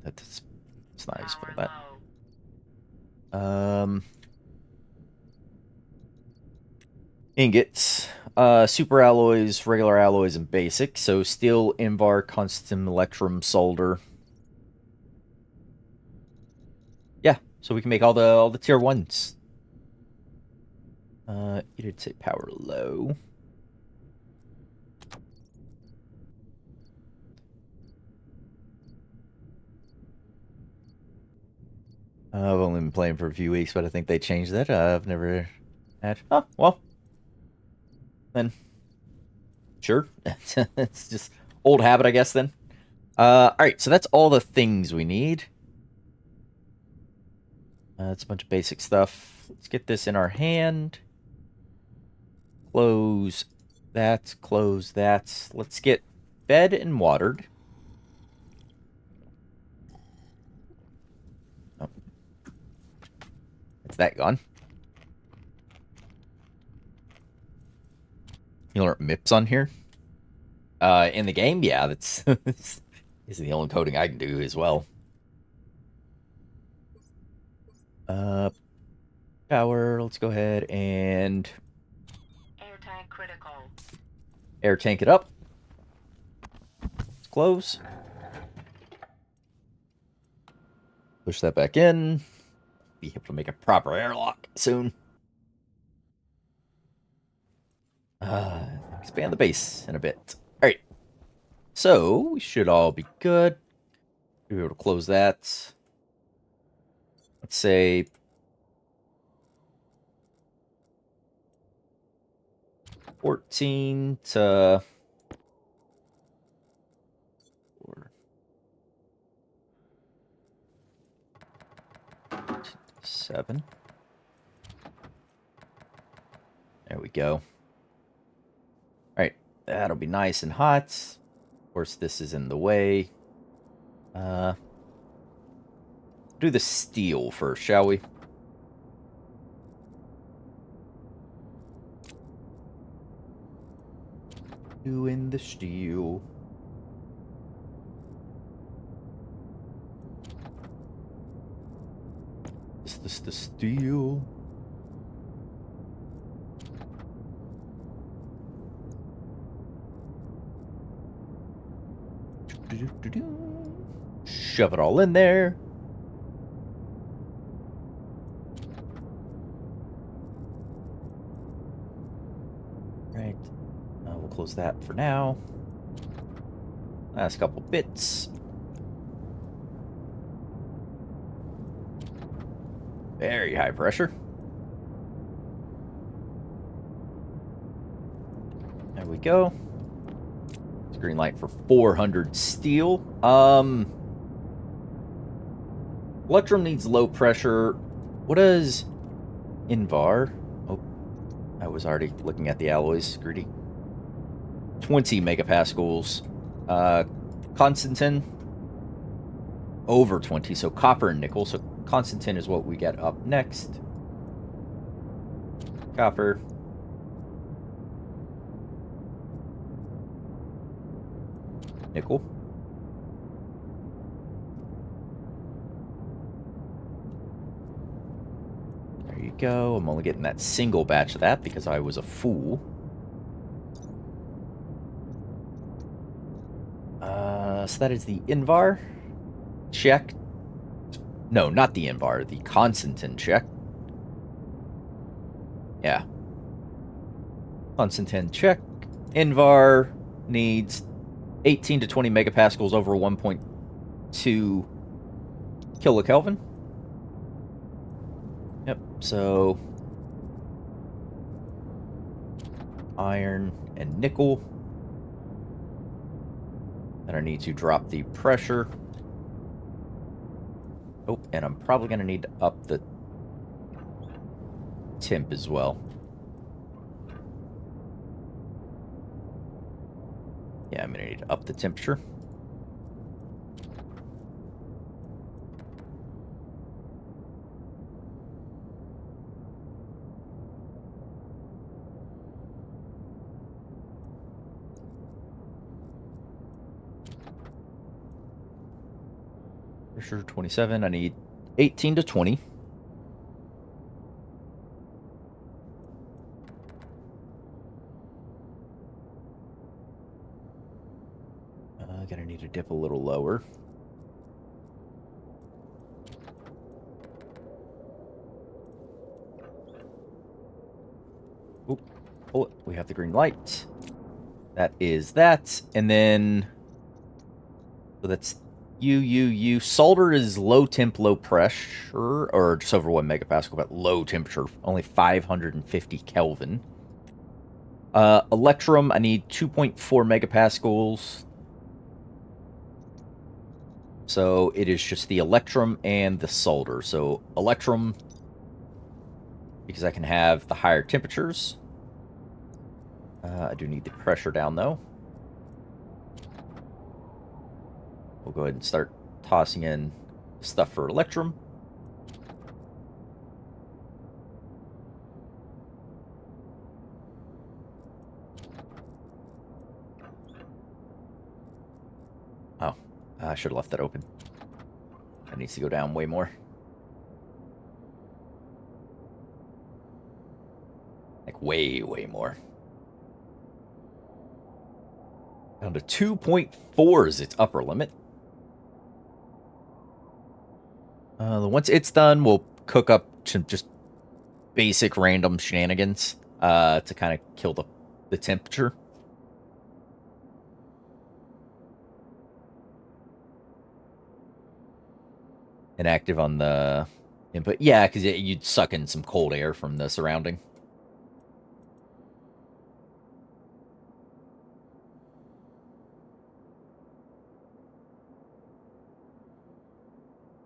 That's nice for that. Ingots, super alloys, regular alloys, and basic. So steel, Invar, Constantin, Electrum, Solder. Yeah, so we can make all the tier 1s. You did say power low. I've only been playing for a few weeks, but I think they changed that. I've never had. Oh, well. Then. Sure. It's just old habit, I guess, then. Alright, so that's all the things we need. It's a bunch of basic stuff. Let's get this in our hand. Close that. Close that. Let's get fed and watered. Oh. It's that gone. You learn MIPS on here? In the game, yeah, that's is the only coding I can do as well. Power, let's go ahead and Air tank critical. air tank it up. Let's close. Push that back in. Be able to make a proper airlock soon. Expand the base in a bit. All right. So we should all be good. Be able to close that. Let's say 14 to 7. There we go. All right, that'll be nice and hot. Of course, this is in the way. Do the steel first, shall we? Doing the steel. Is this the steel? Shove it all in there. Right. We'll close that for now. Last couple bits. Very high pressure. There we go. It's green light for 400 steel. Electrum needs low pressure. What does Invar? Oh, I was already looking at the alloys. Greedy. 20 megapascals. Constantin over 20. So copper and nickel. So Constantin is what we get up next. Copper. Nickel. There you go. I'm only getting that single batch of that because I was a fool. So that is the Invar. Check. No, not the Invar. The Constantin check. Yeah. Constantin check. Invar needs 18 to 20 megapascals over 1.2 kilokelvin. Yep, so iron and nickel. And I need to drop the pressure. Oh, and I'm probably going to need to up the temp as well. Yeah, I'm going to need to up the temperature. Pressure 27. I need 18 to 20. Gonna need to dip a little lower. Oop, pull it. We have the green light. That is that. And then, so that's you. Solder is low temp, low pressure, or just over 1 megapascal, but low temperature, only 550 Kelvin. Electrum, I need 2.4 megapascals. So it is just the Electrum and the solder. So Electrum, because I can have the higher temperatures. I do need the pressure down, though. We'll go ahead and start tossing in stuff for Electrum. Oh, I should have left that open. That needs to go down way more. Like way more. Down to 2.4 is its upper limit. Once it's done, we'll cook up some just basic random shenanigans to kind of kill the temperature. Inactive on the input. Yeah, because you'd suck in some cold air from the surrounding.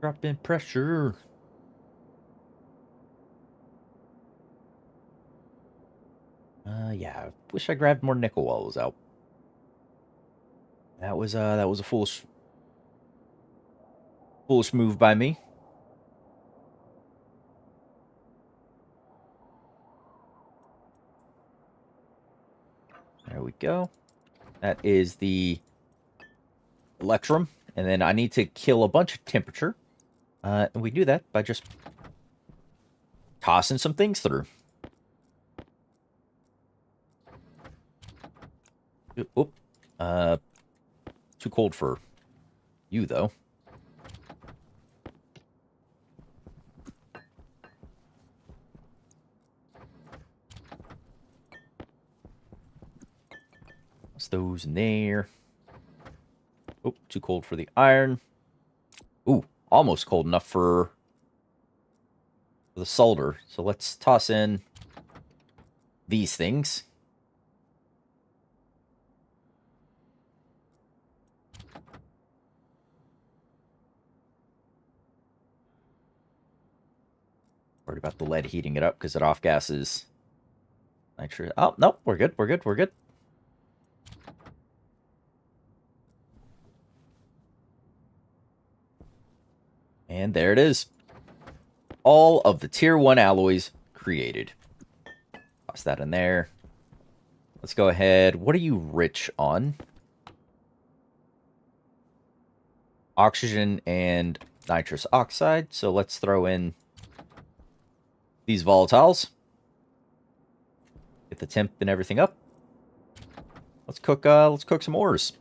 Drop in pressure. Yeah, I wish I grabbed more nickel while it was out. That was a foolish move by me. There we go. That is the electrum, and then I need to kill a bunch of temperature. And we do that by just tossing some things through. Oop. Too cold for you, though. What's those in there? Oh, too cold for the iron. Ooh, almost cold enough for the solder. So let's toss in these things. Worried about the lead heating it up because it off gases nitrogen. Oh, nope, we're good, we're good, we're good. And there it is. All of the tier 1 alloys created. Toss that in there. Let's go ahead. What are you rich on? Oxygen and nitrous oxide. So let's throw in these volatiles. Get the temp and everything up. Let's cook some ores.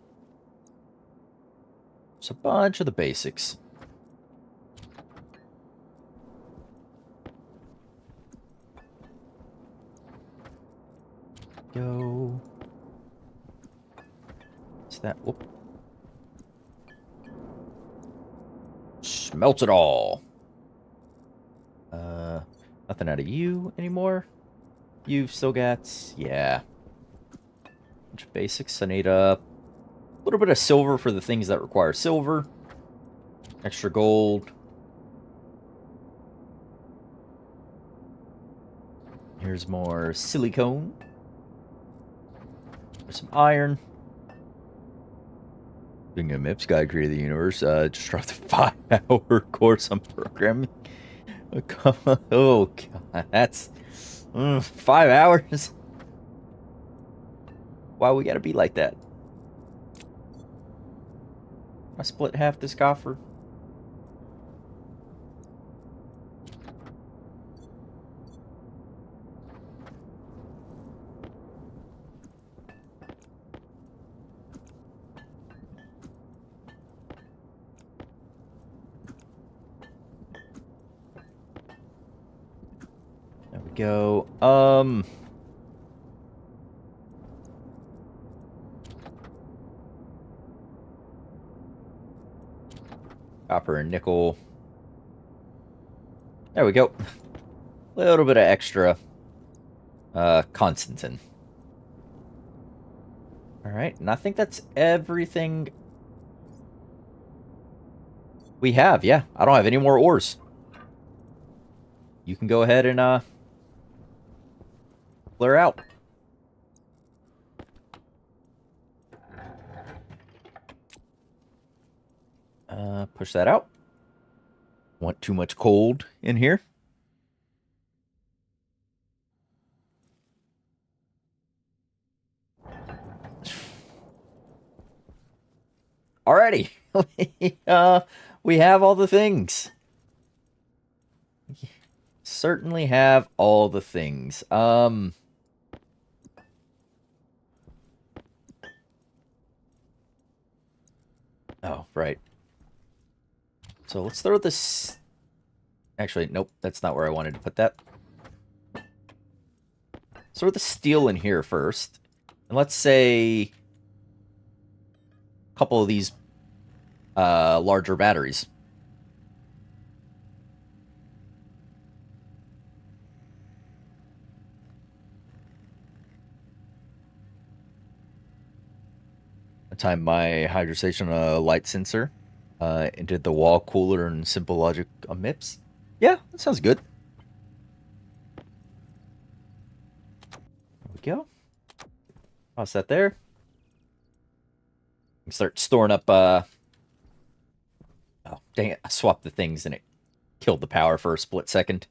Just a bunch of the basics. Go. What's that? Whoop. Smelt it all. Nothing out of you anymore. You've still got, yeah. Bunch of basics. I need a little bit of silver for the things that require silver. Extra gold. Here's more silicone. There's some iron. Being a MIPS guy created the universe, just dropped a 5-hour course on programming. Oh god, that's 5 hours. Why we gotta be like that? I split half this coffer. There we go. Copper and nickel. There we go. A little bit of extra Constantin. Alright, and I think that's everything we have, yeah. I don't have any more ores. You can go ahead and clear out. Push that out. Want too much cold in here? Alrighty. We have all the things. Certainly have all the things. Oh, right. So let's throw this... Actually, nope, that's not where I wanted to put that. Let's throw the steel in here first. And let's say a couple of these larger batteries. I timed my hydration light sensor and did the wall cooler and simple logic on MIPS. Yeah, that sounds good. There we go. Toss that there. Start storing up. Oh, dang it. I swapped the things and it killed the power for a split second.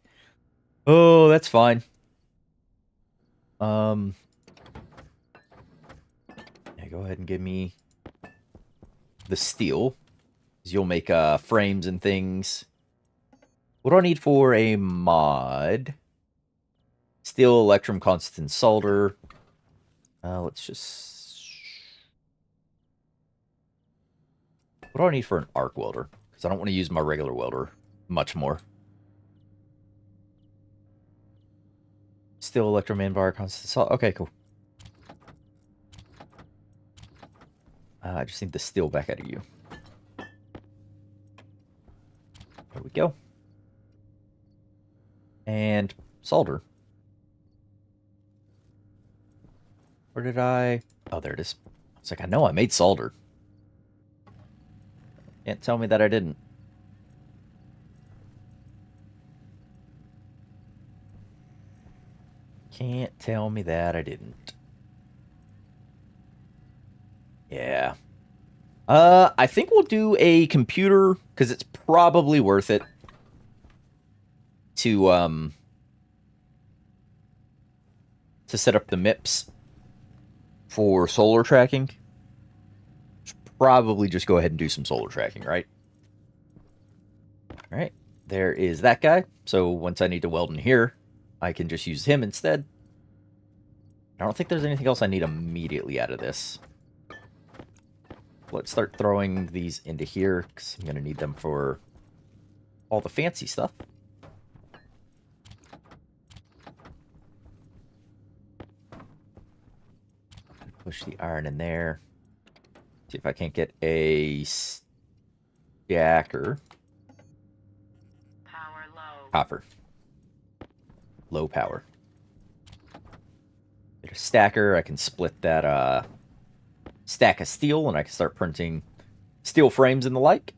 Oh, that's fine. Yeah, go ahead and give me the steel. 'Cause you'll make frames and things. What do I need for a mod? Steel, electrum, constant solder. Let's just... What do I need for an arc welder? Because I don't want to use my regular welder much more. Steel, electrum, manbar, constant solder. Okay, cool. I just need the steel back out of you. There we go. And solder. Where did I... Oh, there it is. It's like, I know I made solder. Can't tell me that I didn't. Can't tell me that I didn't. Yeah. I think we'll do a computer, because it's probably worth it to set up the MIPS for solar tracking. Should probably just go ahead and do some solar tracking, right? All right. There is that guy. So once I need to weld in here, I can just use him instead. I don't think there's anything else I need immediately out of this. Let's start throwing these into here, because I'm going to need them for all the fancy stuff. Push the iron in there. See if I can't get a stacker. Power low. Copper. Low power. Get a stacker. I can split that stack of steel, and I can start printing steel frames and the like.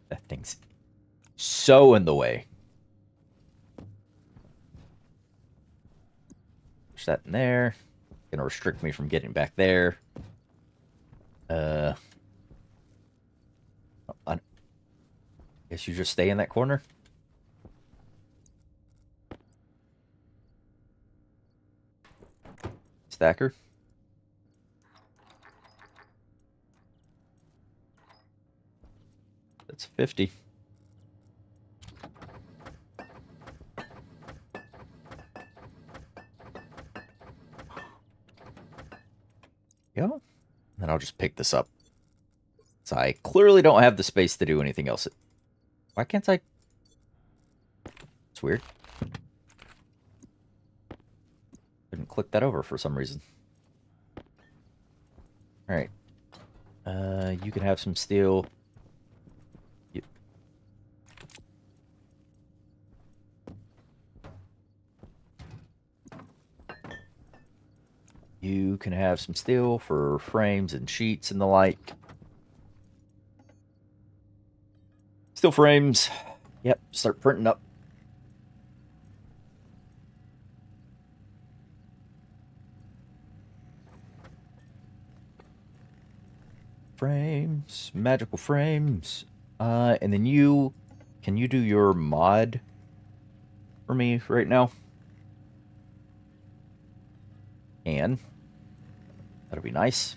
That thing's so in the way. Push that in there. Gonna restrict me from getting back there. I guess you just stay in that corner. Stacker. That's 50. Go. Then I'll just pick this up. So I clearly don't have the space to do anything else. Why can't I? It's weird. Couldn't click that over for some reason. Alright. You can have some steel. You can have some steel for frames and sheets and the like. Steel frames. Yep, start printing up. Frames, magical frames. And then can you do your mod for me right now? And that'll be nice.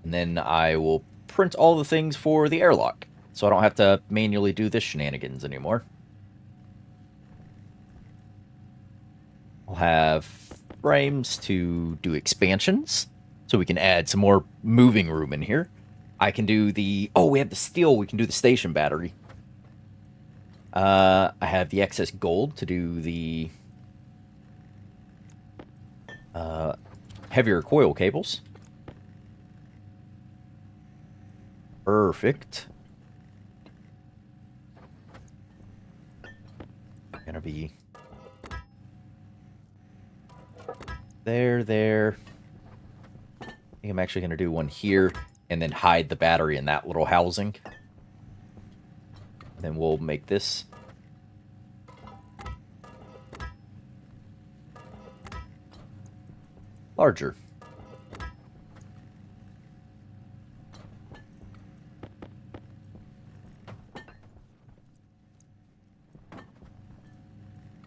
And then I will print all the things for the airlock, so I don't have to manually do this shenanigans anymore. I'll have frames to do expansions, so we can add some more moving room in here. I can do the... Oh, we have the steel. We can do the station battery. I have the excess gold to do the heavier coil cables. Perfect. Gonna be there. I think I'm actually gonna do one here and then hide the battery in that little housing. Then we'll make this larger.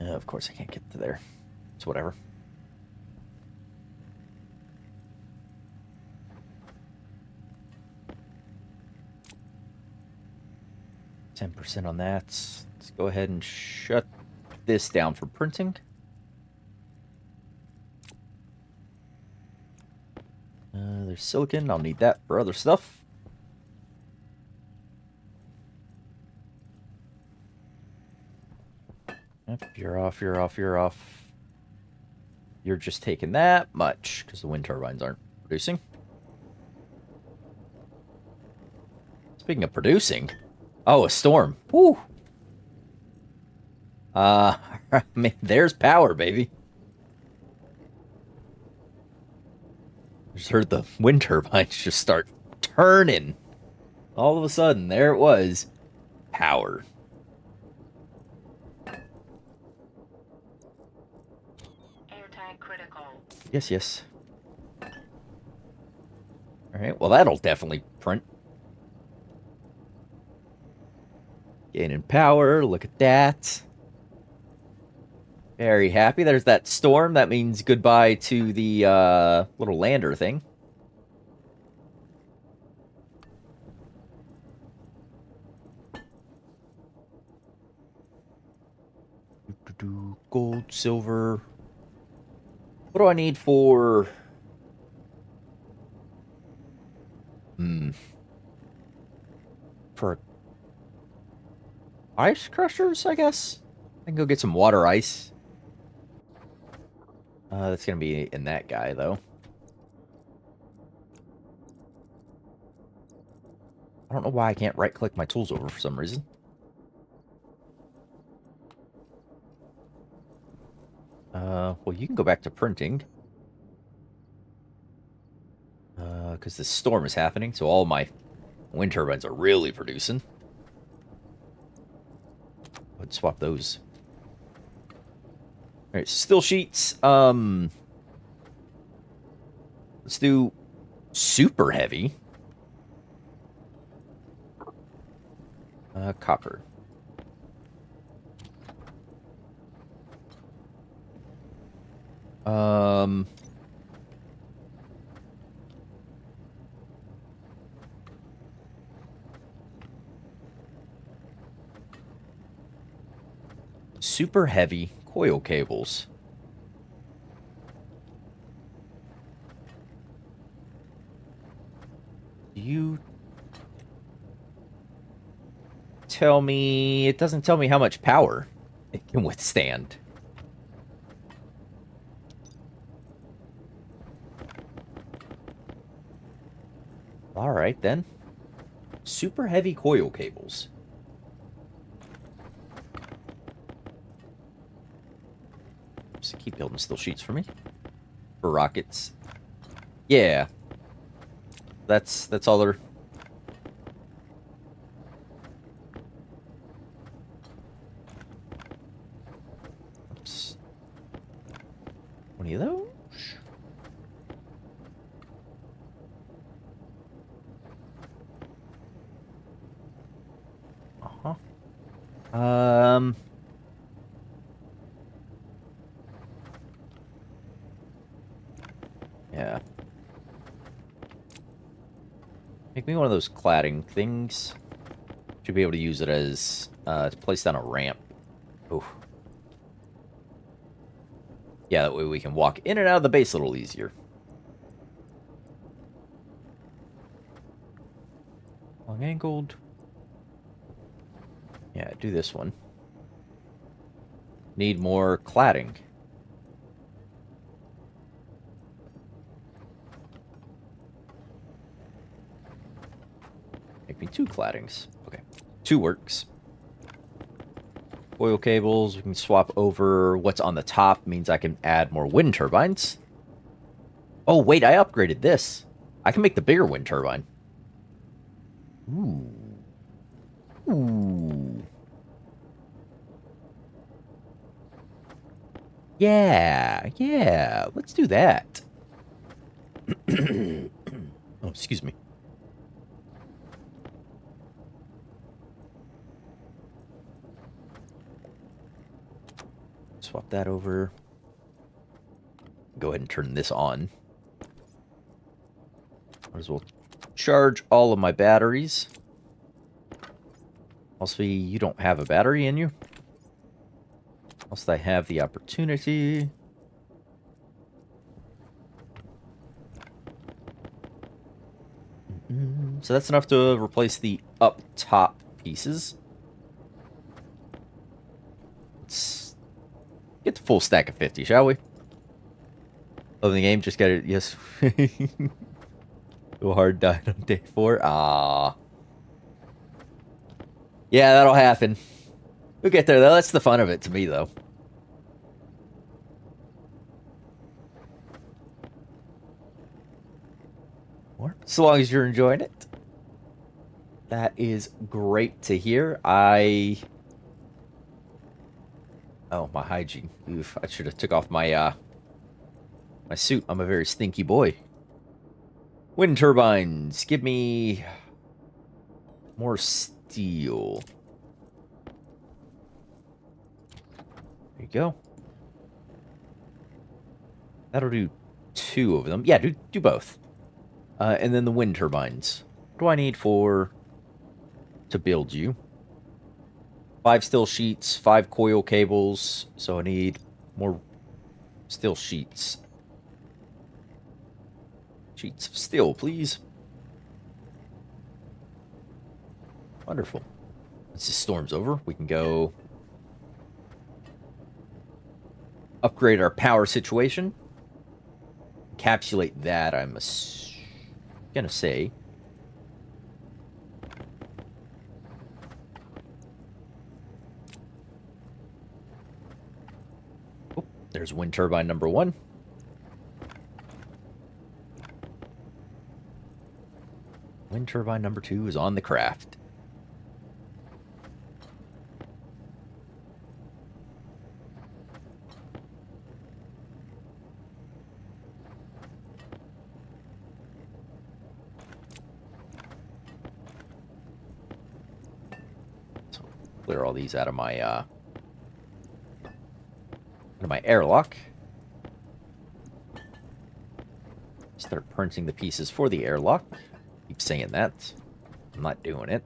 Of course, I can't get to there. It's whatever. %10 on that. Let's go ahead and shut this down for printing. There's silicon. I'll need that for other stuff. Yep, you're off, you're off, you're off. You're just taking that much because the wind turbines aren't producing. Speaking of producing, oh, a storm. Woo! I mean, there's power, baby. Just heard the wind turbines just start turning. All of a sudden, there it was. Power. Airtag critical. Yes, yes. Alright, well, that'll definitely print. Gaining power, look at that. Very happy. There's that storm. That means goodbye to the little lander thing. Gold, silver. What do I need for... For ice crushers, I guess? I can go get some water ice. That's gonna be in that guy, though. I don't know why I can't right-click my tools over for some reason. Well, you can go back to printing. Because this storm is happening, so all my wind turbines are really producing. Let's swap those. Alright, still sheets. Let's do super heavy. Copper. Super heavy coil cables. You tell me... It doesn't tell me how much power it can withstand. Alright, then. Super heavy coil cables. Just keep building still sheets for me. For rockets. Yeah. That's all they're... Oops. 20 of those. Yeah. Make me one of those cladding things. Should be able to use it as to place down a ramp. Ooh. Yeah, that way we can walk in and out of the base a little easier. Long angled. Yeah, do this one. Need more cladding. Make me 2 claddings. Okay. 2 works. Oil cables, we can swap over what's on the top, means I can add more wind turbines. Oh, wait, I upgraded this. I can make the bigger wind turbine. Ooh. Ooh. Yeah, let's do that. Oh, excuse me. Swap that over. Go ahead and turn this on. Might as well charge all of my batteries. Also, you don't have a battery in you. Whilst I have the opportunity. So that's enough to replace the up top pieces. Let's get the full stack of 50, shall we? Love the game, just get it. Yes. Go hard, died on day 4. Ah. Yeah, that'll happen. We'll get there, though. That's the fun of it to me, though. Or, so long as you're enjoying it. That is great to hear. Oh, my hygiene. Oof, I should have took off my, my suit. I'm a very stinky boy. Wind turbines. Give me more steel. There you go. That'll do 2 of them. Yeah, do both. And then the wind turbines. What do I need to build you? 5 steel sheets, 5 coil cables. So I need more steel sheets. Sheets of steel, please. Wonderful. Once this storm's over, we can go upgrade our power situation. Encapsulate that, I'm gonna say. Oh, there's wind turbine number 1. Wind turbine number 2 is on the craft. So clear all these out of my airlock. Start printing the pieces for the airlock. Keep saying that. I'm not doing it.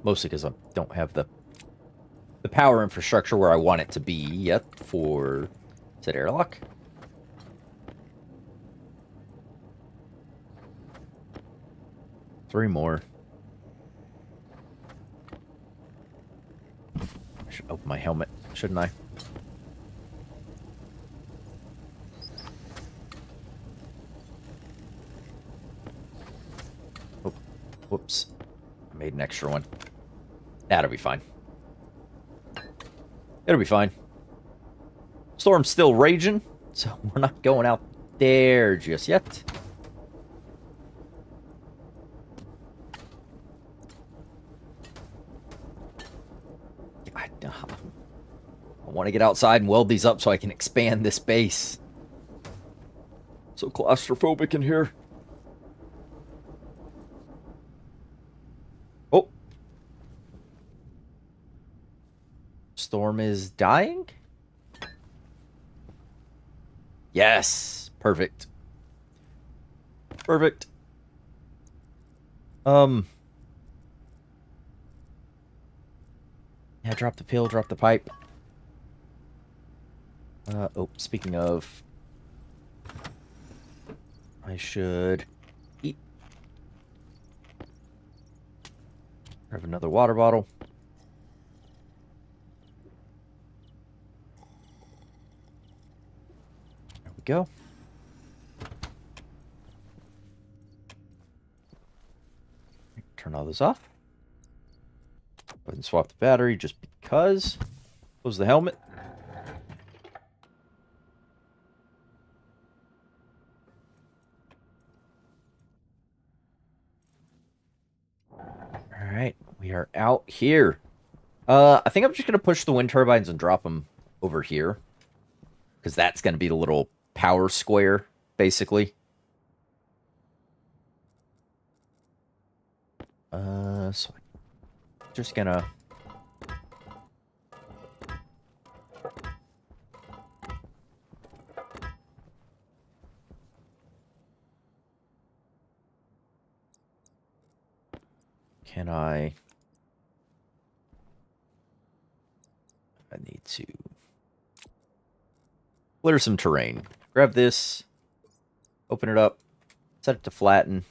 Mostly because I don't have the power infrastructure where I want it to be yet for said airlock. Three more. I should open my helmet, shouldn't I? Oh, whoops. I made an extra one. That'll be fine. It'll be fine. Storm's still raging, so we're not going out there just yet. I want to get outside and weld these up so I can expand this base. So claustrophobic in here. Oh. Storm is dying? Yes. Perfect. Perfect. Yeah, drop the pill, drop the pipe. Oh, speaking of, I should eat. Grab another water bottle. There we go. Turn all this off. Go ahead and swap the battery just because. Close the helmet. All right, we are out here. I think I'm just gonna push the wind turbines and drop them over here because that's gonna be the little power square, basically. So I'm just gonna. Can I? I need to clear some terrain. Grab this, open it up, set it to flatten.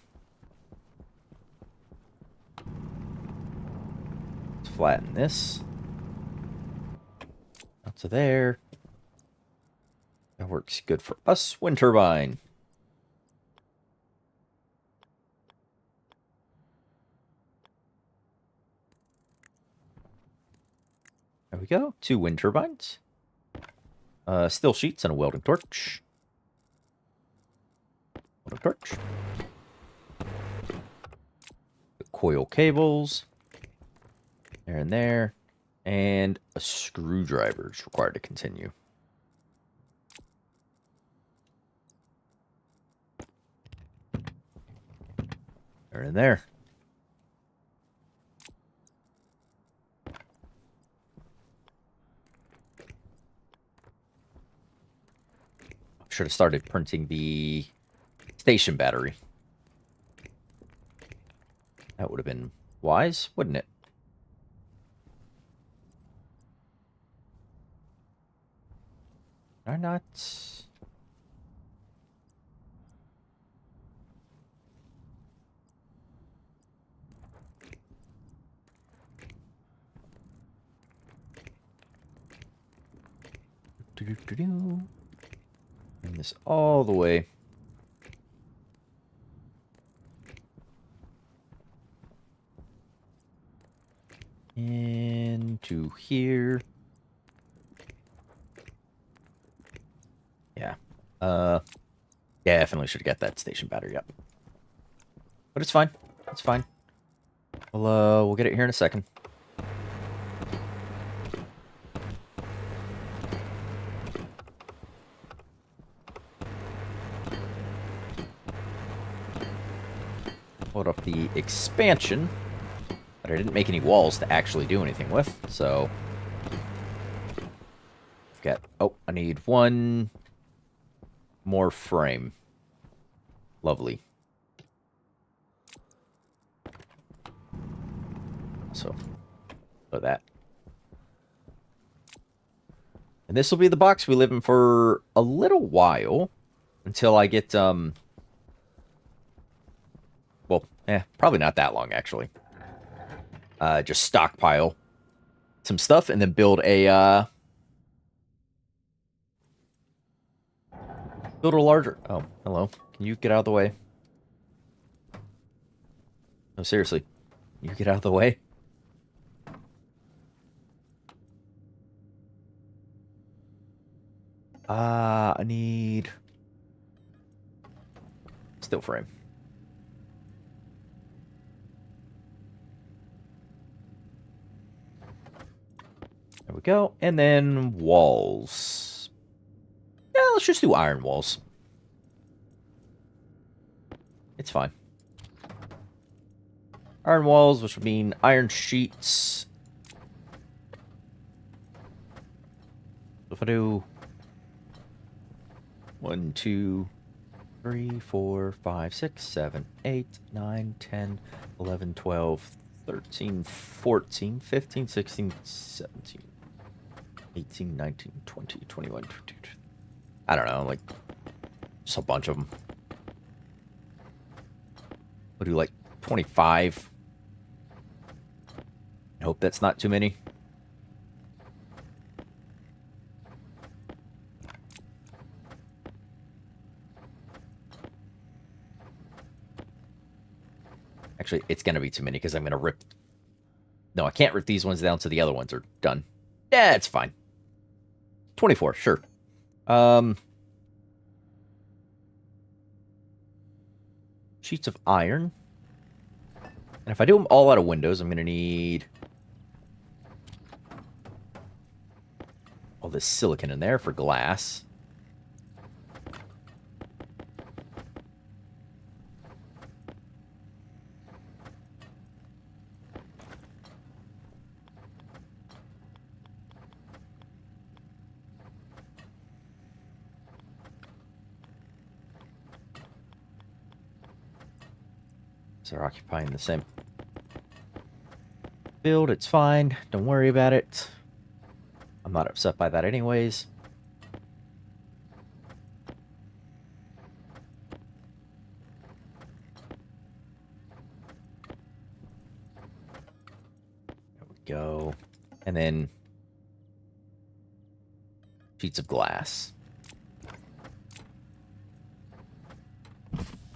Let's flatten this. Out to there. That works good for us. Wind turbine. There we go. 2 wind turbines. Steel sheets and a welding torch. Welding torch. The coil cables. There and there. And a screwdriver is required to continue. There and there. Should have started printing the station battery. That would have been wise, wouldn't it? Are not. Bring this all the way. Into here. Yeah. Definitely should get that station battery up. But it's fine. It's fine. We'll get it here in a second. Load up the expansion. But I didn't make any walls to actually do anything with, so... Get... Oh, I need 1 more frame. Lovely. So, that. And this will be the box we live in for a little while. Until I get, well, probably not that long, actually. Just stockpile some stuff and then build a, build a larger... Oh, hello. Can you get out of the way? No, seriously. Can you get out of the way? I need... Steel frame. There we go. And then walls. Yeah, let's just do iron walls. It's fine. Iron walls, which would mean iron sheets. If I do... 1, 2, 3, 4, 5, 6, 7, 8, 9, 10, 11, 12, 13, 14, 15, 16, 17, 18, 19, 20, 21, 22. I don't know, like, just a bunch of them. We'll do like 25. I hope that's not too many. Actually, it's going to be too many because I'm going to rip... No, I can't rip these ones down so the other ones are done. Yeah, it's fine. 24, sure. Sheets of iron. And if I do them all out of windows, I'm going to need all this silicon in there for glass. So they're occupying the same field. It's fine. Don't worry about it. I'm not upset by that anyways. There we go. And then sheets of glass.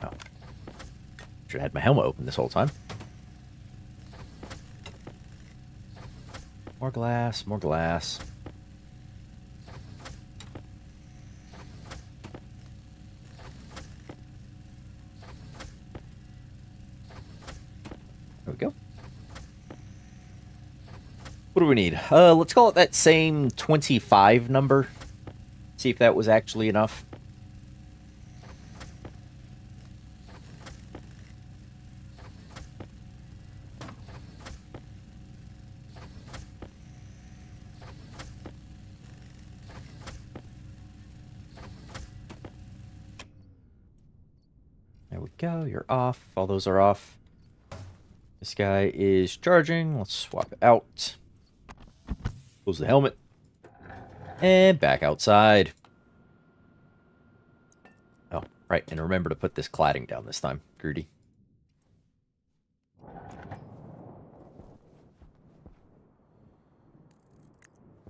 Oh. Should have had my helmet open this whole time. More glass, more glass. There we go. What do we need? Let's call it that same 25 number. See if that was actually enough. There we go. You're off. All those are off. This guy is charging. Let's swap it out. Close the helmet. And back outside. Oh, right. And remember to put this cladding down this time, Greedy.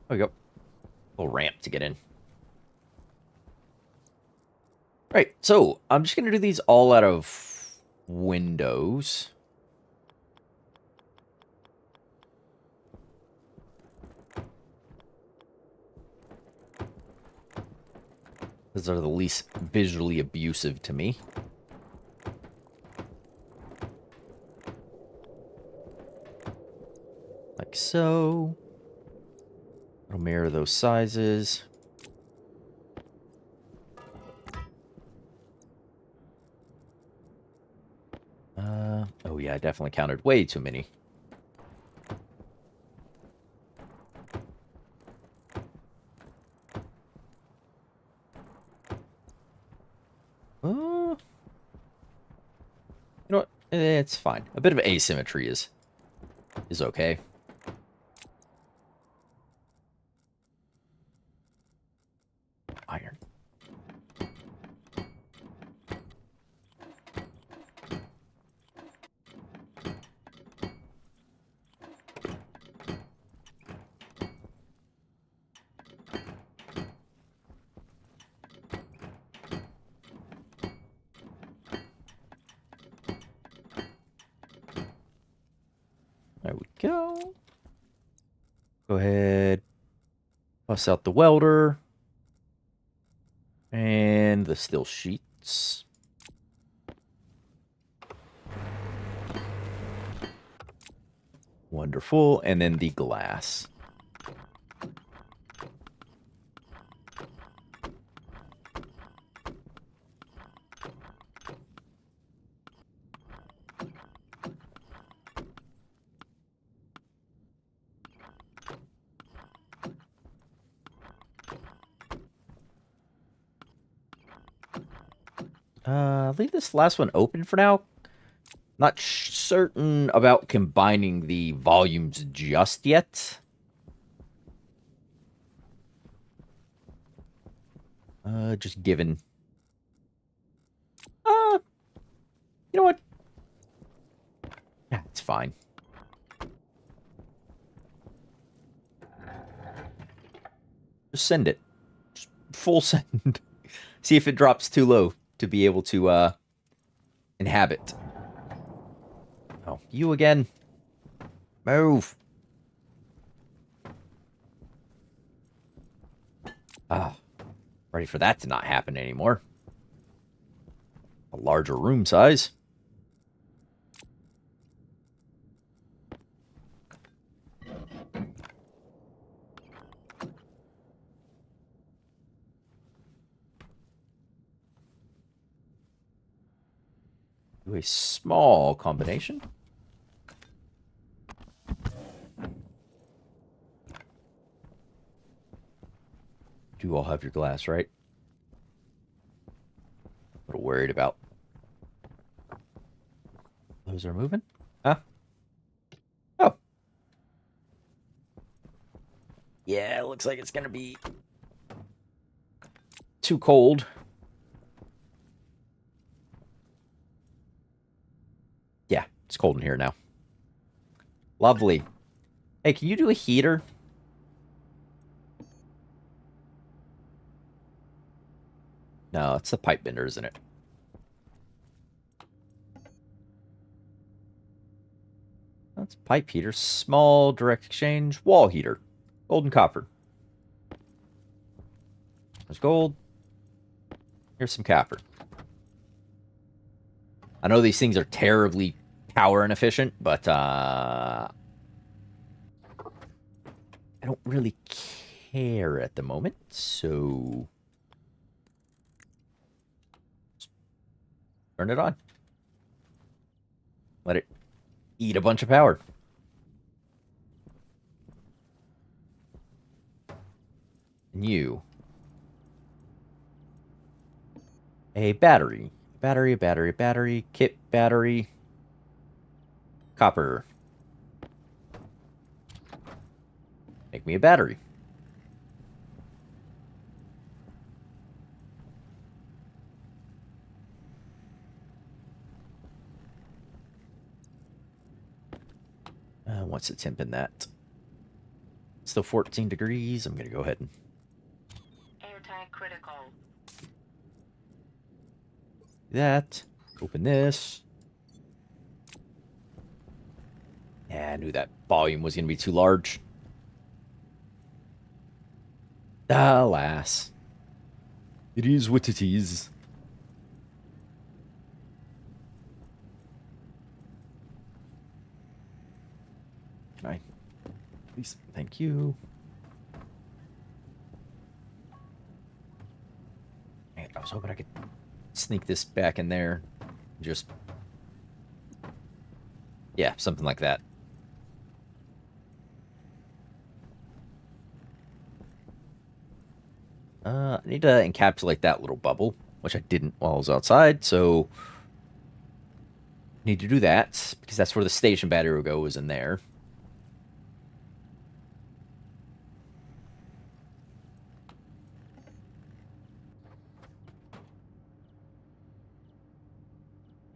There we go. Little ramp to get in. Right, so I'm just going to do these all out of windows. Those are the least visually abusive to me. Like so. It'll mirror those sizes. Oh yeah, I definitely counted way too many. You know what? It's fine. A bit of asymmetry is okay. Iron. There we go. Go ahead. Bust out the welder. And the steel sheets. Wonderful. And then the glass. Leave this last one open for now. Not certain about combining the volumes just yet. Just given. You know what? Yeah, it's fine. Just send it. Just full send. See if it drops too low to be able to inhabit. Oh, you again. Move. Ah, ready for that to not happen anymore. A larger room size. Do a small combination. You all have your glass, right? A little worried about. Those are moving? Huh? Oh. Yeah, it looks like it's going to be too cold. Yeah, it's cold in here now. Lovely. Hey, can you do a heater? No, it's the pipe bender, isn't it? That's pipe heater. Small direct exchange. Wall heater. Gold and copper. There's gold. Here's some copper. I know these things are terribly power inefficient, but I don't really care at the moment, so turn it on. Let it eat a bunch of power. And you. A battery. Battery. Kit battery. Copper. Make me a battery. What's the temp in that? Still 14 degrees. I'm going to go ahead and... Airtight critical. do that. Open this. Yeah, I knew that volume was going to be too large. Alas. It is what it is. Can I... please, thank you. Man, I was hoping I could sneak this back in there. Just... yeah, something like that. I need to encapsulate that little bubble, which I didn't while I was outside, so... need to do that, because that's where the station battery will go, is in there.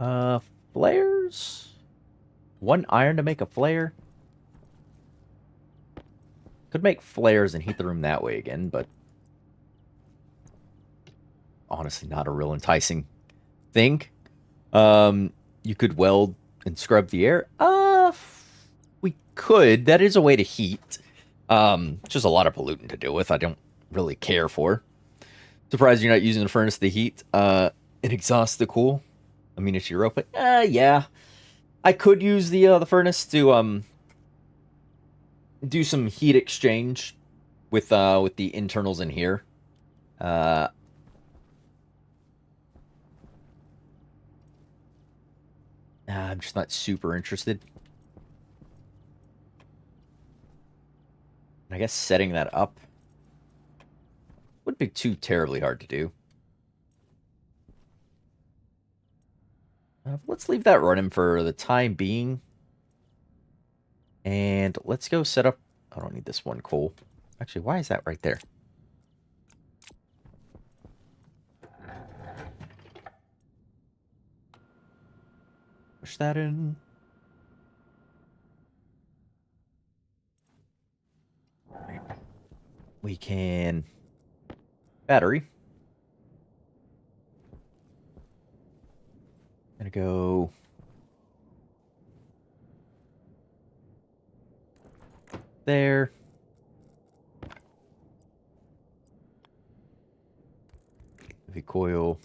Uh, flares? One iron to make a flare? Could make flares and heat the room that way again, but... honestly, not a real enticing thing. You could weld and scrub the air. We could. That is a way to heat. It's just a lot of pollutant to deal with. I don't really care for. Surprised you're not using the furnace to heat. An exhaust to cool. I mean, it's Europa. Yeah. I could use the furnace to do some heat exchange with the internals in here. I'm just not super interested. I guess setting that up wouldn't be too terribly hard to do. Let's leave that running for the time being. And let's go set up... I don't need this one coal. Actually, why is that right there? Push that in. Right. We can... Battery. Gonna go... there. Heavy coil.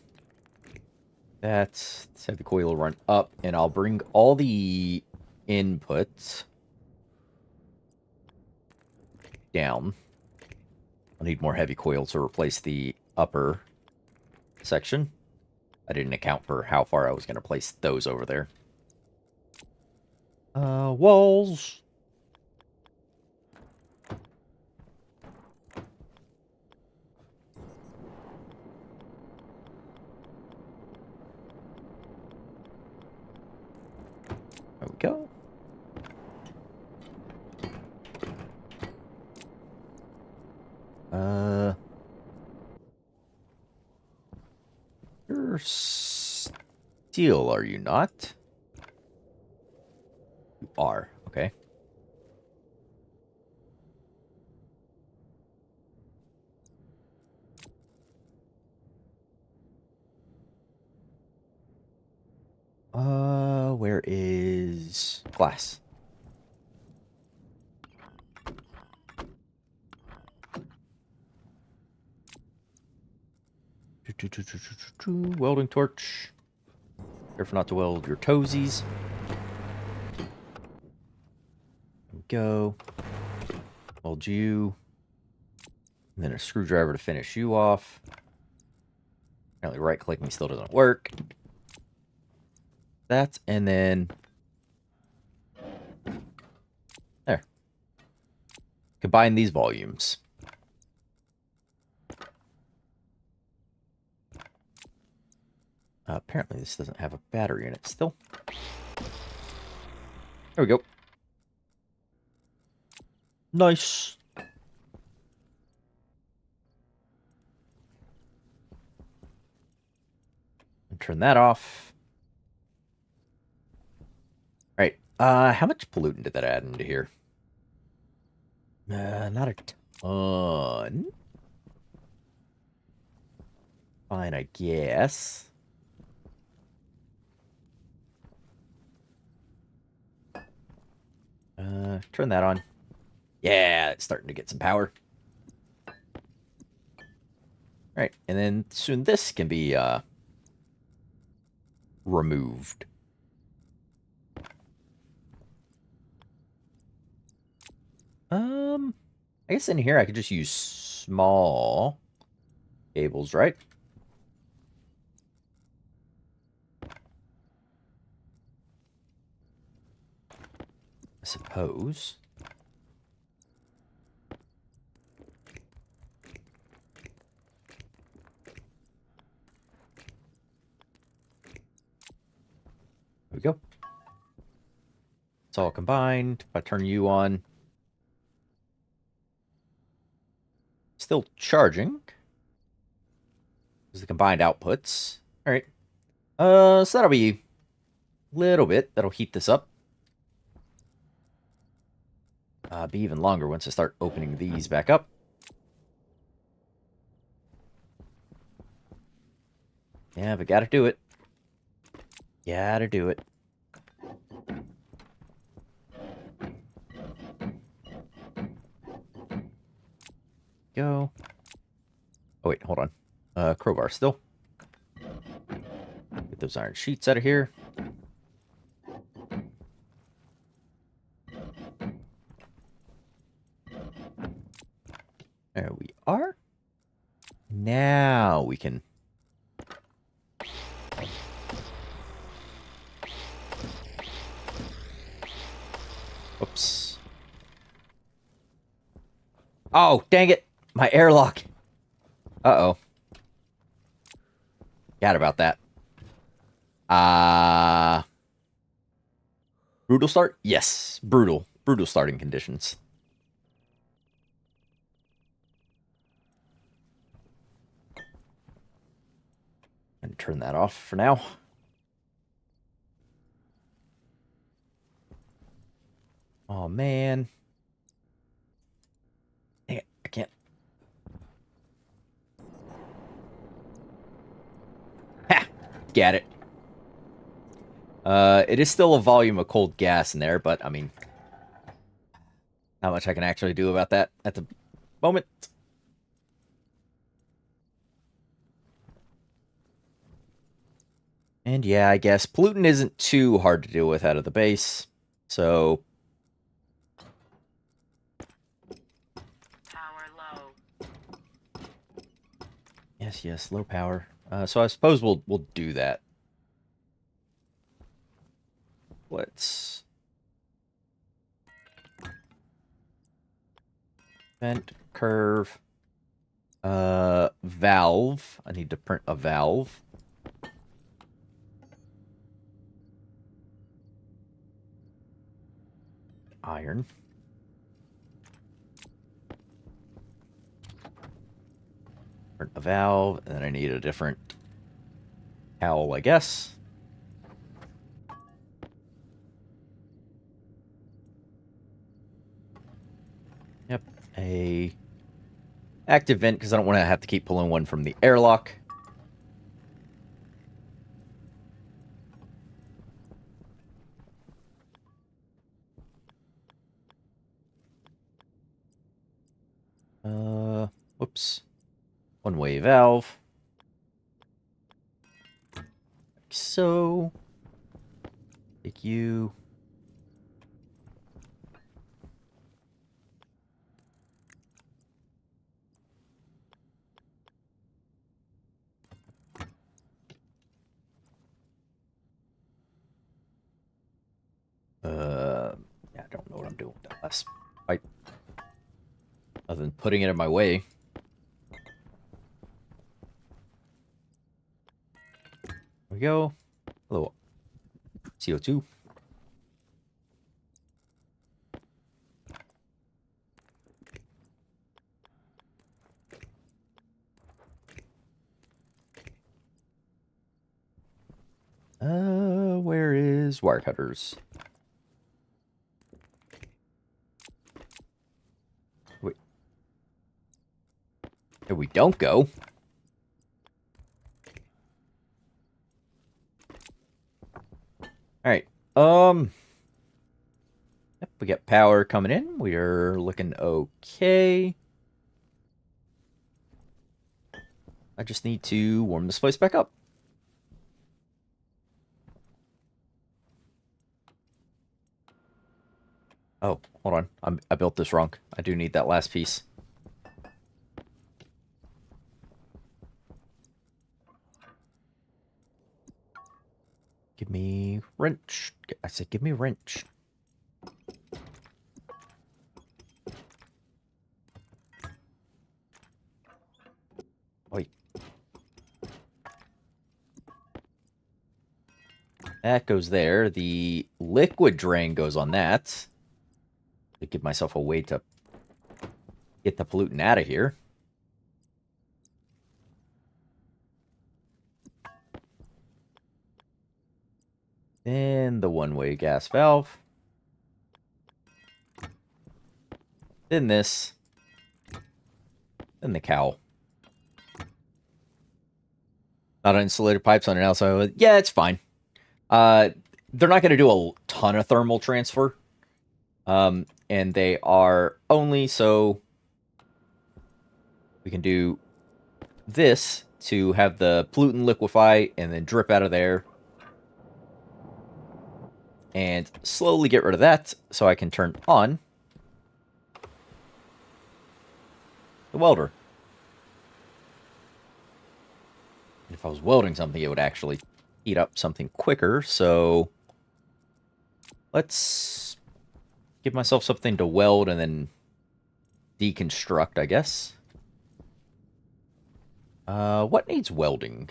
That's heavy coil will run up, and I'll bring all the inputs down. I'll need more heavy coil to replace the upper section. I didn't account for how far I was going to place those over there. Walls. There we go. You're steel, are you not? You are, okay. Where is glass? Welding torch. Careful not to weld your toesies. There we go. Weld you. And then a screwdriver to finish you off. Apparently right-clicking still doesn't work. That, and then... there. Combine these volumes. Apparently this doesn't have a battery in it still. There we go. Nice. And turn that off. All right. How much pollutant did that add into here? Not a ton. Fine, I guess. Turn that on. Yeah, it's starting to get some power. All right, and then soon this can be removed. I guess in here I could just use small cables, right? I suppose. There we go. It's all combined. If I turn you on. Still charging. There's the combined outputs. All right. So that'll be a little bit. That'll heat this up. Be even longer once I start opening these back up. Yeah, but gotta do it. Gotta do it. Go. Oh, wait, hold on. Crowbar still. Get those iron sheets out of here. There we are. Now we can... Oops. Oh, dang it. My airlock. Uh-oh. Forgot about that. Uh brutal start? Yes. Brutal. Brutal starting conditions. And turn that off for now. Oh man. Dang it, I can't. Ha! Get it. It is still a volume of cold gas in there, but I mean, not much I can actually do about that at the moment. And yeah, I guess pollutant isn't too hard to deal with out of the base. So, Power low. yes, low power. So I suppose we'll do that. Let's vent curve. Valve. I need to print a valve. Iron. Print a valve, and then I need a different cowl, I guess. Yep, a active vent because I don't want to have to keep pulling one from the airlock. Whoops. One-way valve. Like so. Take you. Yeah, I don't know what I'm doing with that last pipe. Other than putting it in my way. There we go. Hello. CO2. Where is wire cutters? Wait. Here we don't go. Alright. Yep, we got power coming in. We are looking okay. I just need to warm this place back up. Oh, hold on. I built this wrong. I do need that last piece. Give me wrench. I said give me wrench. Wait. That goes there. The liquid drain goes on that. To give myself a way to get the pollutant out of here. Then the one-way gas valve. Then this. Then the cowl. Not insulated pipes on it now, so yeah, it's fine. They're not going to do a ton of thermal transfer. And they are only so we can do this to have the pollutant liquefy and then drip out of there. And slowly get rid of that so I can turn on the welder. If I was welding something, it would actually heat up something quicker, so let's give myself something to weld and then deconstruct, I guess. What needs welding?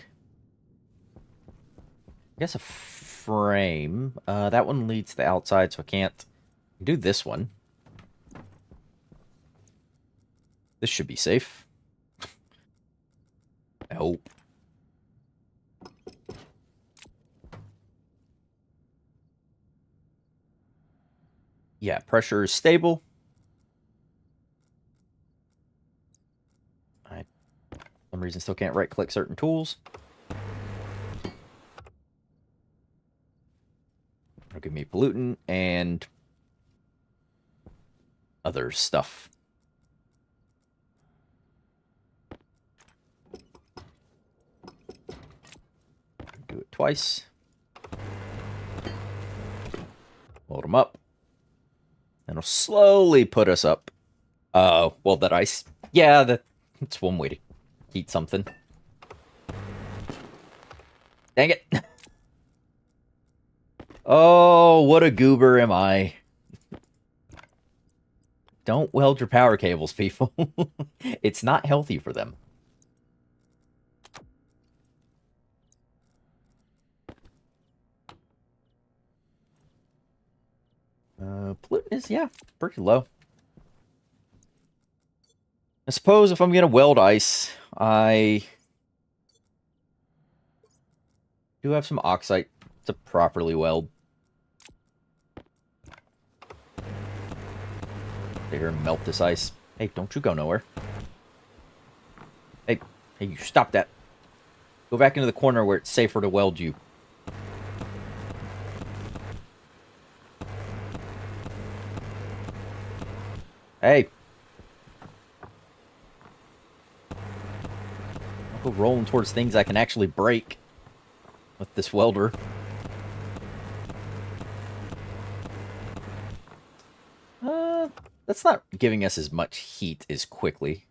I guess a frame. That one leads to the outside, so I can't do this one. This should be safe. I hope. Yeah, pressure is stable. I, for some reason, still can't right-click certain tools. It'll give me pollutant and other stuff. Do it twice. Load them up. And it'll slowly put us up. Well, that ice. Yeah, that's one way to heat something. Dang it. Oh, what a goober am I. Don't weld your power cables, people. It's not healthy for them. Pollutant is, yeah, pretty low. I suppose if I'm going to weld ice, I do have some oxide to properly weld. Sit here and melt this ice. Hey, don't you go nowhere. Hey, you stop that. Go back into the corner where it's safer to weld you. Hey. I'll go rolling towards things I can actually break with this welder. That's not giving us as much heat as quickly.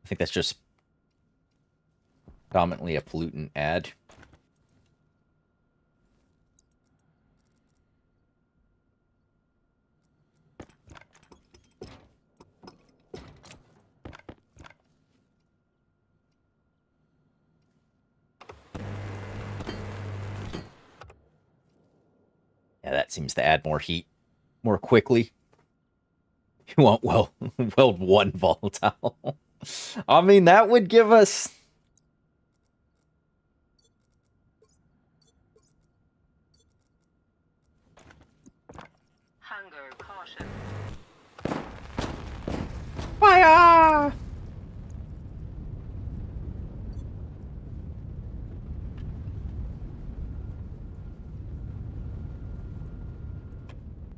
I think that's just predominantly a pollutant add. Yeah, that seems to add more heat more quickly. You won't weld one volatile. I mean, that would give us... Hunger caution. Fire!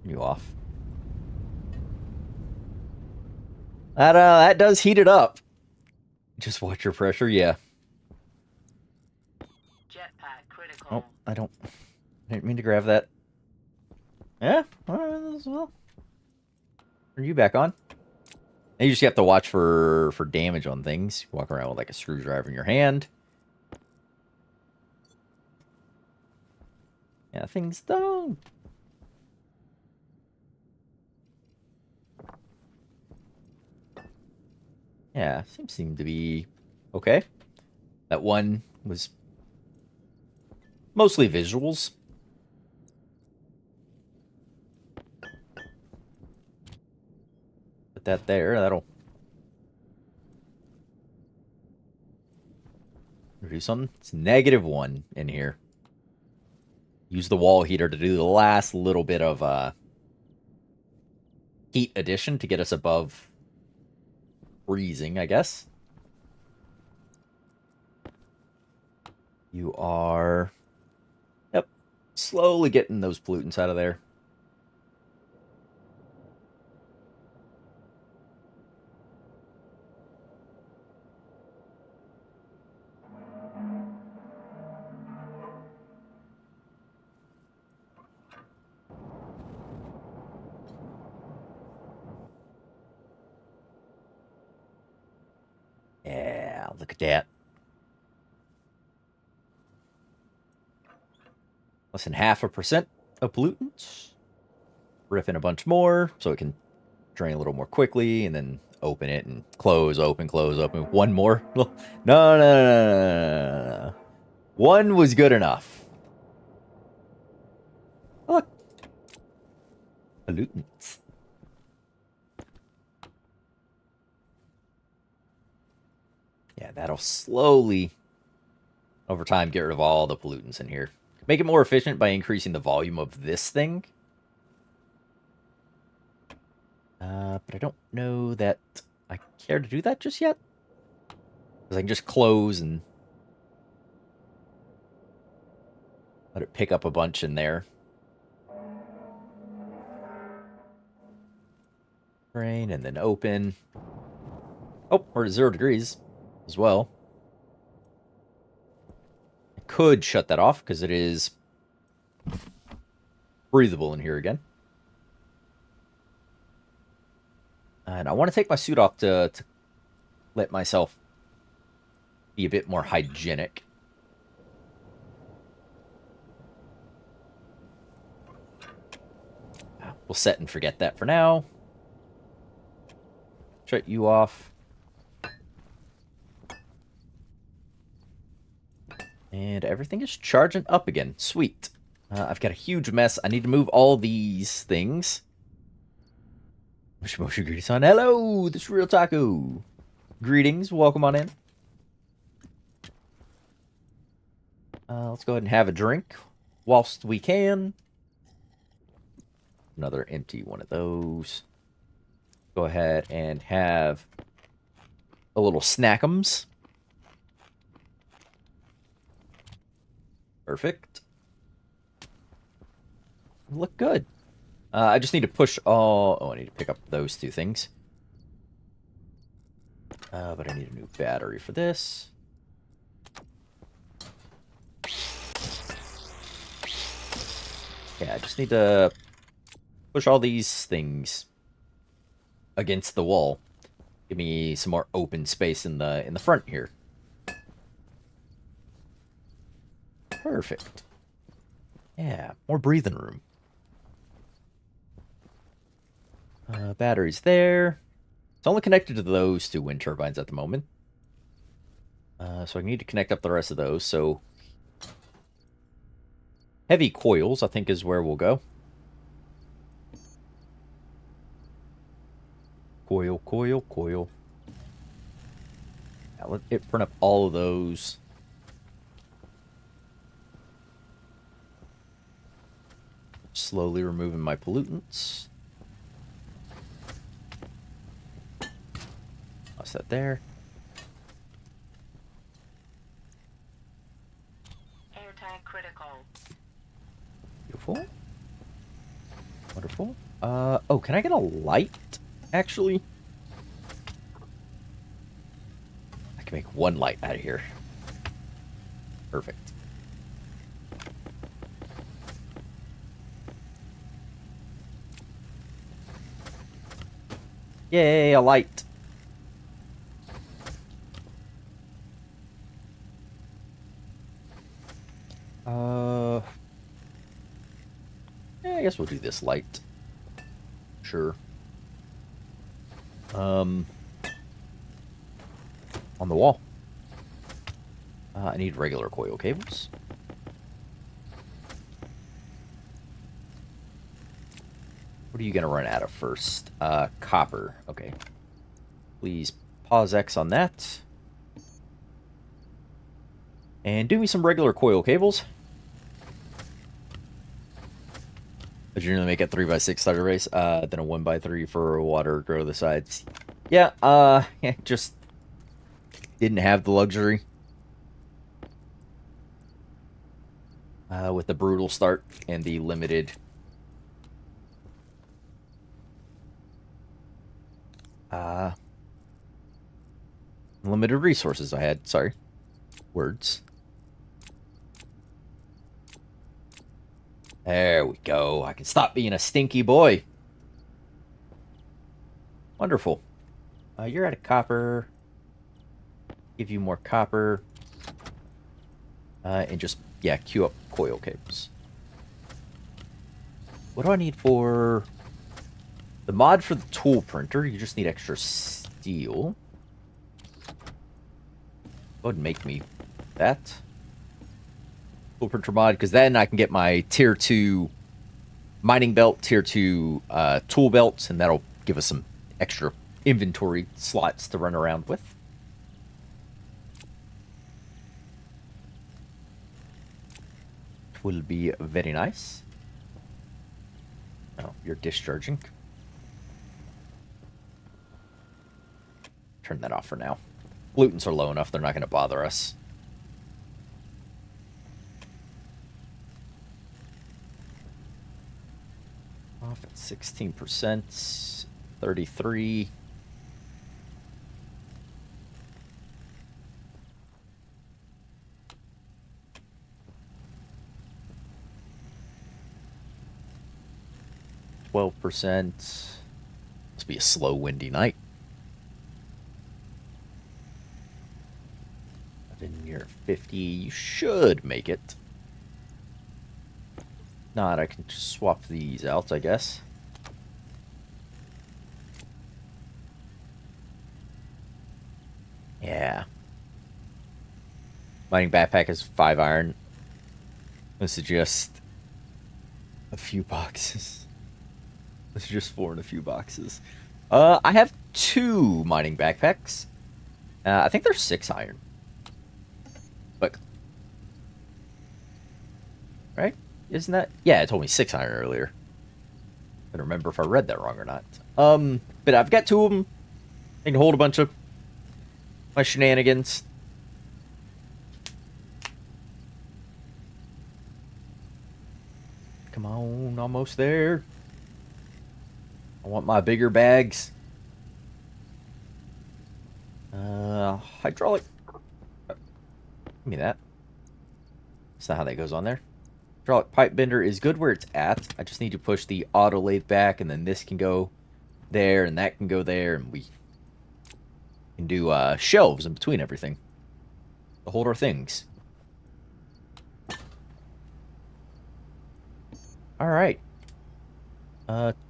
You off. That does heat it up. Just watch your pressure, yeah. Jetpack critical. Oh, I didn't mean to grab that. Yeah, well. Are you back on? And you just have to watch for damage on things. Walk around with like a screwdriver in your hand. Yeah, things don't. Yeah, seem to be okay. That one was mostly visuals. Put that there. That'll do something. It's -1 in here. Use the wall heater to do the last little bit of heat addition to get us above freezing, I guess. You are... Yep. Slowly getting those pollutants out of there. Yeah, look at that. Less than 0.5% of pollutants. Riff in a bunch more so it can drain a little more quickly, and then open it and close, open, close, open. One more. No. One was good enough. Pollutants. Yeah, that'll slowly, over time, get rid of all the pollutants in here. Make it more efficient by increasing the volume of this thing. But I don't know that I care to do that just yet. Because I can just close and let it pick up a bunch in there. Drain and then open. Oh, we're at 0 degrees as well. I could shut that off because it is breathable in here again. And I want to take my suit off to let myself be a bit more hygienic. We'll set and forget that for now. Shut you off. And everything is charging up again. Sweet. I've got a huge mess. I need to move all these things. Moshi Greeting-san. Hello, this is Real Taco. Greetings. Welcome on in. Let's go ahead and have a drink whilst we can. Another empty one of those. Go ahead and have a little snackums. Perfect. Look good. I just need to push all... Oh, I need to pick up those two things. But I need a new battery for this. Yeah, I just need to push all these things against the wall. Give me some more open space in the front here. Perfect. Yeah, more breathing room. Batteries there. It's only connected to those two wind turbines at the moment. So I need to connect up the rest of those. So heavy coils, I think, is where we'll go. Coil, coil, coil. Now let it print up all of those. Slowly removing my pollutants. Toss that there. Airtag critical. Beautiful. Wonderful. Oh, can I get a light, actually? I can make one light out of here. Perfect. Yay, a light. Yeah, I guess we'll do this light. Sure. On the wall. I need regular coil cables. What are you gonna run out of first? Copper. Okay. Please pause X on that. And do me some regular coil cables. I generally make a 3x6 starter race, then a 1x3 for water, grow the sides. Yeah, yeah, just didn't have the luxury. With the brutal start and the limited limited resources I had. Sorry. Words. There we go. I can stop being a stinky boy. Wonderful. You're out of copper. Give you more copper. And just, yeah, queue up coil cables. What do I need for the mod for the tool printer? You just need extra steel. Go ahead and make me that. Tool printer mod, because then I can get my tier 2 mining belt, tier 2 tool belts, and that'll give us some extra inventory slots to run around with. It will be very nice. Oh, you're discharging. Turn that off for now. Pollutants are low enough, they're not going to bother us. Off at 16%, 33. %. Must be a slow, windy night. You're 50. You should make it. Not, I can swap these out, I guess. Yeah. Mining backpack is 5 iron. I suggest a few boxes. Let's just 4 in a few boxes. I have 2 mining backpacks. I think they're 6 iron. Look. Right? Isn't that? Yeah, it told me 6 iron earlier. I don't remember if I read that wrong or not. But I've got 2 of them. I can hold a bunch of my shenanigans. Come on, almost there. I want my bigger bags. Hydraulic. Give me that. That's not how that goes on there. Hydraulic pipe bender is good where it's at. I just need to push the auto lathe back, and then this can go there, and that can go there, and we can do shelves in between everything to hold our things. All right.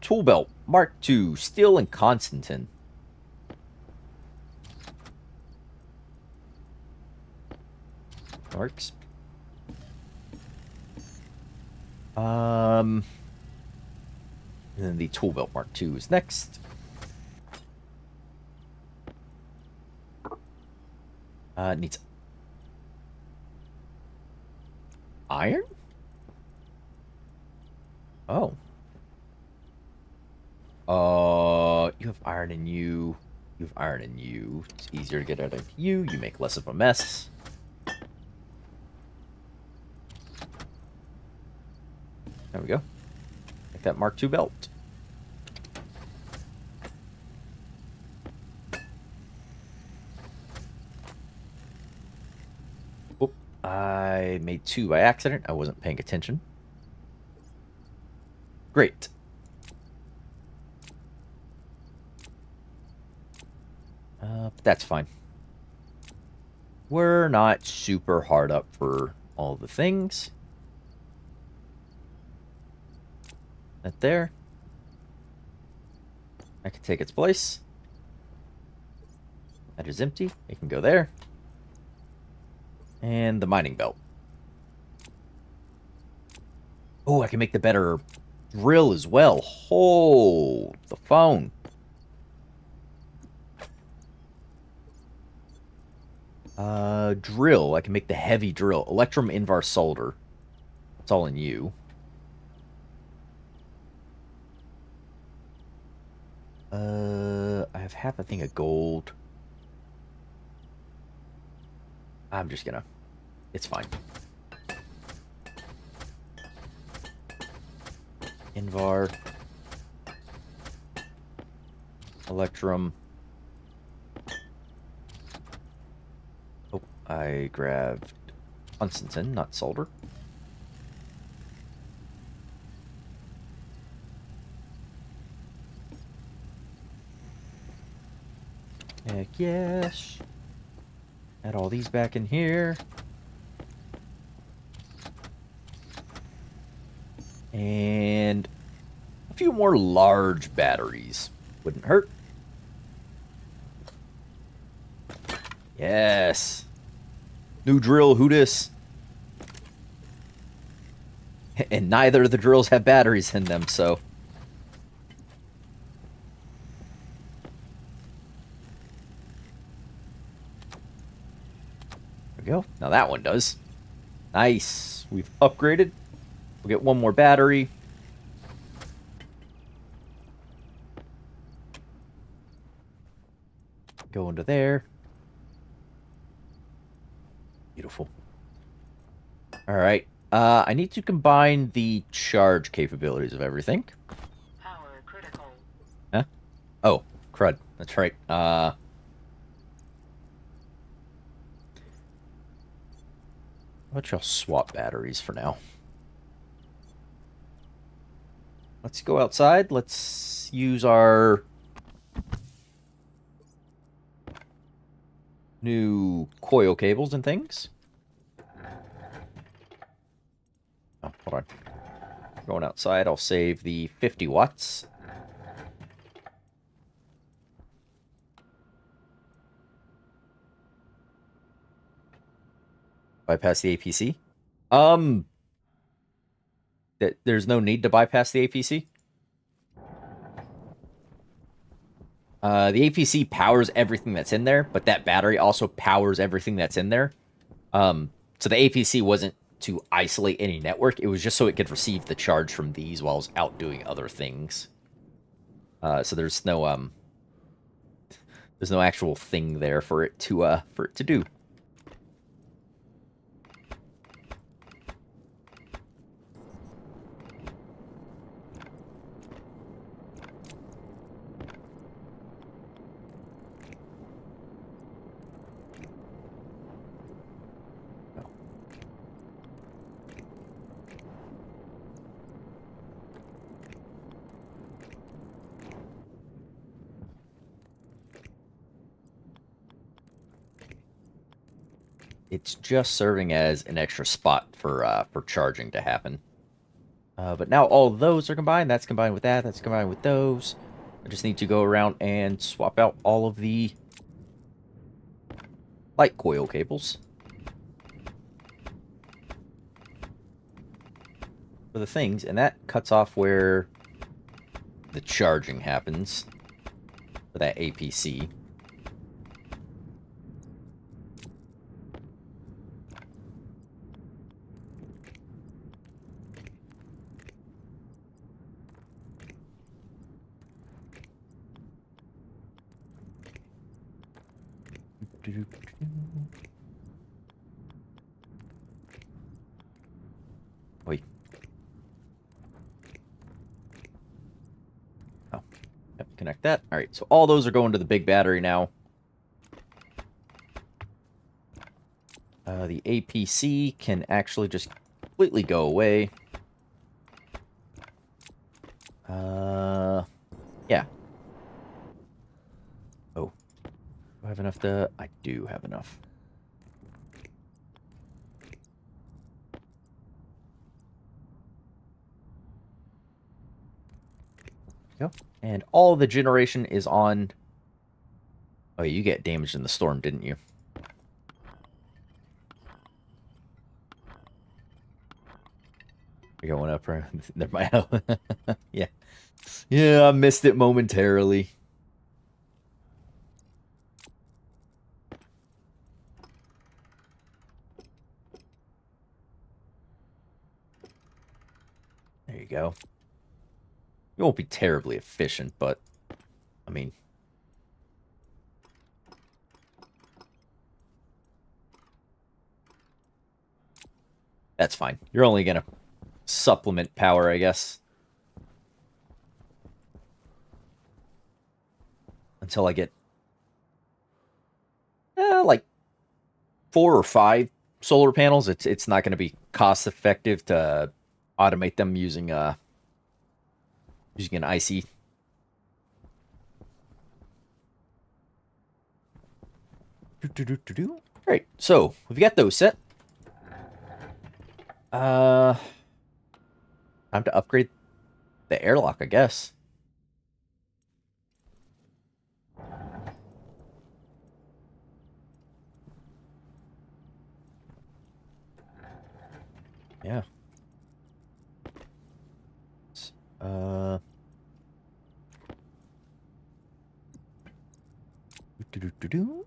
Tool belt Mark II, steel and Constantin. Works. And then the tool belt Mark II is next. Needs iron? Oh. You have iron in you. You have iron in you. It's easier to get out of you. You make less of a mess. There we go. Make that Mark II belt. Oop. I made 2 by accident. I wasn't paying attention. Great. But that's fine. We're not super hard up for all the things. That there. I can take its place. That is empty. It can go there. And the mining belt. Oh, I can make the better drill as well. Hold the phone. Drill. I can make the heavy drill. Electrum Invar solder. It's all in you. I have half a thing of gold. I'm just gonna... It's fine. Invar. Electrum. Oh, I grabbed Constantin, not solder. Heck yes. Add all these back in here. And a few more large batteries. Wouldn't hurt. Yes. New drill, who dis? And neither of the drills have batteries in them, so... There we go. Now that one does. Nice. We've upgraded. We'll get one more battery. Go into there. Beautiful. Alright. I need to combine the charge capabilities of everything. Power critical. Huh? Oh, crud. That's right. Let y'all swap batteries for now. Let's go outside. Let's use our new coil cables and things. Oh, hold on. Going outside, I'll save the 50 watts. Bypass the APC. There's no need to bypass the APC. The APC powers everything that's in there, but that battery also powers everything that's in there. So the APC wasn't to isolate any network. It was just so it could receive the charge from these while it's out doing other things. So there's no actual thing there for it to do. It's just serving as an extra spot for charging to happen. But now all of those are combined. That's combined with that. That's combined with those. I just need to go around and swap out all of the light coil cables for the things, and that cuts off where the charging happens for that APC. Wait. Oh. Yep, connect that. Alright, so all those are going to the big battery now. The APC can actually just completely go away. Yeah. Oh. Do I have enough to... I do have enough. There we go. And all the generation is on... Oh, you get damaged in the storm, didn't you? You're going up, right? Never mind. Yeah. Yeah, I missed it momentarily. There you go. It won't be terribly efficient, but... I mean... That's fine. You're only gonna supplement power, I guess. Until I get... like 4 or 5 solar panels. It's not going to be cost effective to automate them using an IC. Great. So we've got those set. Time to upgrade the airlock, I guess. Yeah. Uh. Do-do-do-do.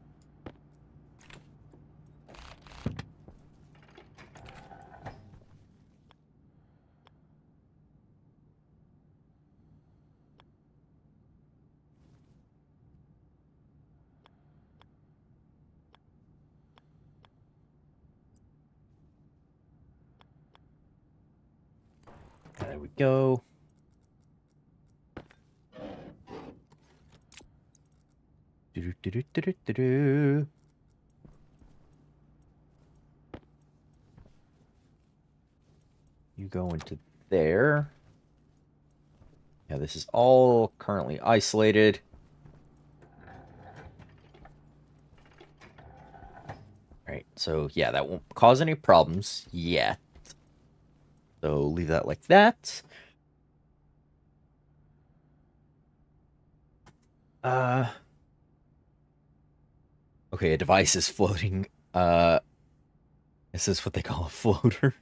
There we go. Do-do-do-do-do-do-do. You go into there. Yeah, this is all currently isolated. Right, so yeah, that won't cause any problems yet. So leave that like that. Okay, a device is floating. Is this what they call a floater?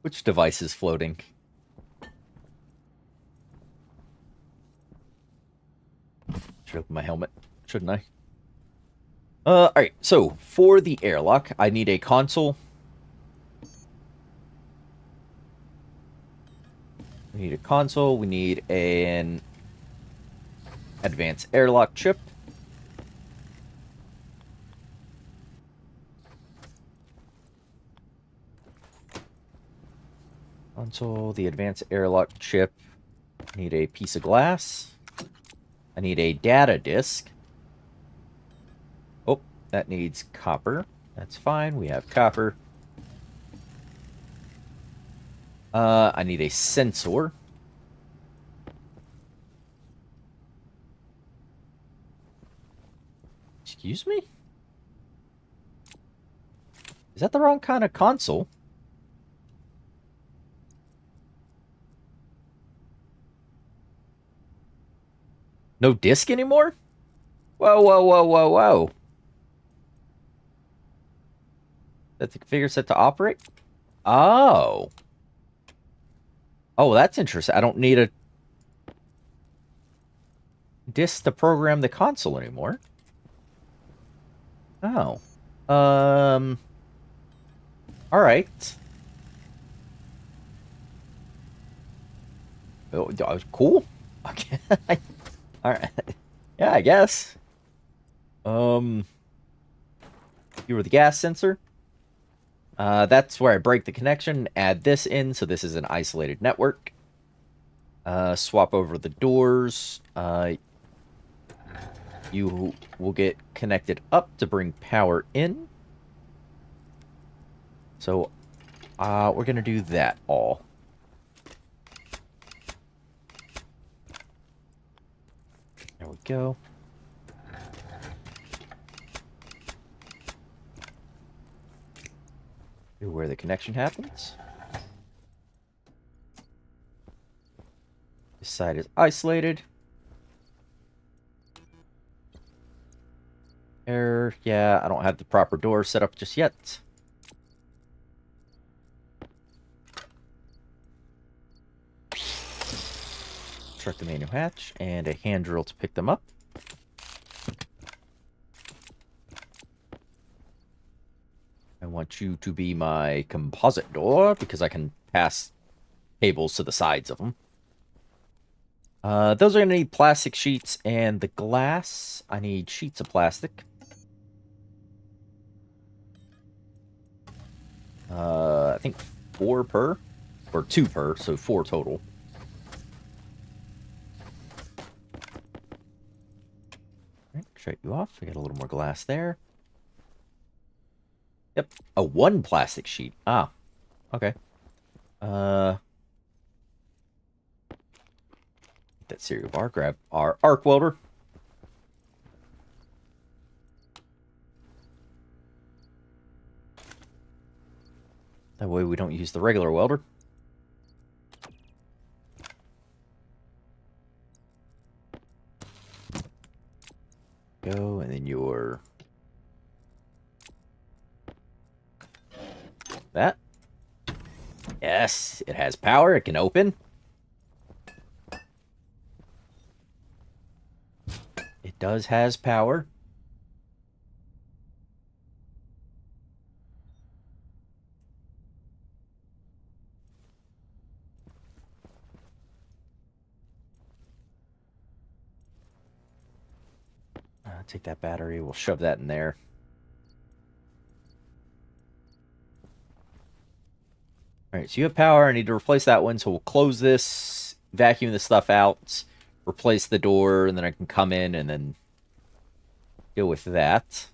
Which device is floating? Should open my helmet, shouldn't I? Alright, so for the airlock, I need a console. We need a console, we need an advanced airlock chip. Console, the advanced airlock chip. I need a piece of glass. I need a data disk. Oh, that needs copper. That's fine, we have copper. I need a sensor. Excuse me? Is that the wrong kind of console? No disc anymore? Whoa, whoa, whoa, whoa, whoa. That's the configure set to operate? Oh. Oh, that's interesting. I don't need a disc to program the console anymore. Oh. Alright. Oh, cool. Okay. Alright. Yeah, I guess. You were the gas sensor. That's where I break the connection, add this in, so this is an isolated network. Swap over the doors. You will get connected up to bring power in. So, we're gonna do that all. There we go. Where the connection happens. This side is isolated. Error. Yeah, I don't have the proper door set up just yet. Truck the manual hatch and a hand drill to pick them up. I want you to be my composite door because I can pass cables to the sides of them. Those are going to need plastic sheets, and the glass, I need sheets of plastic. I think 4 per, or 2 per, so 4 total. Alright, shut you off. I got a little more glass there. Yep, a 1 plastic sheet. Ah, okay. That serial bar, grab our arc welder. That way we don't use the regular welder. Go, and then your... That. Yes, it has power, it can open. does has power. Take that battery. We'll shove that in there. All right, so you have power. I need to replace that one, so we'll close this, vacuum this stuff out, replace the door, and then I can come in and then deal with that.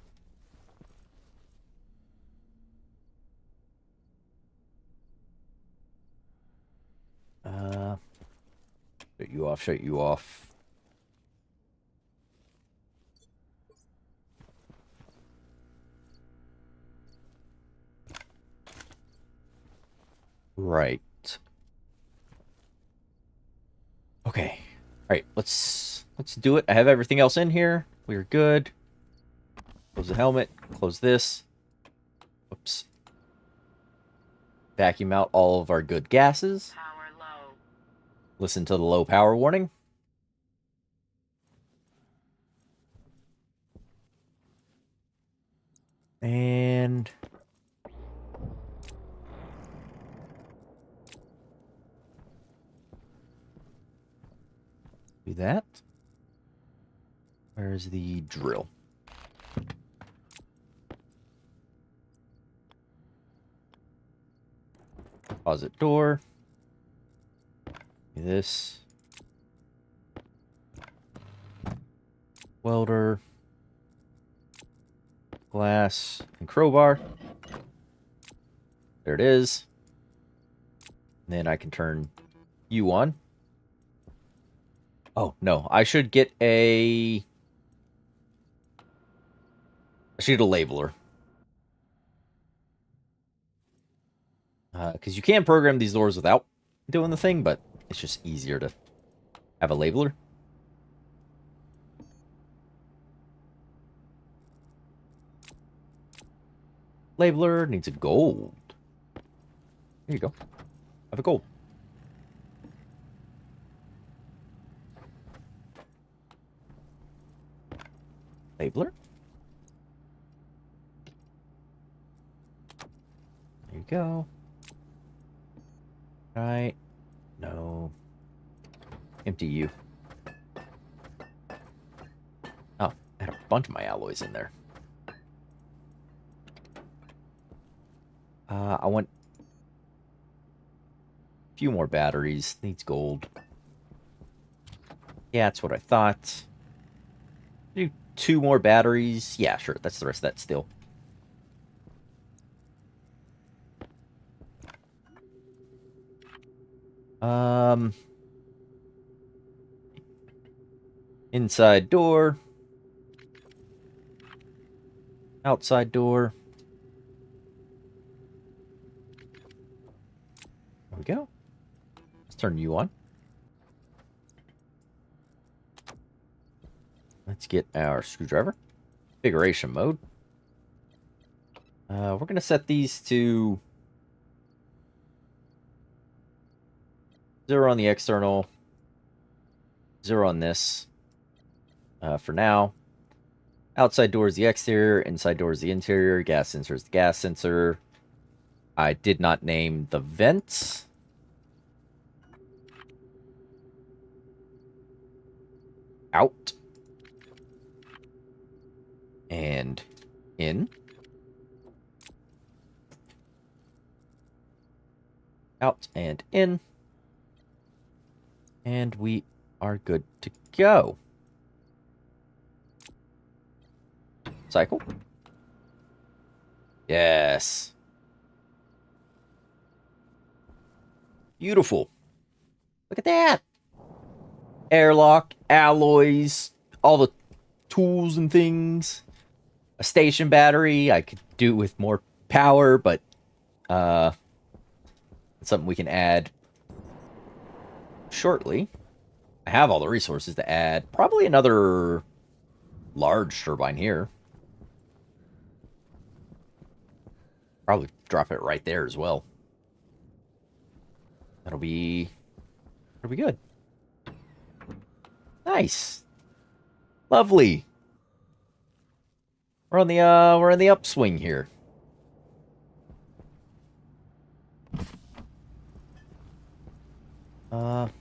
Shut you off, shut you off. Right. Okay. All right, let's do it. I have everything else in here. We're good. Close the helmet. Close this. Oops. Vacuum out all of our good gases. Power low. Listen to the low power warning. And do that. Where's the drill? Closet door. Do this. Welder. Glass and crowbar. There it is. And then I can turn you on. Oh, no. I should get a labeler. Because you can program these doors without doing the thing, but it's just easier to have a labeler. Labeler needs a gold. There you go. Have a gold. Labeler. There you go. Right. No. Empty you. Oh, I had a bunch of my alloys in there. I want a few more batteries. Needs gold. Yeah, that's what I thought. Do 2 more batteries. Yeah, sure. That's the rest of that still. Inside door. Outside door. There we go. Let's turn you on. Let's get our screwdriver. Configuration mode. We're going to set these to 0 on the external, 0 on this. For now. Outside door is the exterior, inside door is the interior, gas sensor is the gas sensor. I did not name the vents. Out. And in. Out and in. And we are good to go. Cycle. Yes. Beautiful. Look at that. Airlock, alloys, all the tools and things. A station battery. I could do with more power, but it's something we can add shortly. I have all the resources to add. Probably another large turbine here. Probably drop it right there as well. That'll be good. Nice. Lovely. We're on the upswing here. Yep.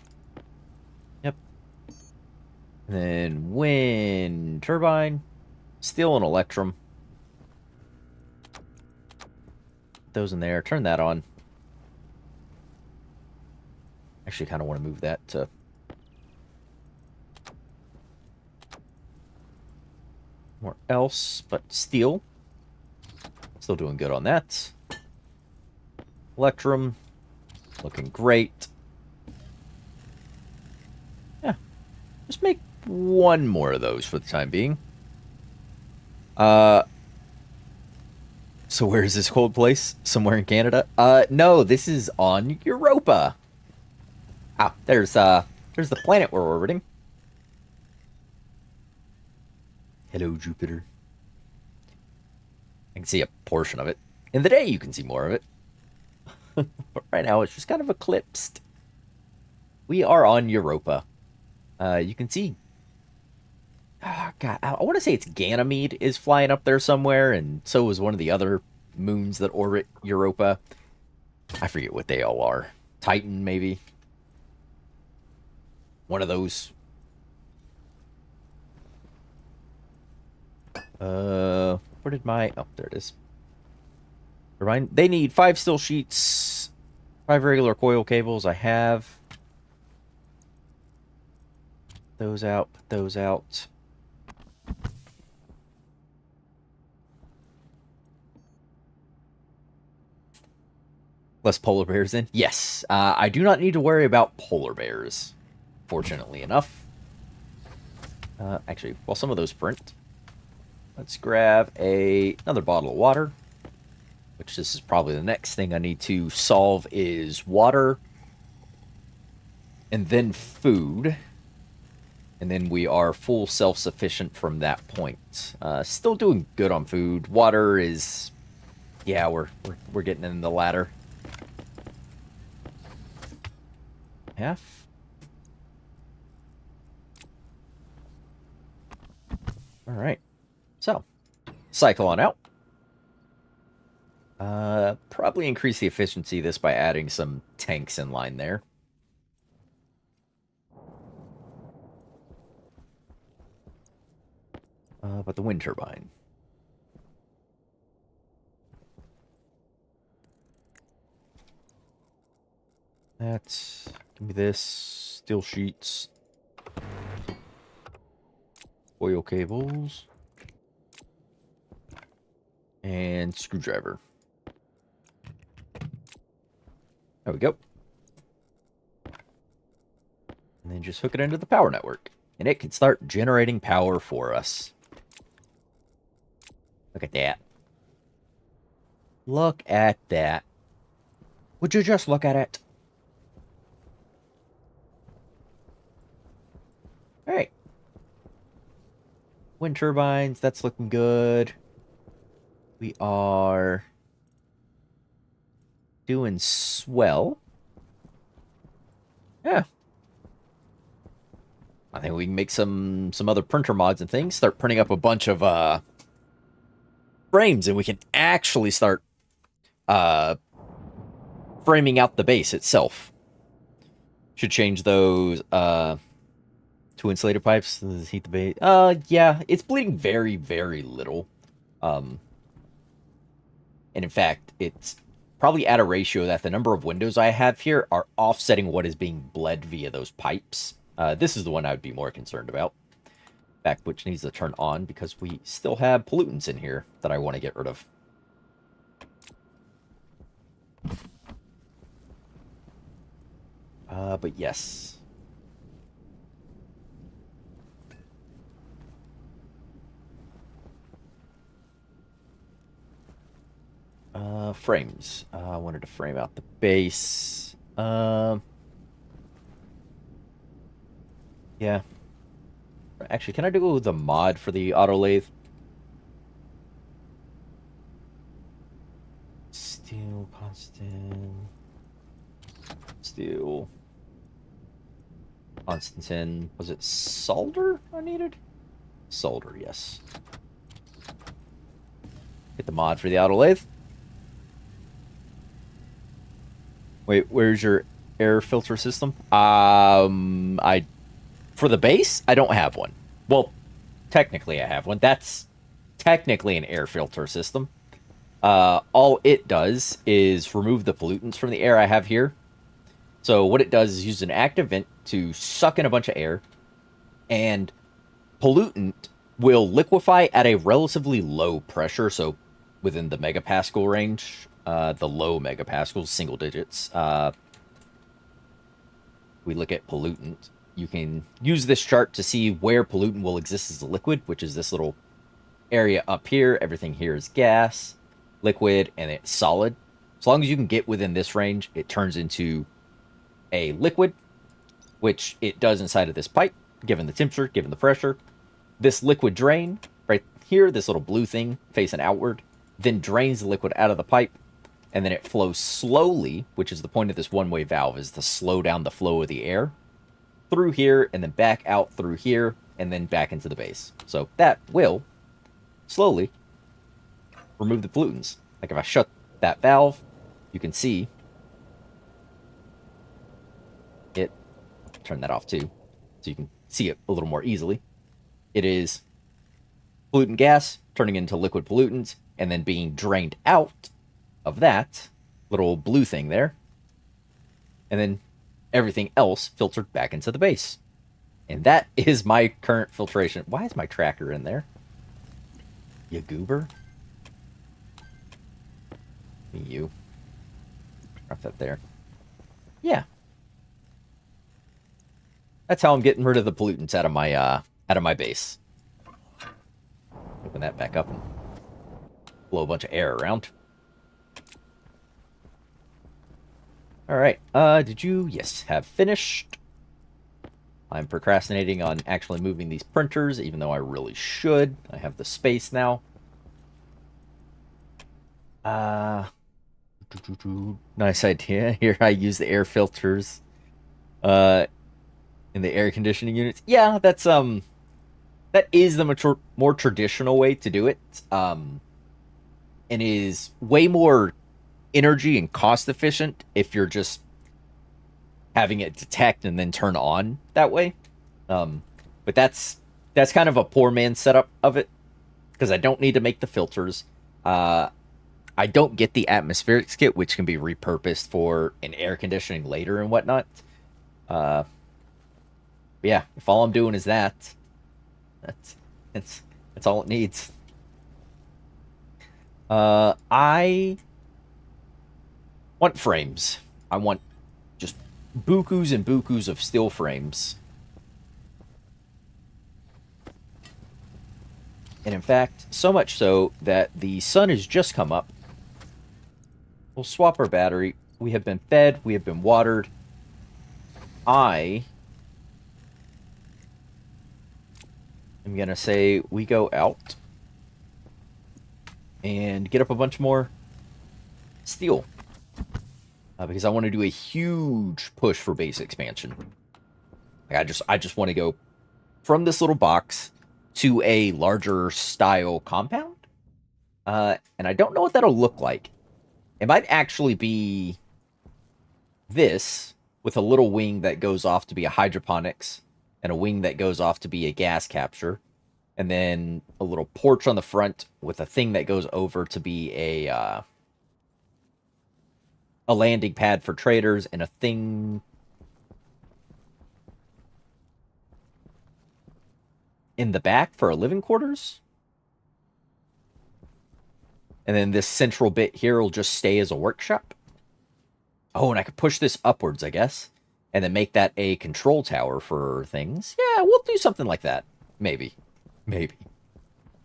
And then wind turbine, steel and electrum. Put those in there. Turn that on. Actually, kind of want to move that to more else, but steel. Still doing good on that. Electrum, looking great. Yeah, just make one more of those for the time being. So where is this cold place? Somewhere in Canada? No, this is on Europa. Ah, there's the planet we're orbiting. Hello, Jupiter. I can see a portion of it. In the day, you can see more of it. But right now, it's just kind of eclipsed. We are on Europa. You can see... Oh, God, I want to say it's Ganymede is flying up there somewhere, and so is one of the other moons that orbit Europa. I forget what they all are. Titan, maybe? One of those. Where did my... Oh, there it is. Remind... They need 5 steel sheets, 5 regular coil cables. I have those out, put those out. Less polar bears in? Yes. I do not need to worry about polar bears, fortunately enough. Actually, while some of those print, let's grab another bottle of water, which this is probably the next thing I need to solve is water, and then food. And then we are full self-sufficient from that point. Still doing good on food. Water is... Yeah, we're getting in the ladder. Half. Alright. So, cycle on out. Probably increase the efficiency of this by adding some tanks in line there. But the wind turbine. That's... Give me this. Steel sheets. Oil cables. And screwdriver. There we go. And then just hook it into the power network. And it can start generating power for us. Look at that. Look at that. Would you just look at it? Alright. Wind turbines, that's looking good. We are doing swell. Yeah. I think we can make some other printer mods and things. Start printing up a bunch of frames, and we can actually start framing out the base itself. Should change those 2 insulated pipes to heat the base. Yeah, it's bleeding very, very little. And in fact, it's probably at a ratio that the number of windows I have here are offsetting what is being bled via those pipes. This is the one I would be more concerned about. In fact, which needs to turn on because we still have pollutants in here that I want to get rid of. But yes. Frames. I wanted to frame out the base. Yeah. Actually, can I do the mod for the auto lathe? Steel, constant. Steel. Constantin. Was it solder I needed? Solder, yes. Get the mod for the auto lathe. Wait, where's your air filter system? I for the base, I don't have one. Well, technically I have one. That's technically an air filter system. All it does is remove the pollutants from the air I have here. So what it does is use an active vent to suck in a bunch of air, and pollutant will liquefy at a relatively low pressure, so within the megapascal range, the low megapascals, single digits. We look at pollutant. You can use this chart to see where pollutant will exist as a liquid, which is this little area up here. Everything here is gas, liquid, and it's solid. As long as you can get within this range, it turns into a liquid, which it does inside of this pipe, given the temperature, given the pressure. This liquid drain right here, this little blue thing facing outward, then drains the liquid out of the pipe, and then it flows slowly, which is the point of this one-way valve, is to slow down the flow of the air through here, and then back out through here, and then back into the base. So that will slowly remove the pollutants. Like if I shut that valve, you can see it. Turn that off too, so you can see it a little more easily. It is pollutant gas turning into liquid pollutants, and then being drained out of that little blue thing there, and then everything else filtered back into the base. And that is my current filtration. Why is my tracker in there? You goober. You. Drop that there. Yeah. That's how I'm getting rid of the pollutants out of my base. Open that back up and blow a bunch of air around. Alright, did you? Yes, have finished. I'm procrastinating on actually moving these printers, even though I really should. I have the space now. Nice idea. Here I use the air filters in the air conditioning units. Yeah, that is the more traditional way to do it. And is way more energy and cost efficient if you're just having it detect and then turn on that way. But that's kind of a poor man's setup of it, because I don't need to make the filters. I don't get the atmospheric kit, which can be repurposed for an air conditioning later and whatnot. Yeah, if all I'm doing is that, that's all it needs. I want frames. I want just bukus and bukus of steel frames. And in fact, so much so that the sun has just come up. We'll swap our battery. We have been fed. We have been watered. I am going to say we go out and get up a bunch more steel. Because I want to do a huge push for base expansion. Like I just want to go from this little box to a larger style compound. And I don't know what that'll look like. It might actually be this, with a little wing that goes off to be a hydroponics, and a wing that goes off to be a gas capture, and then a little porch on the front with a thing that goes over to be a landing pad for traders, and a thing in the back for a living quarters. And then this central bit here will just stay as a workshop. Oh, and I could push this upwards, I guess, and then make that a control tower for things. Yeah, we'll do something like that. Maybe. Maybe.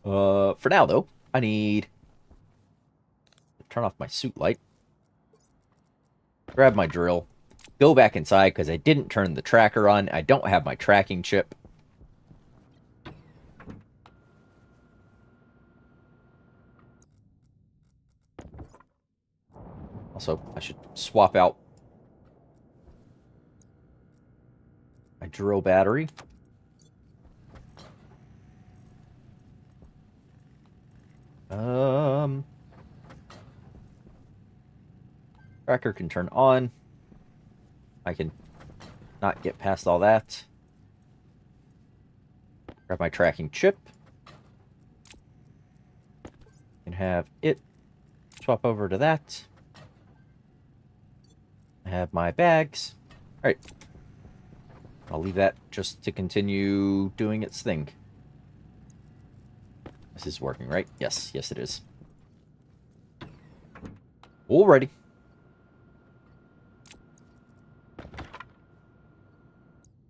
For now, though, I need to turn off my suit light. Grab my drill. Go back inside, because I didn't turn the tracker on. I don't have my tracking chip. Also, I should swap out my drill battery. Tracker can turn on. I can not get past all that. Grab my tracking chip. And have it swap over to that. I have my bags. Alright. I'll leave that just to continue doing its thing. This is working, right? Yes, yes it is. Alrighty.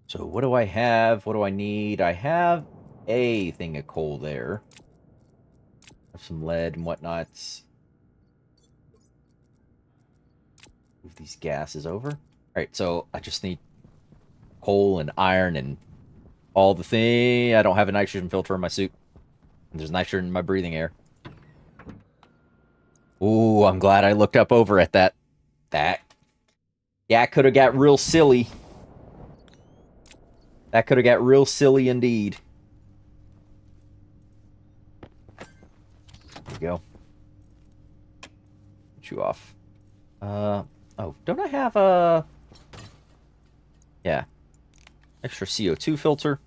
So what do I have? What do I need? I have a thing of coal there. I have some lead and whatnot. Move these gases over. Alright, so I just need coal and iron and all the thing. I don't have a nitrogen filter in my suit. And there's nitrogen in my breathing air. Ooh, I'm glad I looked up over at that. Yeah, could have got real silly. That could have got real silly indeed. There we go. Get you off. Oh, don't I have a... Yeah. Extra CO2 filter.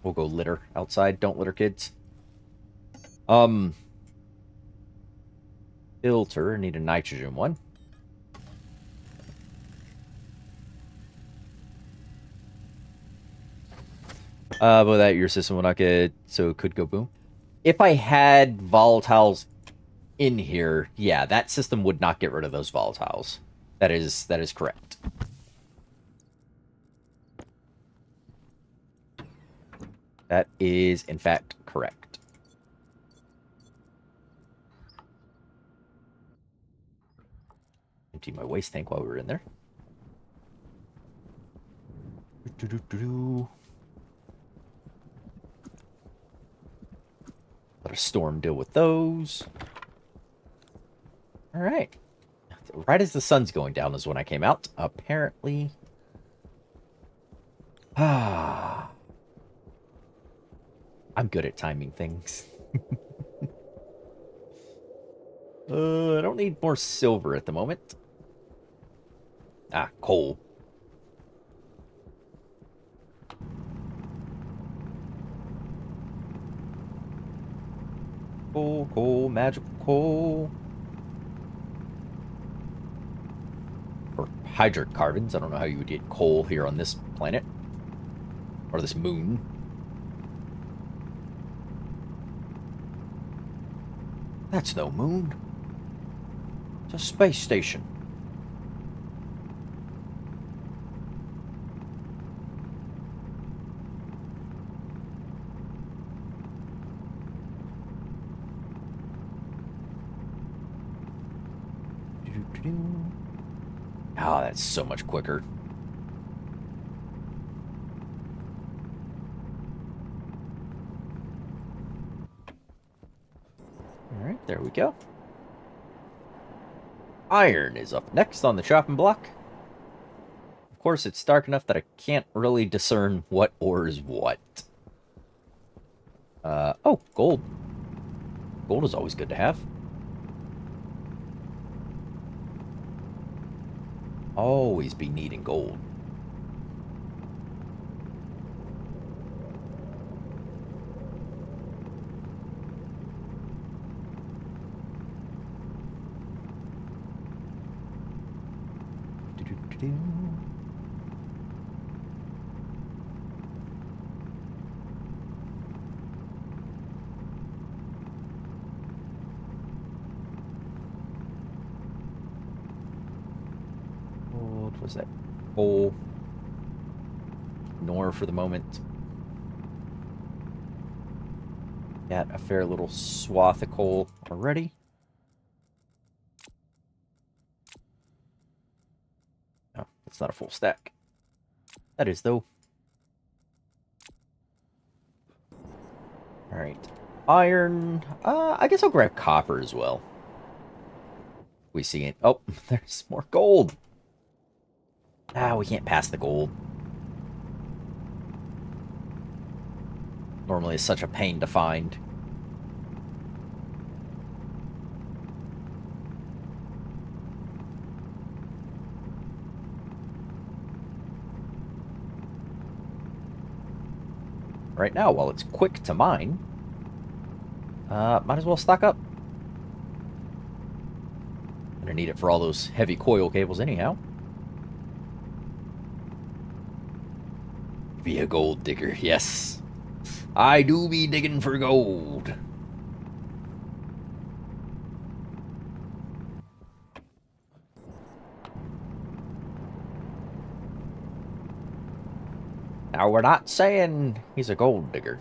We'll go litter outside. Don't litter, kids. Filter. Need a nitrogen one. But that your system will not get... So it could go boom. If I had volatiles in here, yeah, that system would not get rid of those volatiles. That is correct. That is, in fact, correct. Empty my waste tank while we were in there. Let a storm deal with those. All right. Right as the sun's going down is when I came out. Apparently. I'm good at timing things. I don't need more silver at the moment. Coal. Coal, magical coal. Or hydrocarbons. I don't know how you would get coal here on this planet. Or this moon. That's no moon. It's a space station. Oh, that's so much quicker. Alright, there we go. Iron is up next on the chopping block. Of course, it's dark enough that I can't really discern what ore is what. Oh, gold. Gold is always good to have. Always be needing gold. What was that? Coal. Ignore for the moment. Got a fair little swath of coal already. No, it's not a full stack. That is, though. Alright. Iron. I guess I'll grab copper as well. We see it. Oh, there's more gold. We can't pass the gold. Normally it's such a pain to find. Right now, while it's quick to mine, might as well stock up. Gonna need it for all those heavy coil cables anyhow. Be a gold digger, yes. I do be digging for gold. Now, we're not saying he's a gold digger.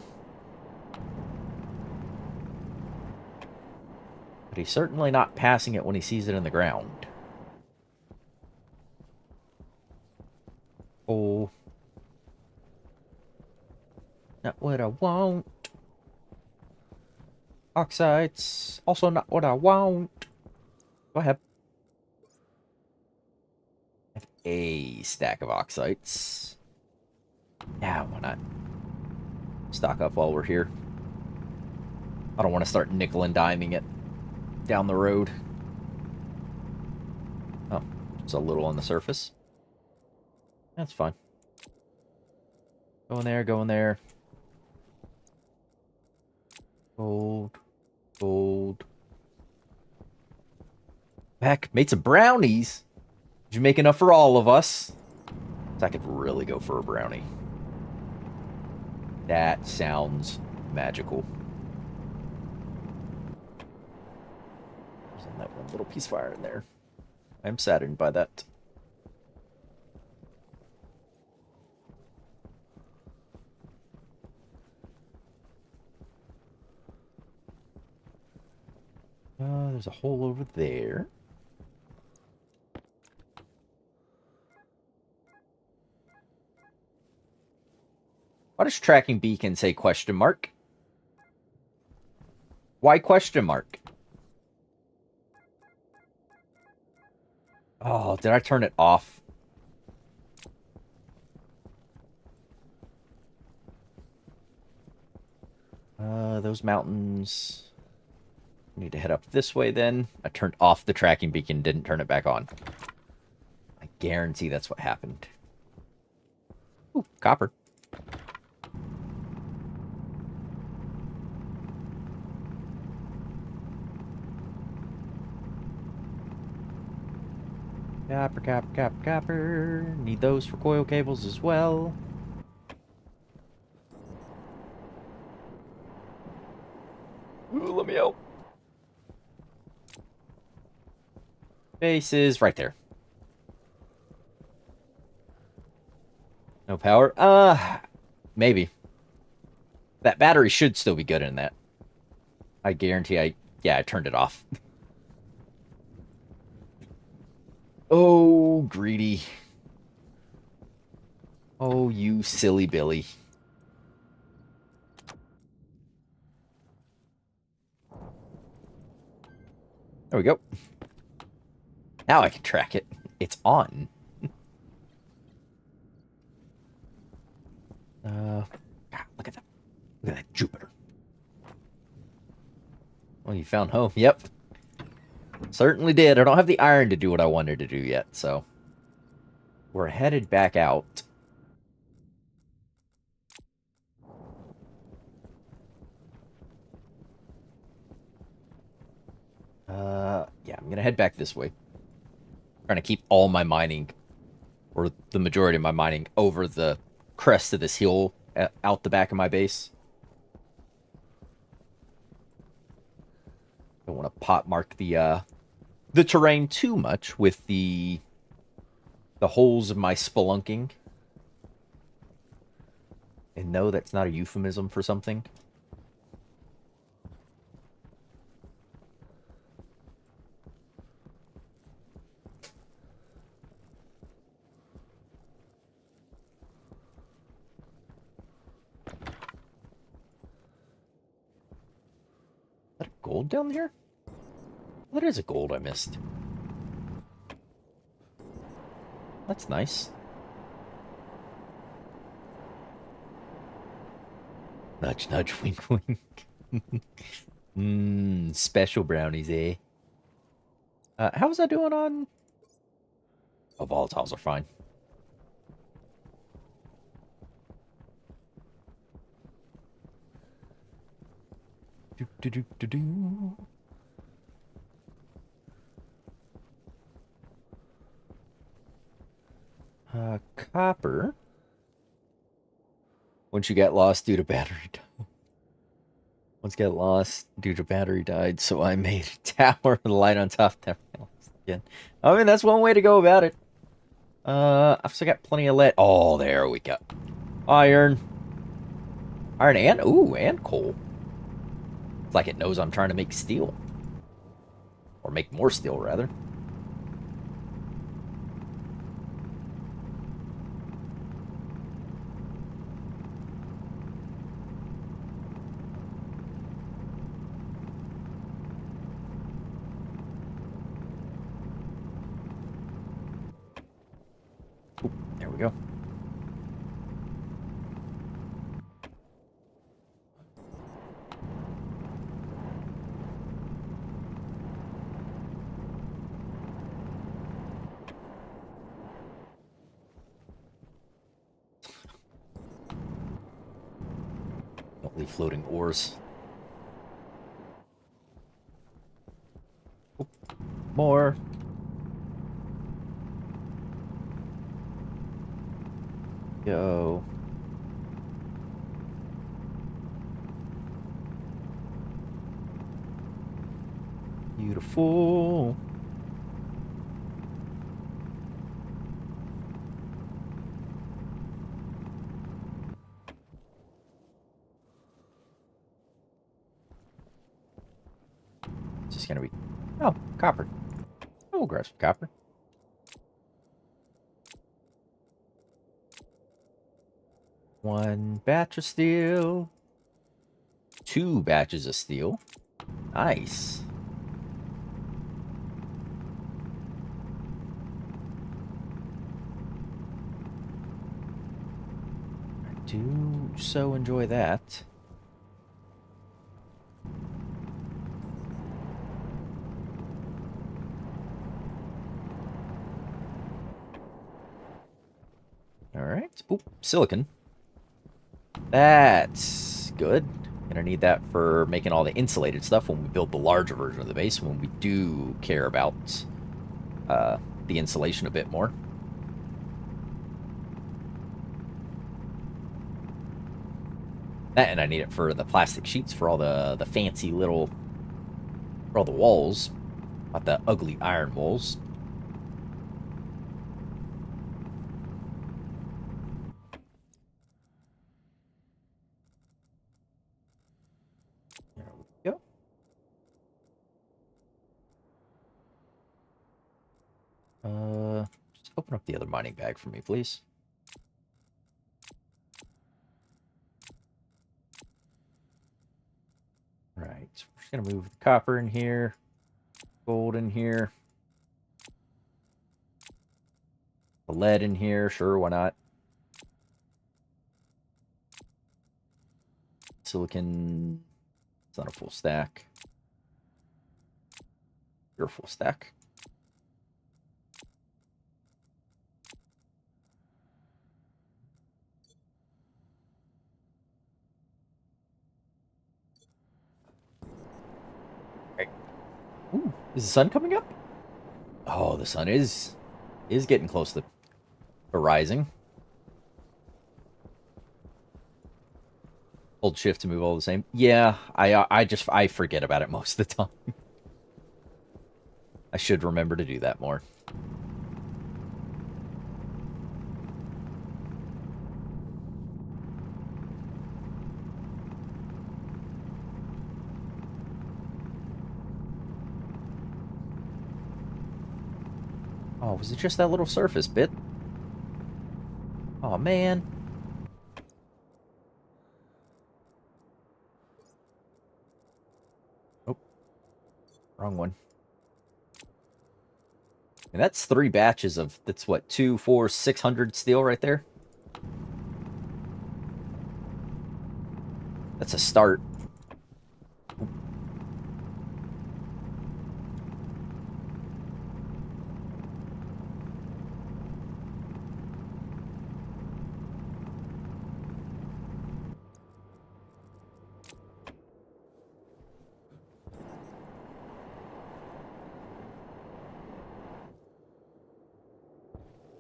But he's certainly not passing it when he sees it in the ground. Oh. Not what I want. Oxides. Also not what I want. Go ahead. A stack of oxides. Yeah, why not? Stock up while we're here. I don't want to start nickel and diming it down the road. Oh, just a little on the surface. That's fine. Go in there, go in there. Gold. Gold. Heck, made some brownies. Did you make enough for all of us? I could really go for a brownie. That sounds magical. There's that one little piece of fire in there. I'm saddened by that. There's a hole over there. Why does tracking beacon say question mark? Why question mark? Oh, did I turn it off? Those mountains... Need to head up this way then. I turned off the tracking beacon, didn't turn it back on. I guarantee that's what happened. Ooh, copper. Copper, copper, copper, copper. Need those for coil cables as well. Ooh, let me out. Base is right there. No power? Maybe. That battery should still be good in that. I guarantee yeah, I turned it off. Oh, greedy. Oh, you silly Billy. There we go. Now I can track it. It's on. God, look at that. Look at that Jupiter. Well, you found home. Yep. Certainly did. I don't have the iron to do what I wanted to do yet, so... We're headed back out. Yeah, I'm gonna head back this way. Trying to keep all my mining, or the majority of my mining, over the crest of this hill out the back of my base. Don't want to pot mark the terrain too much with the holes of my spelunking. And no, that's not a euphemism for something. Is that a gold down here? What is a gold I missed? That's nice. Nudge, nudge, wink, wink. Mmm, special brownies, eh? How was I doing on... Oh, volatiles are fine. Do-do-do-do. Copper. Once you get lost due to battery. Once get lost due to battery died, so I made a tower with a light on top. Again. I mean, that's one way to go about it. I've still got plenty of lead. Oh, there we go. Iron. Iron and coal. It's like it knows I'm trying to make steel. Or make more steel, rather. Ooh, there we go. Don't leave floating ores. Oop, more. Go. Beautiful. It's just gonna be... Oh, copper. Oh, we'll grab some copper. One batch of steel. 2 batches of steel. Nice. I do so enjoy that. Alright. Oop, silicon. That's good. Gonna need that for making all the insulated stuff when we build the larger version of the base, when we do care about the insulation a bit more. That, and I need it for the plastic sheets for all the fancy little... for all the walls. Not the ugly iron walls. There we go. Just open up the other mining bag for me, please. Right, so we're just gonna move the copper in here, gold in here, the lead in here. Sure, why not? Silicon. It's not a full stack. You're a full stack. Right. Ooh, is the sun coming up? Oh, the sun is getting close to rising. Hold shift to move all the same. Yeah, I forget about it most of the time. I should remember to do that more. Oh, was it just that little surface bit? Oh, man. Oh, wrong one. And that's 3 batches of, that's what, 2, 4, 600 steel right there? That's a start.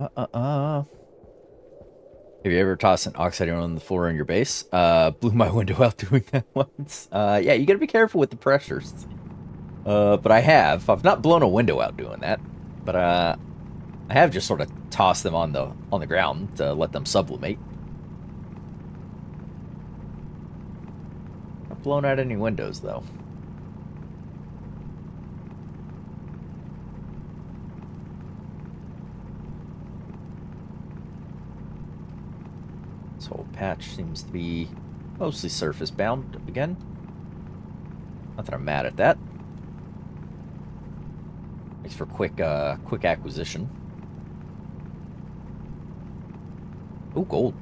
Have you ever tossed an oxide on the floor in your base? Blew my window out doing that once. Yeah, you gotta be careful with the pressures. But I have. I've not blown a window out doing that. But I have just sort of tossed them on the ground to let them sublimate. Not blown out any windows though. This whole patch seems to be mostly surface bound again. Not that I'm mad at that. Makes for quick acquisition. Oh, gold.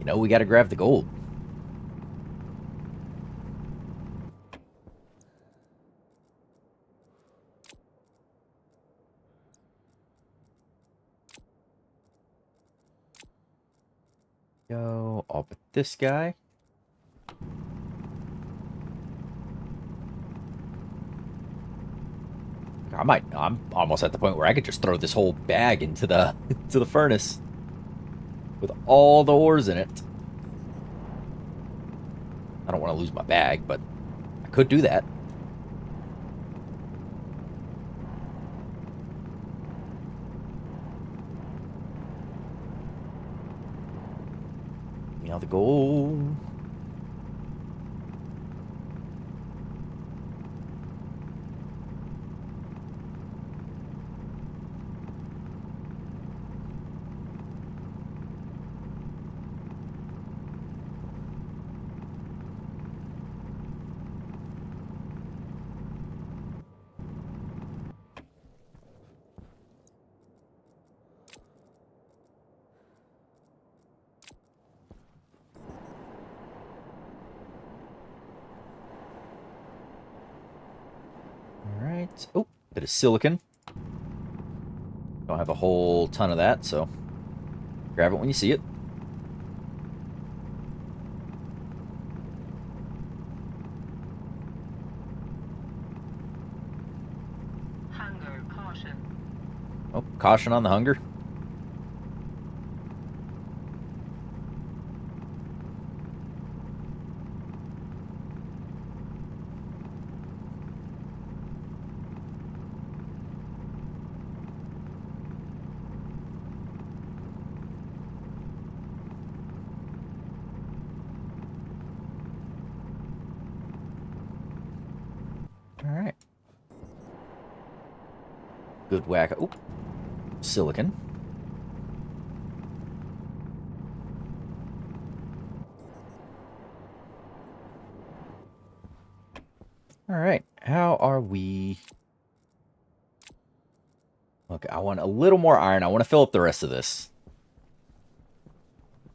You know, we gotta grab the gold. Go up with this guy. I'm almost at the point where I could just throw this whole bag into the into the furnace with all the ores in it. I don't want to lose my bag, but I could do that. You know the gold. All right. Oh, bit of silicon. Don't have a whole ton of that, so grab it when you see it. Hunger caution. Oh, caution on the hunger. All right. Good whack. Oh, silicon. All right. How are we? Okay, I want a little more iron. I want to fill up the rest of this.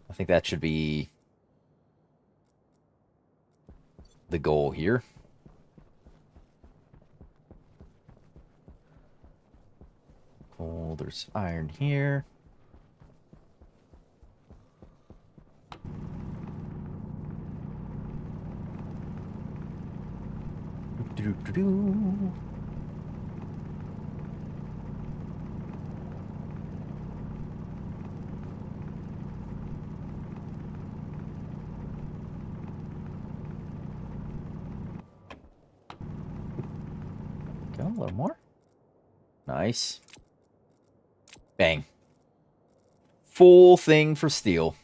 I think that should be the goal here. Cool, there's iron here. Doo-doo-doo-doo. Go, a little more. Nice. Bang. Full thing for steel.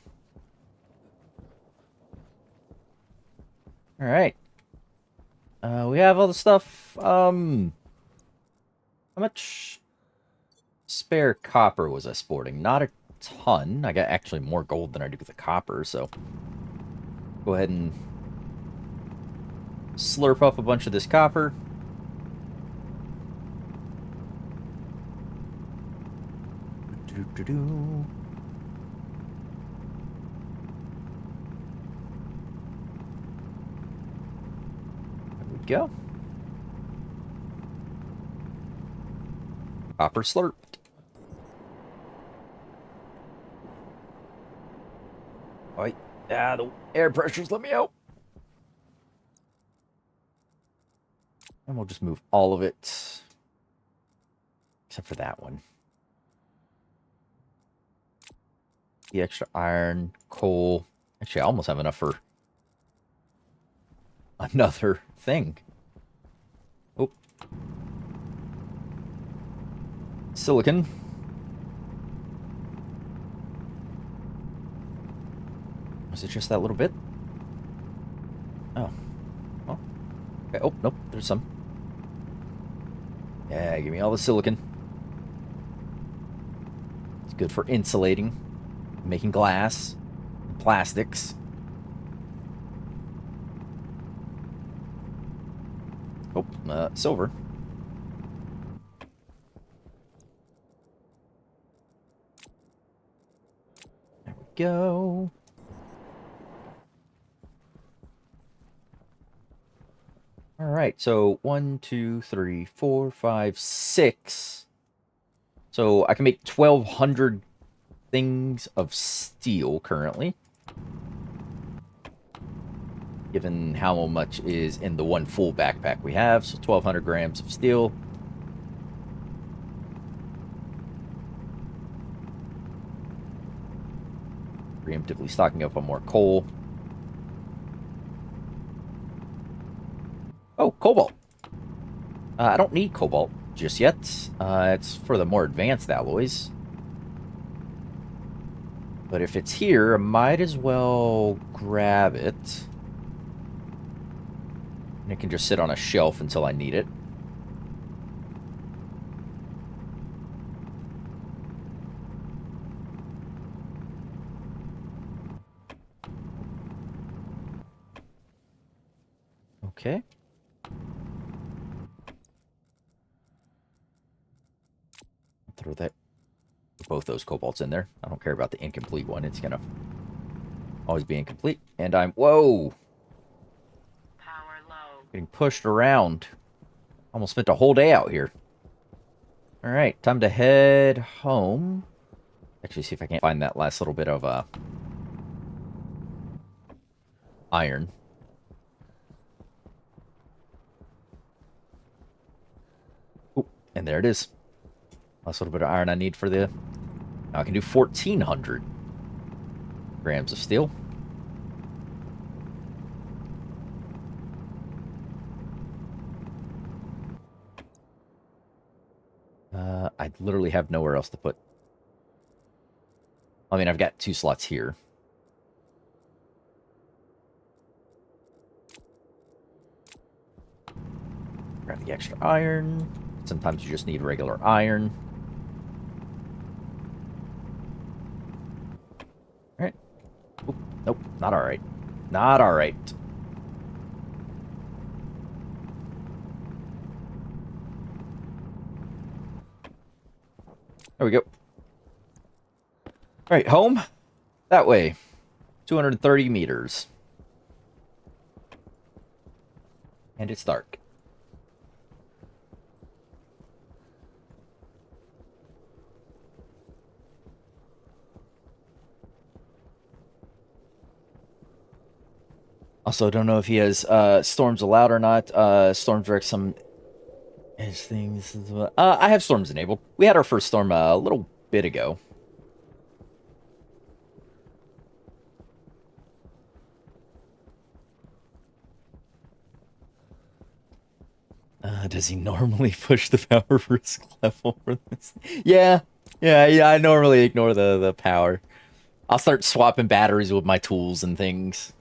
All right. We have all the stuff. How much spare copper was I sporting? Not a ton. I got actually more gold than I do with the copper, so go ahead and slurp up a bunch of this copper. Doo-doo-doo. There we go. Copper slurped. Wait. Ah, the air pressures let me out. And we'll just move all of it. Except for that one. The extra iron, coal. Actually, I almost have enough for another thing. Oh, silicon. Was it just that little bit? Oh, well. Okay. Oh, nope, there's some. Yeah, give me all the silicon. It's good for insulating, making glass, and plastics. Oh, silver. There we go. All right, so 1, 2, 3, 4, 5, 6. So I can make 1,200 things of steel currently, given how much is in the one full backpack we have. So 1,200 grams of steel. Preemptively stocking up on more coal. Oh, cobalt. I don't need cobalt just yet. It's for the more advanced alloys. But if it's here, I might as well grab it. And it can just sit on a shelf until I need it. Okay. Throw that, both those cobalts in there. I don't care about the incomplete one. It's gonna always be incomplete. And I'm, whoa, Power low. getting pushed around. Almost spent a whole day out here. All right, time to head home. Actually, see if I can't find that last little bit of iron. Ooh, and there it is. Last little bit of iron I need for the... Now I can do 1,400 grams of steel. I literally have nowhere else to put. I mean, I've got 2 slots here. Grab the extra iron. Sometimes you just need regular iron. Alright. Nope, not alright. Not alright. There we go. Alright, home. That way. 230 meters. And it's dark. Also, don't know if he has storms allowed or not. Storms direct some edge things. I have storms enabled. We had our first storm a little bit ago. Does he normally push the power risk level for this? Yeah, yeah. I normally ignore the power. I'll start swapping batteries with my tools and things.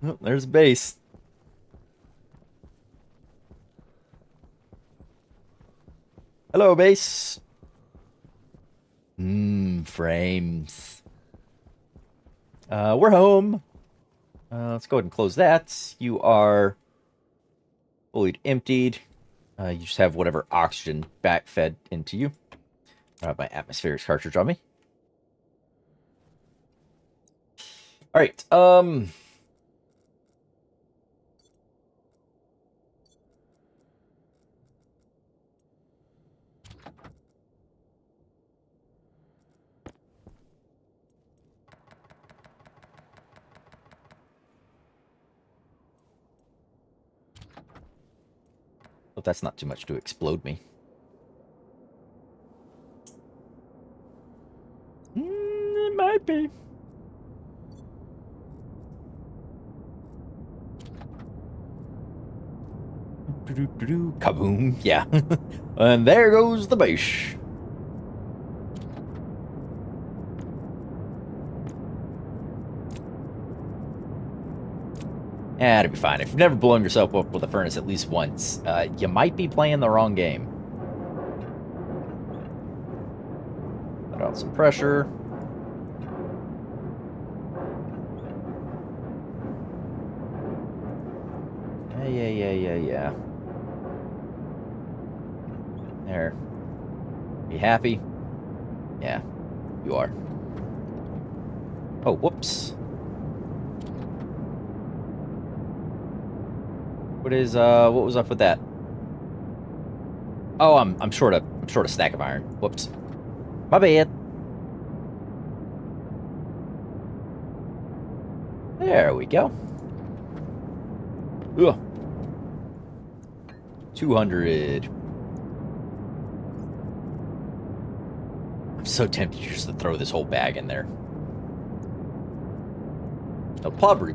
Oh, there's base. Hello, base. Frames. We're home. Let's go ahead and close that. You are fully emptied. You just have whatever oxygen backfed into you. I have my atmospherics cartridge on me. All right. But that's not too much to explode me. Could be. Kaboom. Yeah. And there goes the base. Yeah, it'll be fine. If you've never blown yourself up with a furnace at least once, you might be playing the wrong game. Put out some pressure. Yeah. There. You happy? Yeah, you are. Oh, whoops. What was up with that? Oh, I'm short a stack of iron. Whoops. My bad. There we go. Ugh. 200. I'm so tempted just to throw this whole bag in there. It'll probably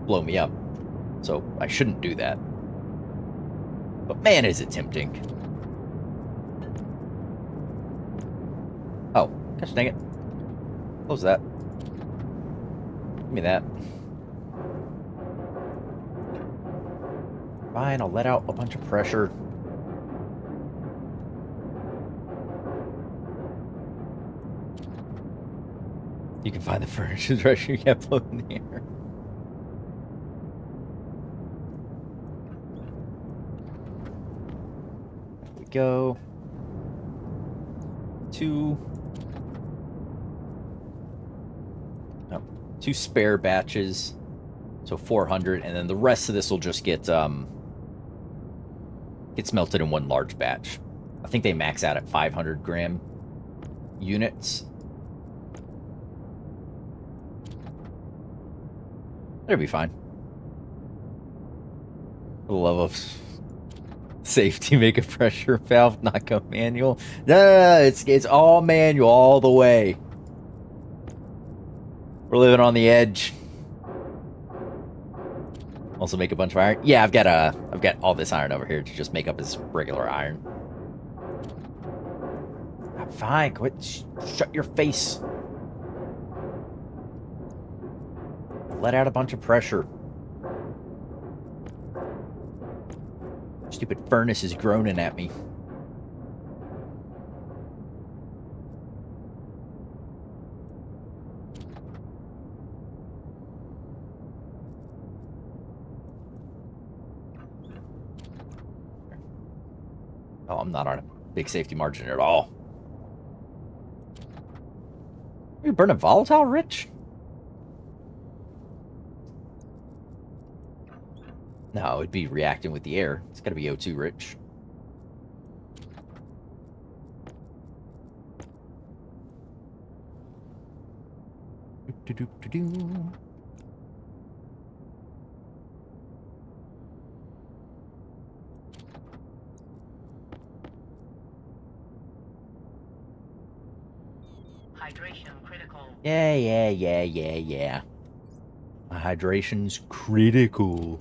blow me up, so I shouldn't do that. But man, is it tempting. Oh, gosh dang it. Close that. Give me that. Fine, I'll let out a bunch of pressure. You can find the furniture treasure you can't float in the air. There we go. 2 spare batches. So 400, and then the rest of this will just get melted in one large batch. I think they max out at 500 gram units. It'll be fine. For the love of safety, make a pressure valve, not go manual. No, it's all manual all the way. We're living on the edge. Also make a bunch of iron. Yeah, I've got all this iron over here to just make up as regular iron. I'm fine. Quit. Shut your face. Let out a bunch of pressure. Stupid furnace is groaning at me. Oh, I'm not on a big safety margin at all. Are you burning volatile, Rich? No, it'd be reacting with the air. It's gotta be O2 rich. Hydration critical. Yeah. My hydration's critical.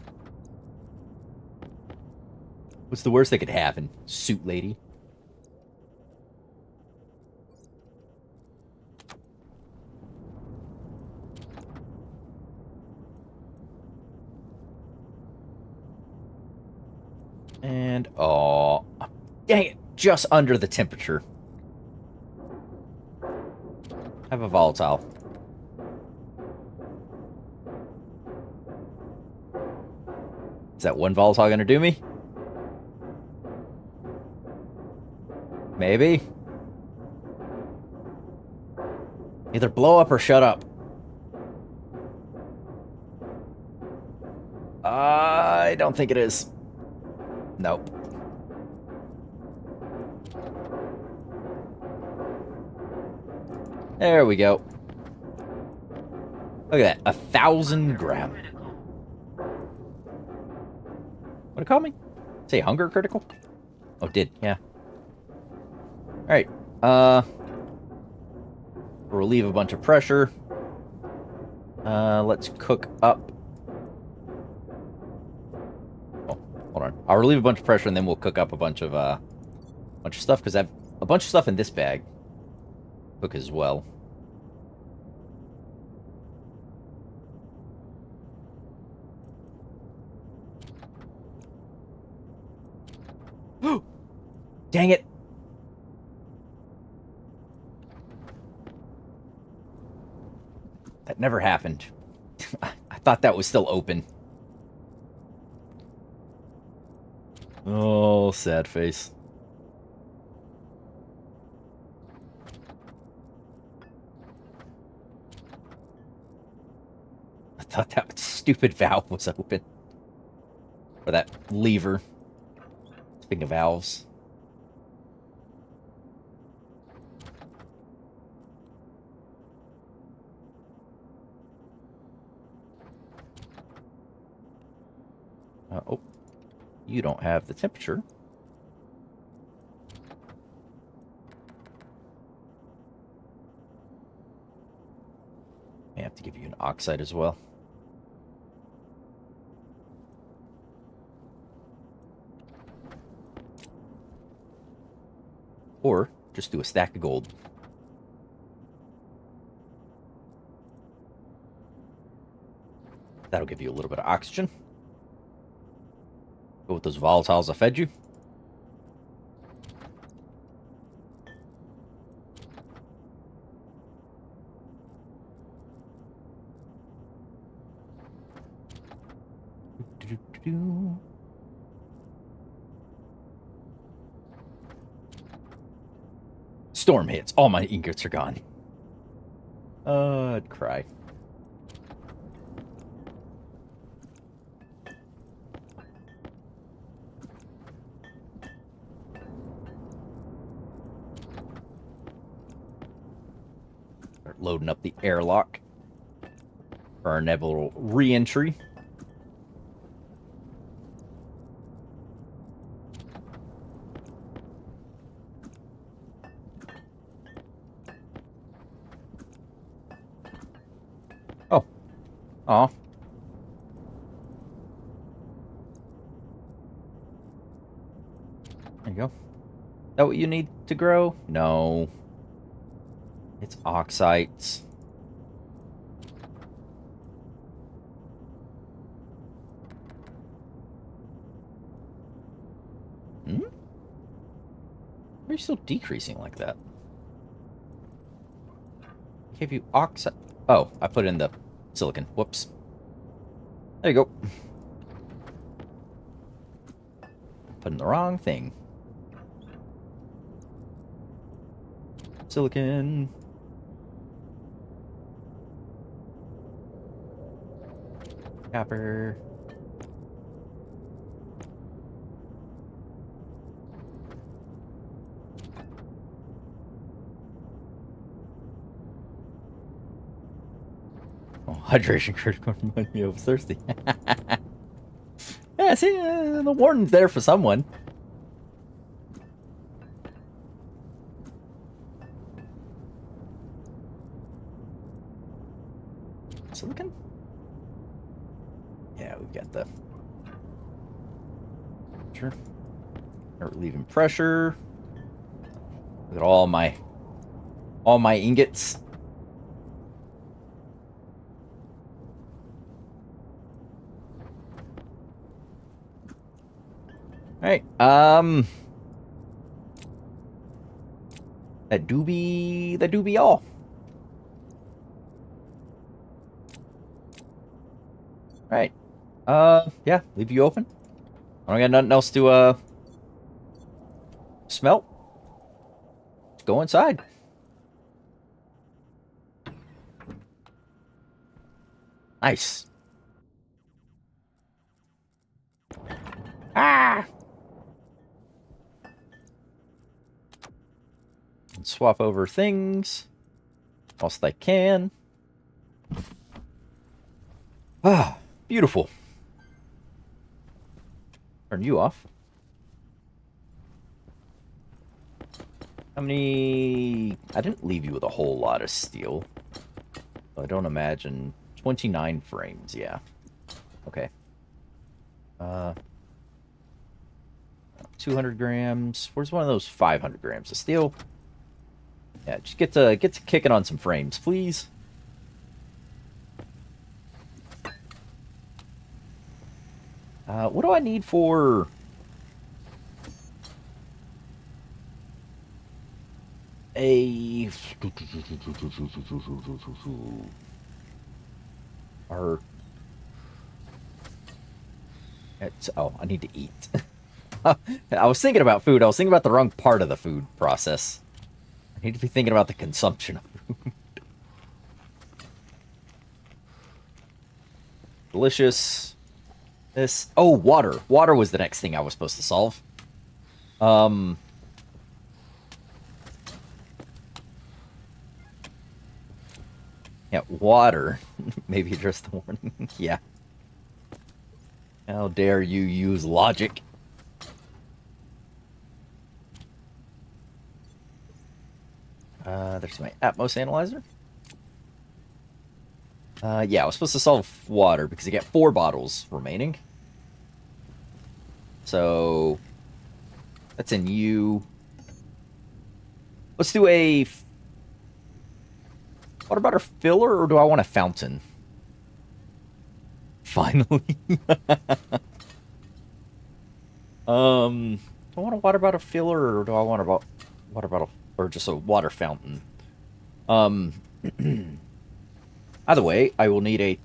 What's the worst that could happen, suit lady? And, oh, dang it, just under the temperature. Have a volatile. Is that one volatile gonna do me? Maybe. Either blow up or shut up. I don't think it is. Nope. There we go. Look at that. 1,000 gram. What it call me? Say hunger critical? Oh, did. Yeah. Alright. Relieve a bunch of pressure. Let's cook up. Oh, hold on. I'll relieve a bunch of pressure and then we'll cook up a bunch of stuff because I have a bunch of stuff in this bag. Cook as well. Dang it! That never happened. I thought that was still open. Oh, sad face. I thought that stupid valve was open. Or that lever. Speaking of valves. Oh, you don't have the temperature. I have to give you an oxide as well. Or just do a stack of gold. That'll give you a little bit of oxygen. Go with those volatiles I fed you. Storm hits. All my ingots are gone. I'd cry. Start loading up the airlock for our inevitable re-entry. Oh. Aw. There you go. Is that what you need to grow? No. It's oxides. Hmm? Why are you still decreasing like that? Gave you oxide. Oh, I put in the silicon. Whoops. There you go. Put in the wrong thing. Silicon. Copper. Oh, hydration critical reminds me I was thirsty. Yeah, see, the warden's there for someone. Silicon? Yeah, we've got the... Sure. Relieving pressure. Look at all my ingots. Alright, that do be all. Alright. Yeah, leave you open. I don't got nothing else to, smelt. Let's go inside. Nice. Ah! And swap over things. Whilst I can. Ah, beautiful. Turn you off. How many... I didn't leave you with a whole lot of steel. I don't imagine 29 frames, yeah. Okay. 200 grams. Where's one of those 500 grams of steel? Yeah, just get to kicking on some frames, please. What do I need for... a... Or... Oh, I need to eat. I was thinking about food. I was thinking about the wrong part of the food process. I need to be thinking about the consumption of food. Delicious. This... Oh, water. Water was the next thing I was supposed to solve. Yeah, water. Maybe address the warning. Yeah. How dare you use logic? There's my Atmos analyzer. Yeah, I was supposed to solve water because I get 4 bottles remaining. So that's in you. Let's do a water butter filler, or do I want a fountain? Finally. Do I want a water bottle filler, or do I want a water bottle, or just a water fountain? Either way, I will need a...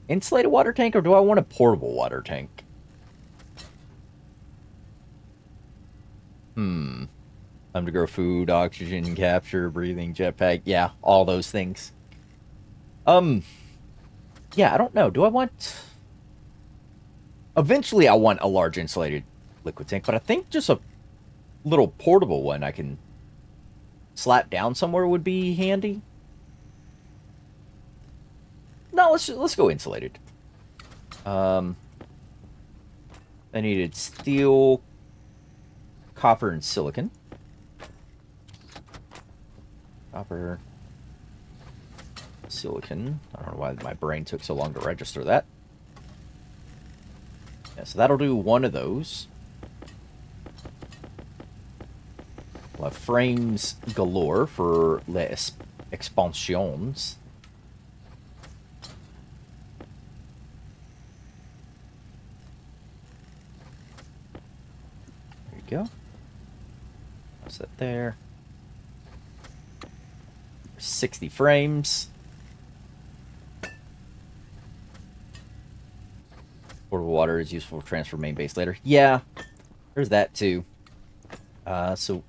insulated water tank, or do I want a portable water tank? Time to grow food, oxygen capture, breathing, jetpack. Yeah, all those things. Yeah, I don't know. Do I want... Eventually, I want a large insulated liquid tank, but I think just a little portable one I can slap down somewhere would be handy. No, let's go insulated. I needed steel, copper, and silicon. Copper, silicon. I don't know why my brain took so long to register that. Yeah, so that'll do one of those. We'll have frames galore for les expansions. There you go. That's that there. 60 frames. Portable water is useful for transfer main base later. Yeah, there's that too. So...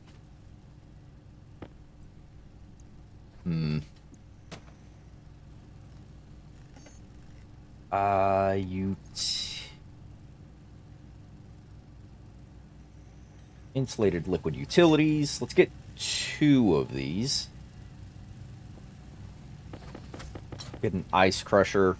insulated liquid utilities. Let's get 2 of these. Get an ice crusher.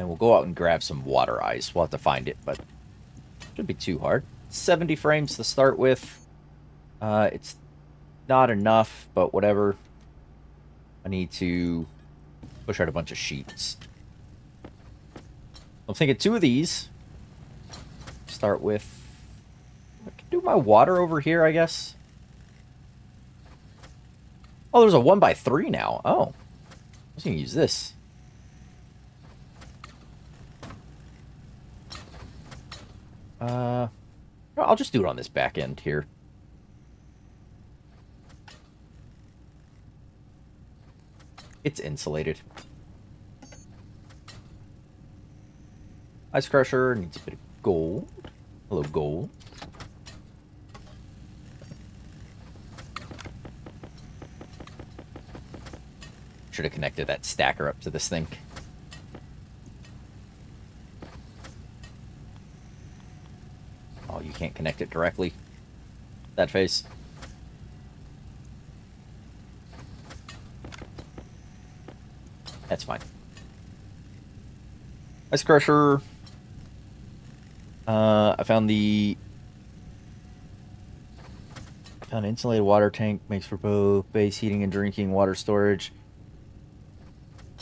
We'll go out and grab some water ice. We'll have to find it, but shouldn't be too hard. 70 frames to start with. It's not enough, but whatever. I need to push out a bunch of sheets. I'm thinking 2 of these. Start with... I can do my water over here, I guess. Oh, there's a 1x3 now. Oh. I was going to use this. I'll just do it on this back end here. It's insulated. Ice crusher needs a bit of gold. Hello, gold. Should have connected that stacker up to this thing. Oh, you can't connect it directly. That face. That's fine. Ice Crusher. I found an insulated water tank. Makes for both base heating and drinking water storage.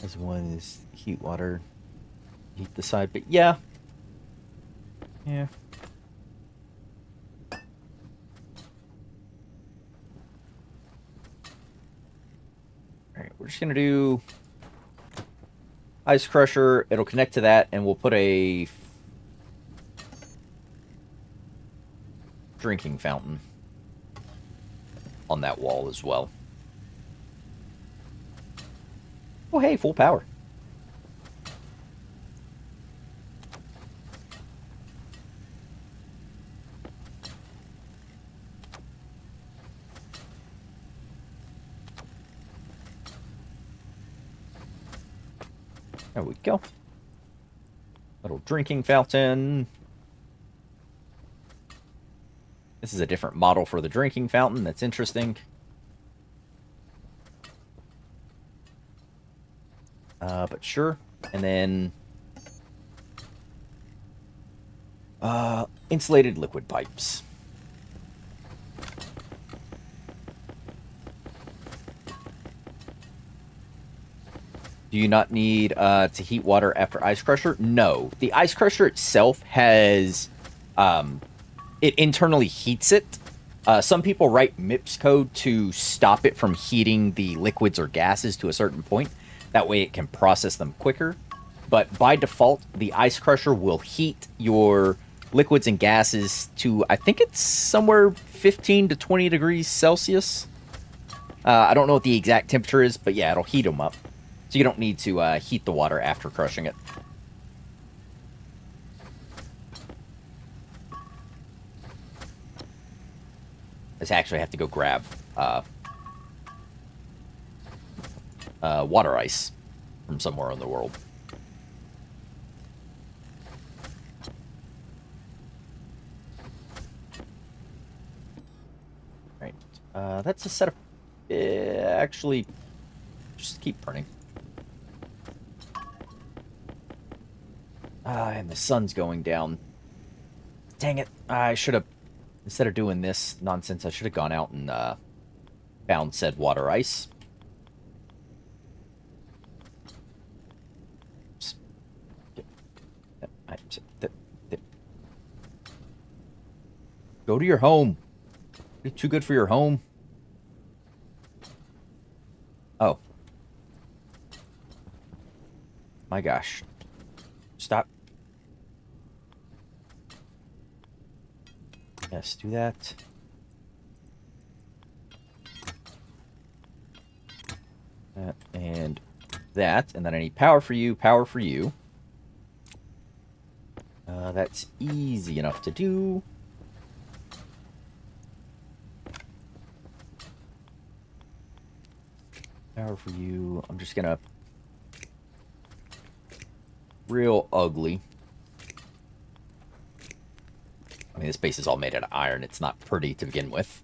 This one is heat water. Heat the side, but yeah. Yeah. Alright, we're just gonna do Ice Crusher. It'll connect to that, and we'll put a drinking fountain on that wall as well. Oh, hey, full power. There we go. Little drinking fountain. This is a different model for the drinking fountain. That's interesting. But sure. And then insulated liquid pipes. Do you not need to heat water after Ice Crusher? No. The Ice Crusher itself has... it internally heats it. Some people write MIPS code to stop it from heating the liquids or gases to a certain point. That way it can process them quicker. But by default, the Ice Crusher will heat your liquids and gases to, I think it's somewhere 15 to 20 degrees Celsius. I don't know what the exact temperature is, but yeah, it'll heat them up. So you don't need to heat the water after crushing it. I actually have to go grab water ice from somewhere in the world. Right. That's a set of... actually, just keep burning. And the sun's going down. Dang it. I should have... Instead of doing this nonsense, I should have gone out and found said water ice. Oops. Go to your home. You're too good for your home. Oh. My gosh. Stop. Yes, do that. And that. And then I need power for you, power for you. That's easy enough to do. Power for you. I'm just gonna... Real ugly. I mean, this base is all made out of iron. It's not pretty to begin with.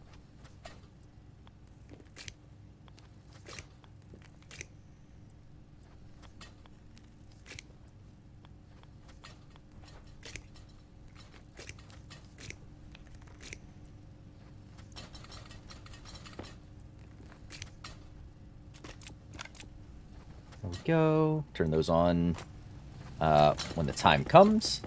There we go. Turn those on when the time comes.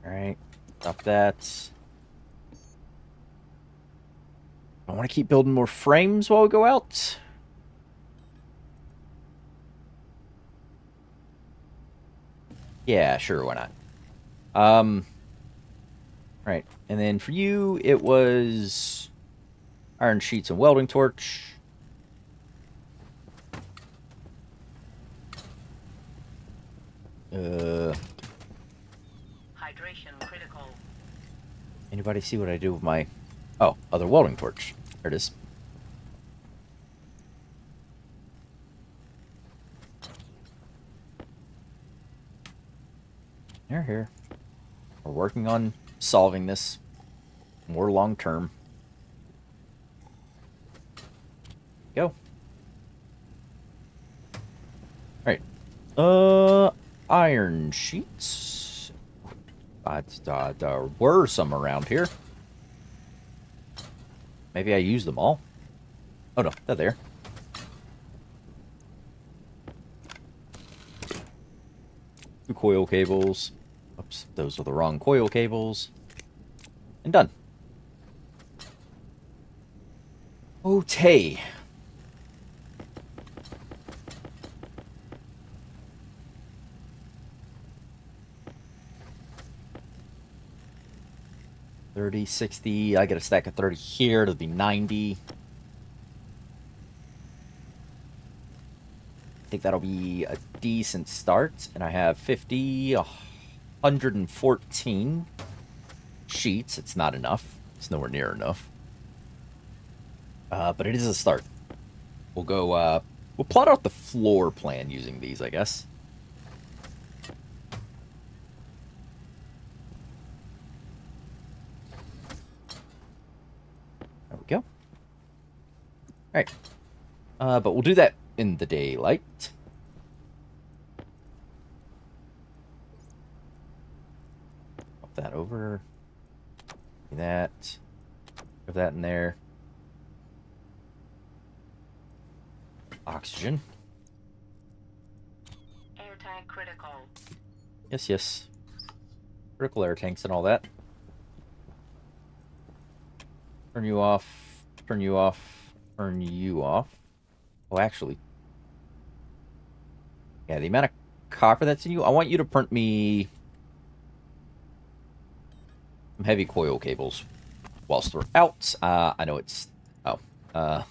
Alright, stop that. I want to keep building more frames while we go out. Yeah, sure, why not? Right. And then for you, it was iron sheets and welding torch. Uh, Hydration critical. Anybody see what I do with my... Oh, other welding torch. There it is. Here. We're working on solving this more long term. Go. All right. Iron sheets. There were some around here. Maybe I used them all. Oh no, they're there. Two coil cables. Oops, those are the wrong coil cables. And done. Okay. $30, $60. I get a stack of 30 here. It'll be $90. I think that'll be a decent start. And I have 50, 114 sheets. It's not enough. It's nowhere near enough. But it is a start. We'll go, we'll plot out the floor plan using these, I guess. There we go. All right. But we'll do that in the daylight. Pop that over. Do that. Put that in there. Oxygen. Air tank critical. Yes. Critical air tanks and all that. Turn you off. Turn you off. Turn you off. Oh, actually. Yeah, the amount of copper that's in you, I want you to print me some heavy coil cables whilst we're out. I know it's... Oh. Well...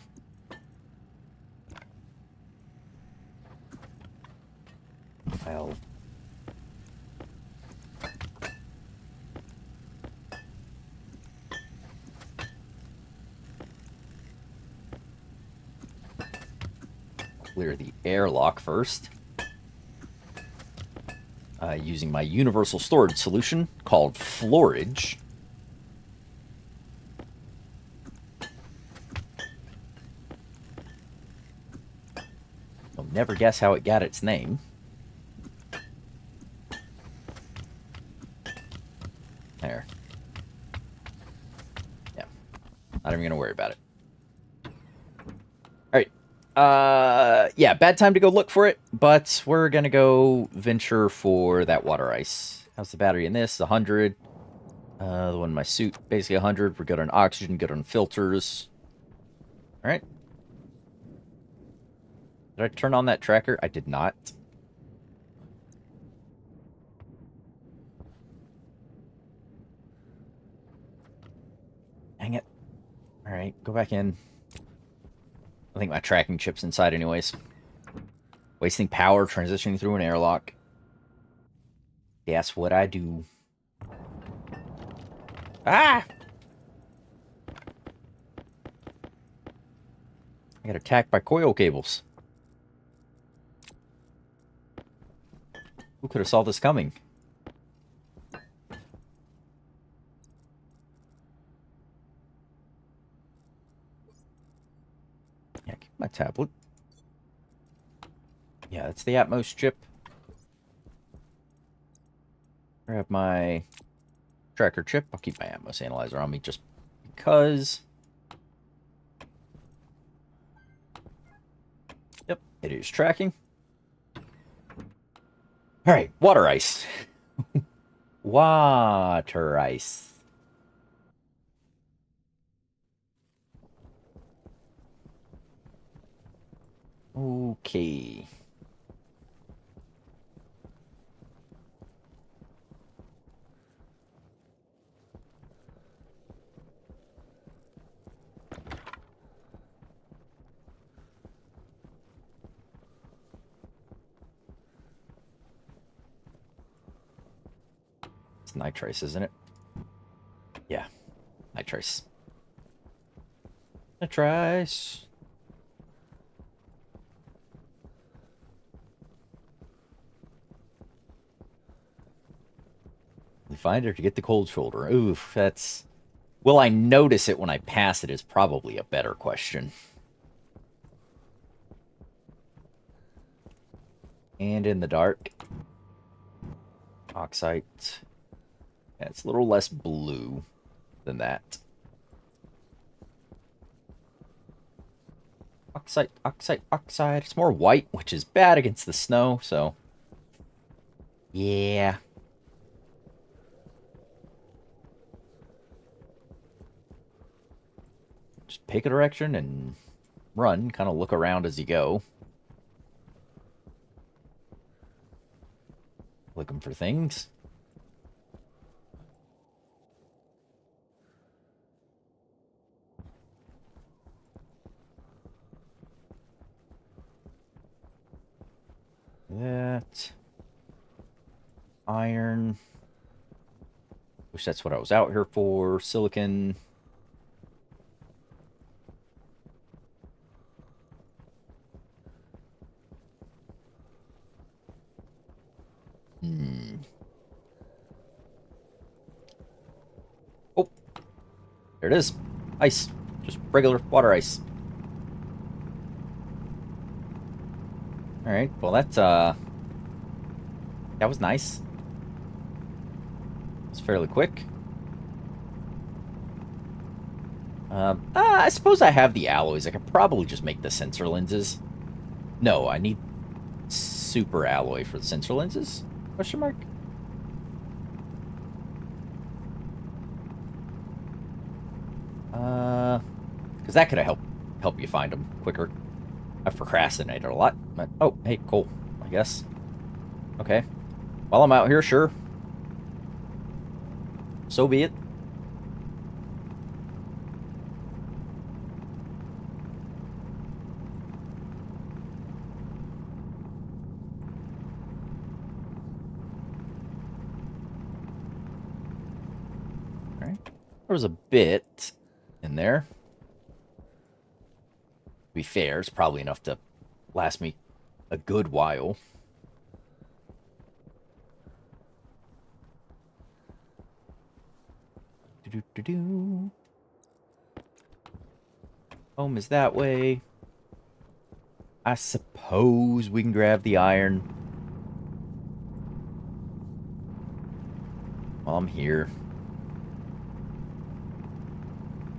Clear the airlock first. Using my universal storage solution called Floorage. You'll never guess how it got its name. There. Yeah. Not even going to worry about it. Alright. Yeah, bad time to go look for it, but we're going to go venture for that water ice. How's the battery in this? 100. The one in my suit, basically 100. We're good on oxygen, good on filters. Alright. Did I turn on that tracker? I did not. Dang it. Alright, go back in. I think my tracking chip's inside anyways. Wasting power, transitioning through an airlock. That's what I do. Ah! I got attacked by coil cables. Who could have saw this coming? Yeah, keep my tablet. Yeah, that's the Atmos chip. Grab my tracker chip. I'll keep my Atmos analyzer on me just because. Yep, it is tracking. All right, water ice. Water ice. Okay. It's nitrace, isn't it? Yeah, nitrace. Nitrace. You find her to get the cold shoulder. Oof, that's... Will I notice it when I pass it is probably a better question. And in the dark. Oxite. Yeah, it's a little less blue than that. Oxide, oxide, oxide. It's more white, which is bad against the snow, so... Yeah. Just pick a direction and run. Kind of look around as you go. Looking for things. That. Iron. Wish that's what I was out here for. Silicon. Oh, there it is. Ice. Just regular water ice. Alright, well that was nice. It's fairly quick. I suppose I have the alloys. I could probably just make the sensor lenses. No, I need super alloy for the sensor lenses? Question mark? Because that could have helped you find them quicker. I've procrastinated a lot. But, oh, hey, cool. I guess. Okay. While I'm out here, sure. So be it. All right. There was a bit in there. To be fair, it's probably enough to last me a good while. Do-do-do-do. Home is that way. I suppose we can grab the iron. While I'm here.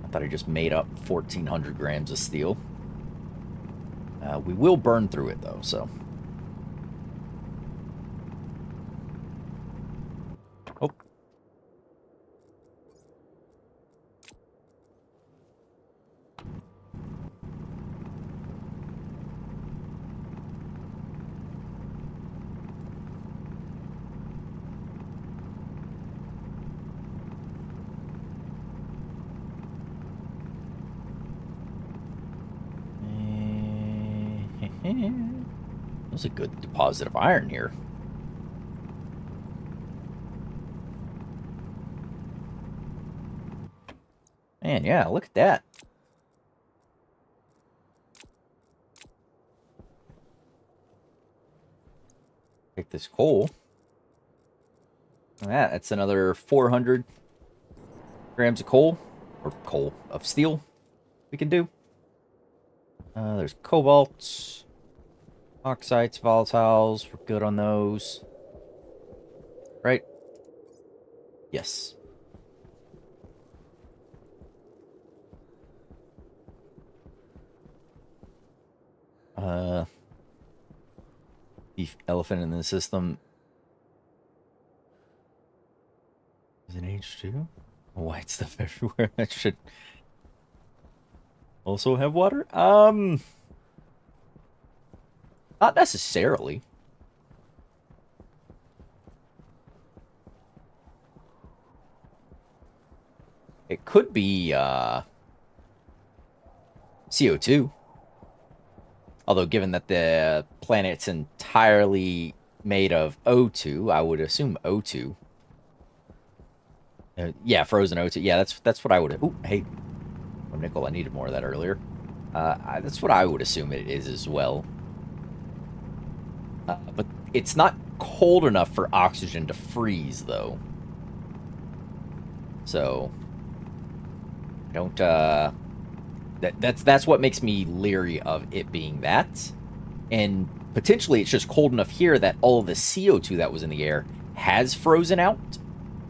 I thought I just made up 1,400 grams of steel. We will burn through it, though, so... Oh. There's a good deposit of iron here. Man, yeah, look at that. Take this coal. Look at that. That's another 400 grams of coal. Or coal. Of steel we can do. There's cobalt. Oxides, volatiles. We're good on those. Right? Yes. The elephant in the system is an H2. White stuff everywhere. That should also have water. Not necessarily. It could be CO2. Although, given that the planet's entirely made of O2, I would assume O2. Yeah, frozen O2. Yeah, that's what I would. Oh, hey, oh, nickel. I needed more of that earlier. That's what I would assume it is as well. But it's not cold enough for oxygen to freeze, though. So I don't. That's what makes me leery of it being that. And potentially, it's just cold enough here that all of the CO2 that was in the air has frozen out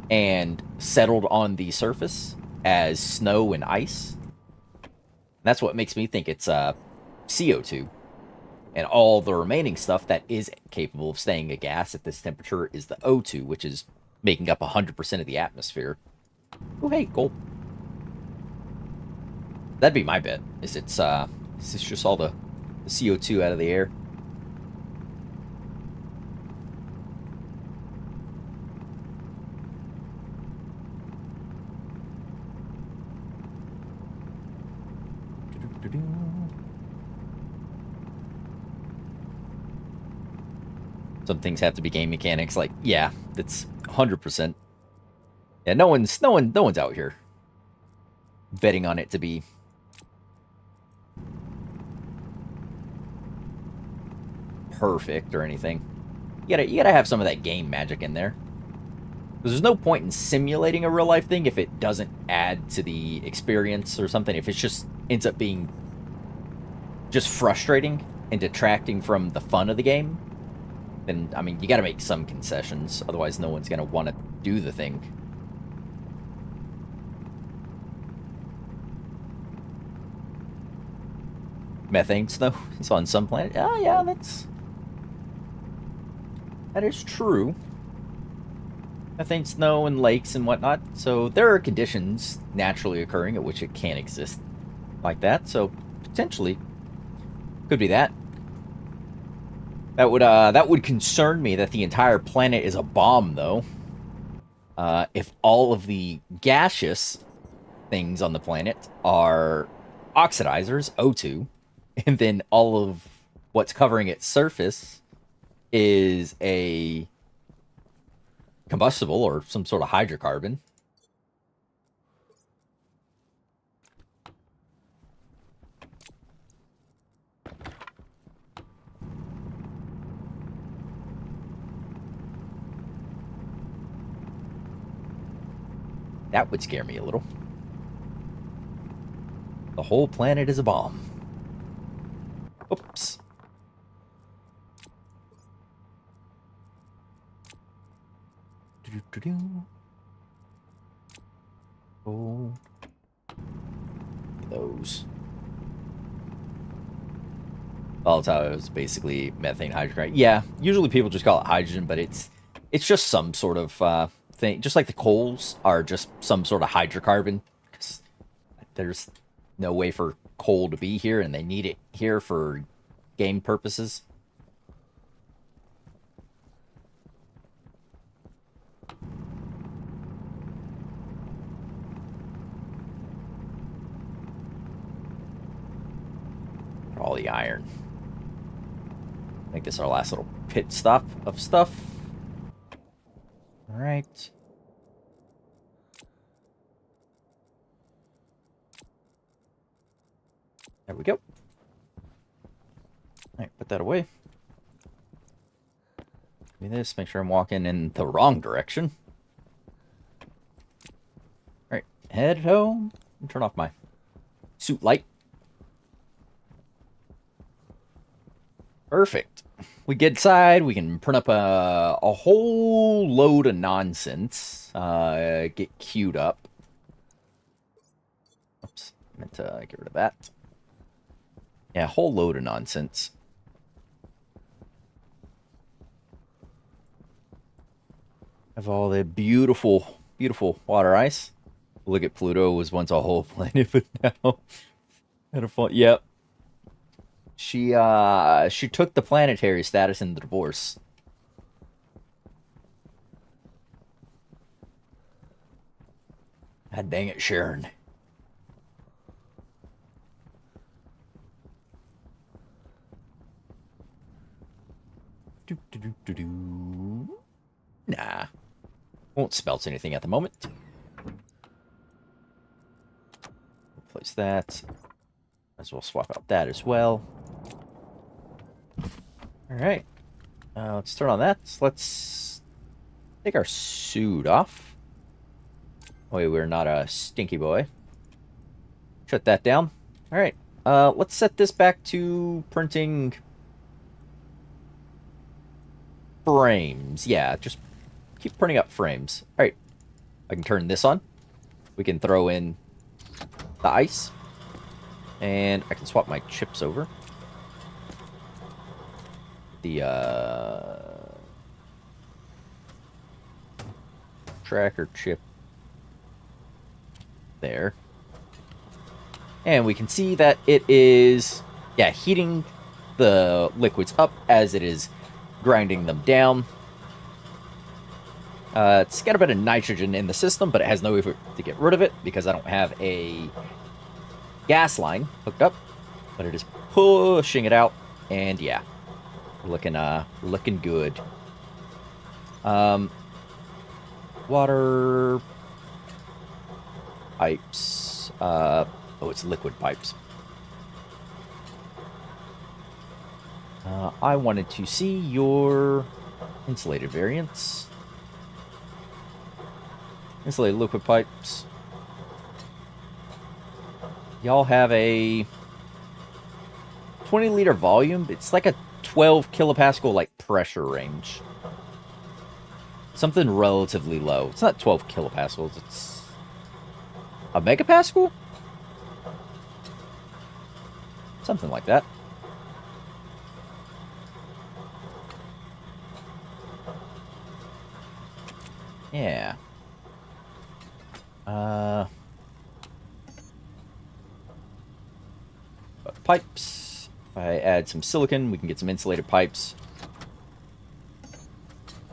and settled on the surface as snow and ice. That's what makes me think it's CO2. And all the remaining stuff that is capable of staying a gas at this temperature is the O2, which is making up 100% of the atmosphere. Oh, hey, gold. That'd be my bet. Is it's just all the CO2 out of the air? Some things have to be game mechanics. Like, yeah, that's 100%. Yeah, no one's out here betting on it to be perfect or anything. You gotta have some of that game magic in there. Because there's no point in simulating a real life thing if it doesn't add to the experience or something. If it just ends up being just frustrating and detracting from the fun of the game, then I mean you gotta make some concessions. Otherwise, no one's gonna want to do the thing. Methane snow is on some planet. Oh yeah, that is true. Methane snow and lakes and whatnot. So there are conditions naturally occurring at which it can exist like that. So potentially could be that. That would concern me that the entire planet is a bomb, though. If all of the gaseous things on the planet are oxidizers, O2, and then all of what's covering its surface is a combustible or some sort of hydrocarbon. That would scare me a little. The whole planet is a bomb. Oops. Oh, those. Volatile is basically methane hydrocarbon. Yeah, usually people just call it hydrogen, but it's just some sort of thing. Just like the coals are just some sort of hydrocarbon. 'Cause there's no way for coal to be here, and they need it here for game purposes. All the iron. Make this our last little pit stop of stuff. All right. There we go. All right, put that away. Give me this. Make sure I'm walking in the wrong direction. All right, head home. Turn off my suit light. Perfect. We get inside, we can print up a whole load of nonsense. Get queued up. Oops, meant to get rid of that. Yeah, a whole load of nonsense. Have all the beautiful, beautiful water ice. Look at Pluto was once a whole planet, but now had a fun. Yep. She took the planetary status in the divorce. God dang it, Sharon. Do, do, do, do, do. Nah. Won't smelt anything at the moment. replace that. Might as well swap out that as well. All right. Let's turn on that. Let's take our suit off. Oh, wait, we're not a stinky boy. Shut that down. All right. Let's set this back to printing frames. Yeah, just keep printing up frames. All right. I can turn this on. We can throw in the ice. And I can swap my chips over. The tracker chip there. And we can see that it is, yeah, heating the liquids up as it is grinding them down. It's got a bit of nitrogen in the system, but it has no way to get rid of it because I don't have a gas line hooked up. But it is pushing it out, and yeah, looking good. Water pipes. Oh, it's liquid pipes. I wanted to see your insulated variants. Insulated liquid pipes. Y'all have a 20-liter volume. It's like a 12 kilopascal like pressure range. Something relatively low. It's not 12 kilopascals. It's a megapascal? Something like that. Yeah. Pipes. If I add some silicon, we can get some insulated pipes.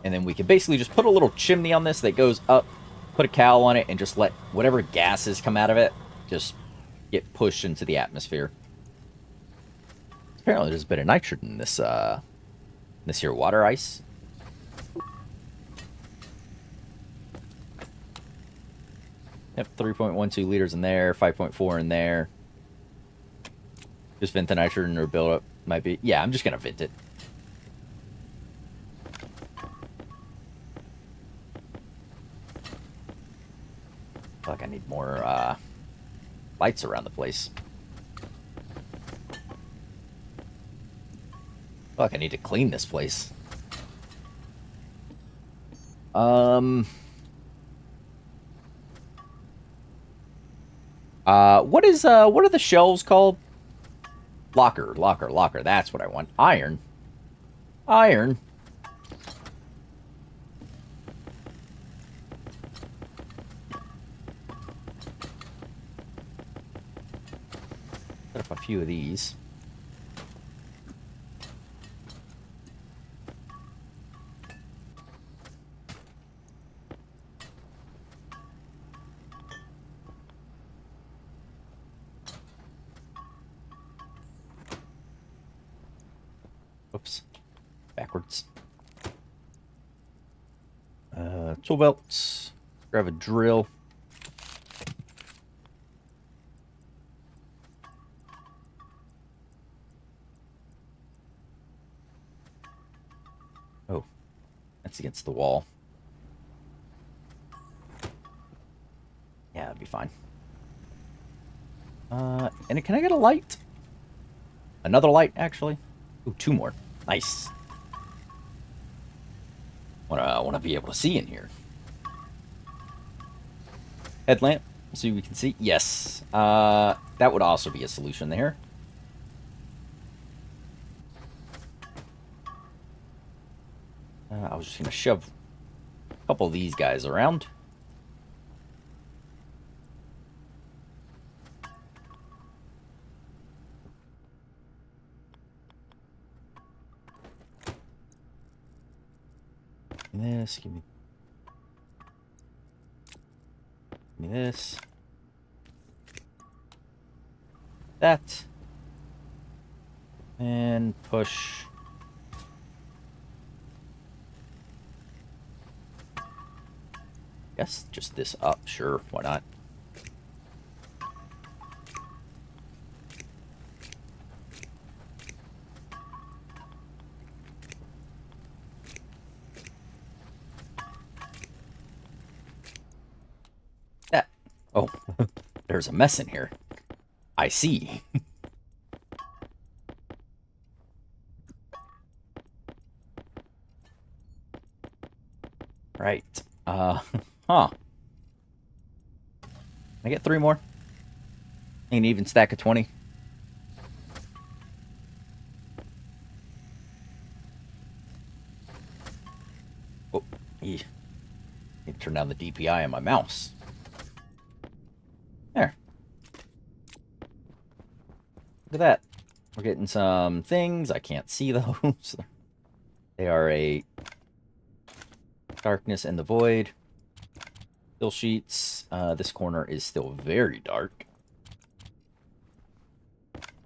And then we can basically just put a little chimney on this that goes up, put a cowl on it, and just let whatever gases come out of it just get pushed into the atmosphere. Apparently there's a bit of nitrogen in this here water ice. Yep, 3.12 liters in there, 5.4 in there. Just vent the nitrogen or build up. Might be. Yeah, I'm just going to vent it. Feel like I need more lights around the place. Feel like I need to clean this place. What are the shelves called? Locker. That's what I want. Iron. Set up a few of these. Oops. Backwards. Tool belts. Grab a drill. Oh, that's against the wall. Yeah, that'd be fine. And can I get a light? Another light, actually. Ooh, two more. Nice. Wanna be able to see in here. Headlamp, so we can see. Yes. That would also be a solution there. I was just gonna shove a couple of these guys around. This, give me this. That. And push. Guess just this up, sure, why not? There's a mess in here. I see. Right. Huh. Can I get 3 more? An even stack of 20. Oh, need to turn down the DPI on my mouse. There. Look at that. We're getting some things. I can't see those. They are a darkness and the void. Still sheets. This corner is still very dark.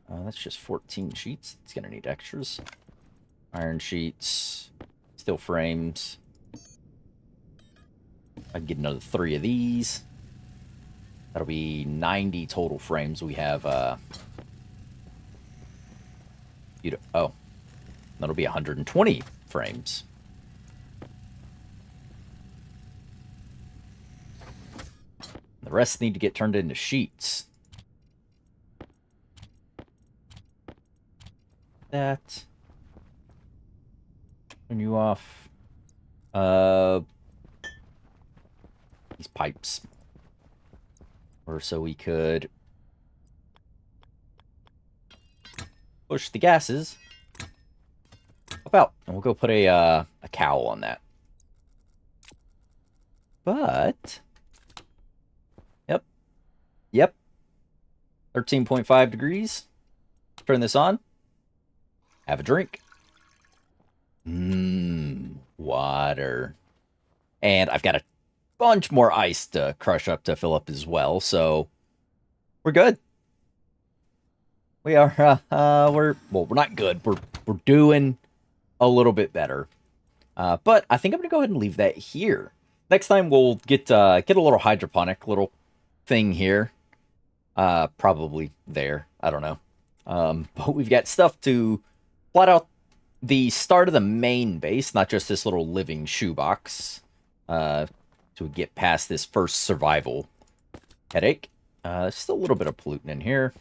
That's just 14 sheets. It's going to need extras. Iron sheets. Steel frames. I can get another 3 of these. That'll be 90 total frames. We have, oh. That'll be 120 frames. The rest need to get turned into sheets. That. Turn you off. These pipes. Or so we could push the gases up out. And we'll go put a cowl on that. But... Yep. 13.5 degrees. Turn this on. Have a drink. Water. And I've got a bunch more ice to crush up to fill up as well, so we're good. We are, we're not good. We're doing a little bit better. But I think I'm going to go ahead and leave that here. Next time we'll get a little hydroponic little thing here. Probably there. I don't know. But we've got stuff to plot out the start of the main base, not just this little living shoebox. To get past this first survival headache. Still a little bit of pollutant in here.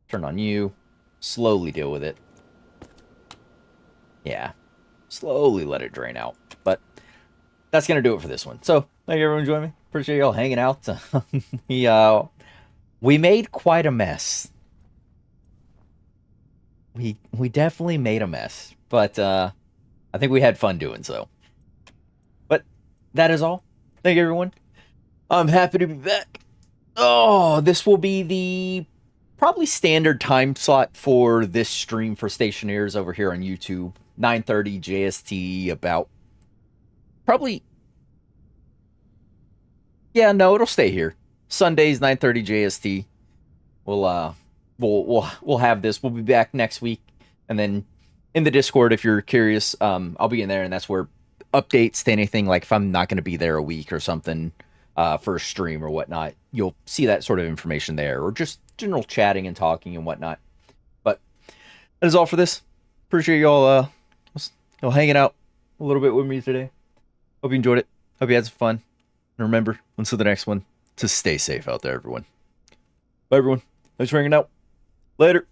Turn on you. Slowly deal with it. Yeah. Slowly let it drain out. But that's going to do it for this one. So, thank you everyone for joining me. Appreciate y'all hanging out. We made quite a mess. We definitely made a mess. But I think we had fun doing so. But that is all. Thank you, everyone. I'm happy to be back. Oh, this will be the probably standard time slot for this stream for Stationeers over here on YouTube. 9:30 JST, about probably... Yeah, no, it'll stay here. Sundays, 9:30 JST. We'll have this. We'll be back next week. And then in the Discord, if you're curious, I'll be in there, and that's where updates to anything, like if I'm not going to be there a week or something for a stream or whatnot, you'll see that sort of information there, or just general chatting and talking and whatnot. But that is all for this. Appreciate y'all hanging out a little bit with me today. Hope you enjoyed it. Hope you had some fun. And remember, until the next one, to stay safe out there, everyone. Bye, everyone. Thanks for hanging out. Later.